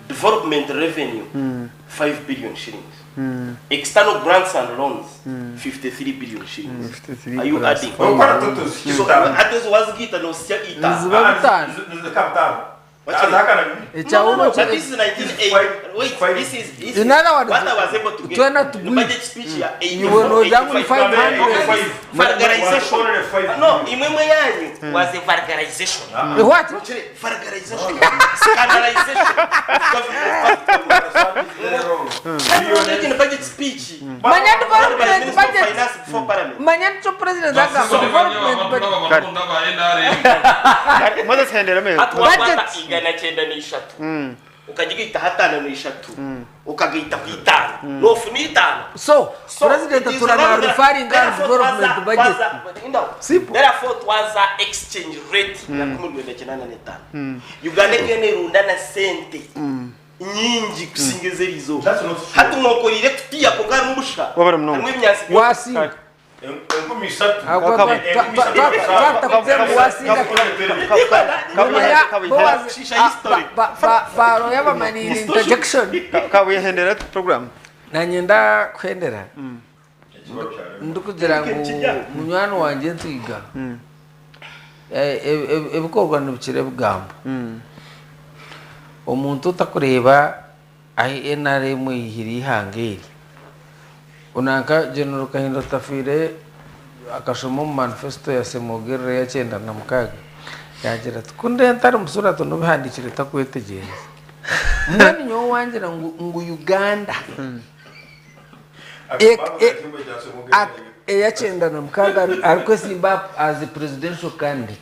Development revenue 5 billion shillings. External grants and loans 53 billion shillings. Are you adding? So atos was gita no sia ita. But this is 1980. Wait, this is in other words, what I was able to get. The budget speech here. You were no down 500. Vulgarization. No, imwe yanyu was a vulgarization. What? Vulgarization. Scandalization. In the budget speech. Manyan development budget. Finance before parliament. Manyan to president Zaga development budget. Mother's hand budget ingana chenda ni ishatu. Ukajigita hatana ni ishatu. Ukagita pitano. No finitano. So president turana referring to development budget. Simple. Therefore it was an exchange rate ya 1985. Uganda kene rundana sente. Nyingi kusingezerizo. Hatu ngokorire tutia kongana umusha. Wasi. program nanyenda kwendera ndikugira ngo munywano wanje ntiga ebikorwa n'ubukire bwambo omuntu utakureba ahi NRM ihiri hangeri unanka General Kahindo Tafire akashoma mu manifesto ya Semogere ya 9 yagira tukunde ntari musura tono bihandikire takwetegeza mwani nyo wangira ngo Uganda eyachenda na mkaga ariko simba as a presidential candidate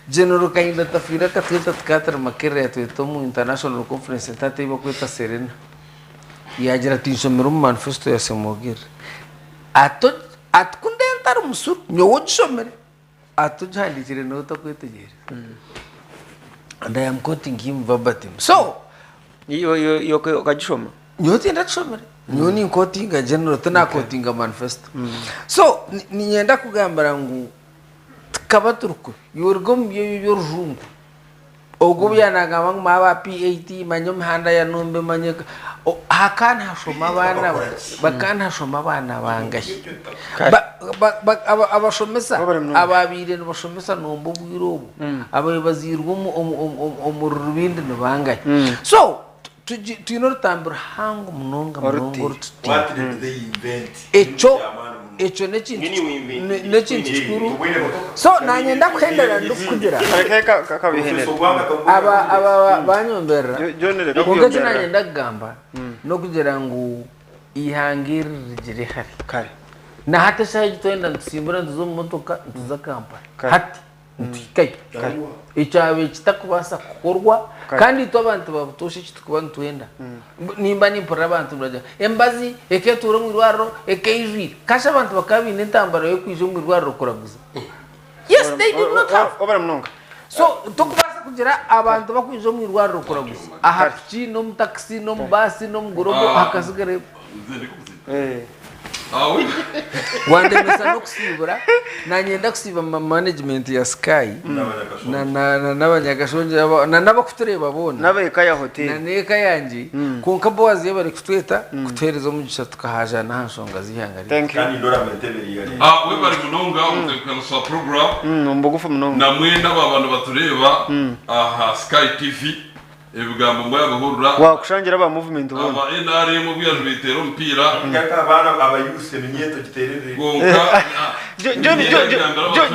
general kainda tafira katweta tkatra makere yatweto mu international conference tate iba kweta Serena yagira tinsomero mu manifesto ya Semogir atkundentar musur nyowojomere atujandikire no takwetejere and I am quoting him verbatim. So yo kajishoma nyote ndachomere nyoni quoting general tana quoting manifesto. So ninyenda kugambara ngu kabaturku yorgom yorjungu ogo byanaga bang maba PAT manyom handa ya nombe manyeka hakana hashoma bana bakana hashoma bana bangaye abashomesa ababire n'abashomesa nombo bwirobo abayibazirwa mu rubindi n'bangaye. So tuinotambira hangu munonga ruti what did they invent echo nechintu chikuru. So nanyenda kuhendera ndukugera aba banyombera konge nanyenda kugamba no kugera ngu ihangire rigire hari na hata shaje toenda nsimbura nzo motoka ntuza Kampala hati ntikai ichabe kitakubasa kukorwa kandi to abantu babutoshe kitukuba ntwenda nimba nimpora abantu braja embazi eketura mu rwaro ekeijwi kasha abantu bakabine ntambara yo kwijo mu rwaro koraguza. Yes, they did not have obara mnonga. So tukubasa kugira abantu bakwijo mu rwaro koraguza ahaki no mu taxi no mu basi no mu gorobo hakasigare wande mesa no kusibura nanyenda kusiba management ya Sky na nabanyagashonje na nabakutureba bona nabeka hotel na neka yanje konka BOAZ bari kutweta kutereza mu gisha tukahaja na nshonga zihangari. Thank you. kandi ndora meteberi yari we bari munonga umutekano program mbugufu munonga na mwenda babantu batureba aha Sky TV ebigambo mbaye bahurura wakushangira ba movement ubona aba NRM byaje bitero mpira ngaka abana abayuse minyeto giterere gonka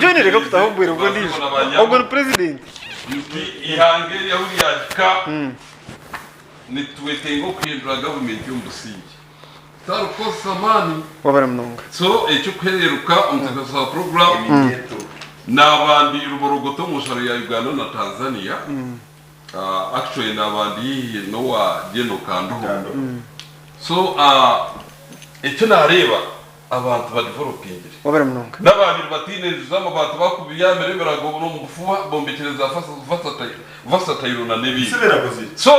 John reka kutahumbira ubwo ndije ubwo ni president ihange yahuri yaka nitwetengo kwindura government y'umusingi tarukosa mani wabara mnonga. So echo kweruka umutekano program minyeto nabandi ruborogoto mu shari ya Uganda na Tanzania. Actually nabandi no wa geno kanduho. So icyo nareba abantu ba developing wabara mnonga n'abandi batineza mu bantu bakubiya mbere barago no mufuba bombekereza fasa tayiro na nebi. So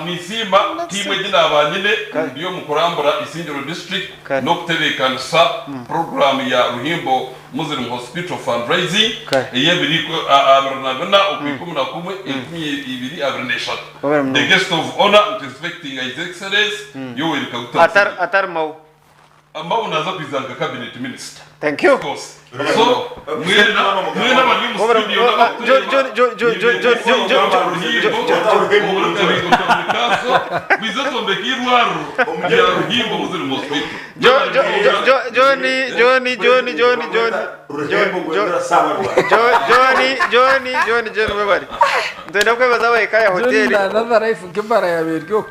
nisima timwe gina abanyine ndiyo mukurambura Isingiro district no kuterekana sa program ya Ruhimbo Muslim Hospital fundraising yebiriko abranabana okwikumuna kumwe ibiri abraneshatu. The guest of honor respecting His Excellency Yoweri Kaguta atar mau ambao unaanza kuizanga cabinet minister. Thank you. So mwena bali mu studio na John webari ndenda kwebaza ba ekaya hotel na life kibara ya beryo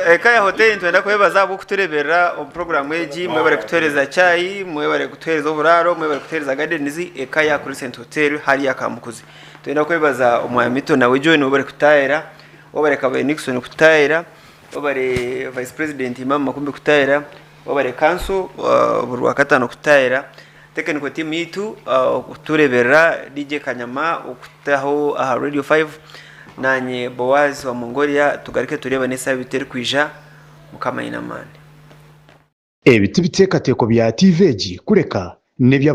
ekaya hotel ndenda kwebaza abo kuturebera o program eji mwebare kutereza chai mwebare kutereza uburaro mwebare kutereza gardens ekaya kuri Cent Hotel hari yakamukuzi ndenda kwebaza omwamito nawe John webare kutayera wabare kabaye Nixon kutayera wabare vice president Imam Makumbi kutayera wabare council burwa katano kutayera technical team yitu kuturebera DJ Kanyama ukutaho Radio 5 nanye BOAZ wa Mongolia tugarike tureba nesa biteri kwija mukamayina mane ebiti bitekateko bya TVG kureka nebya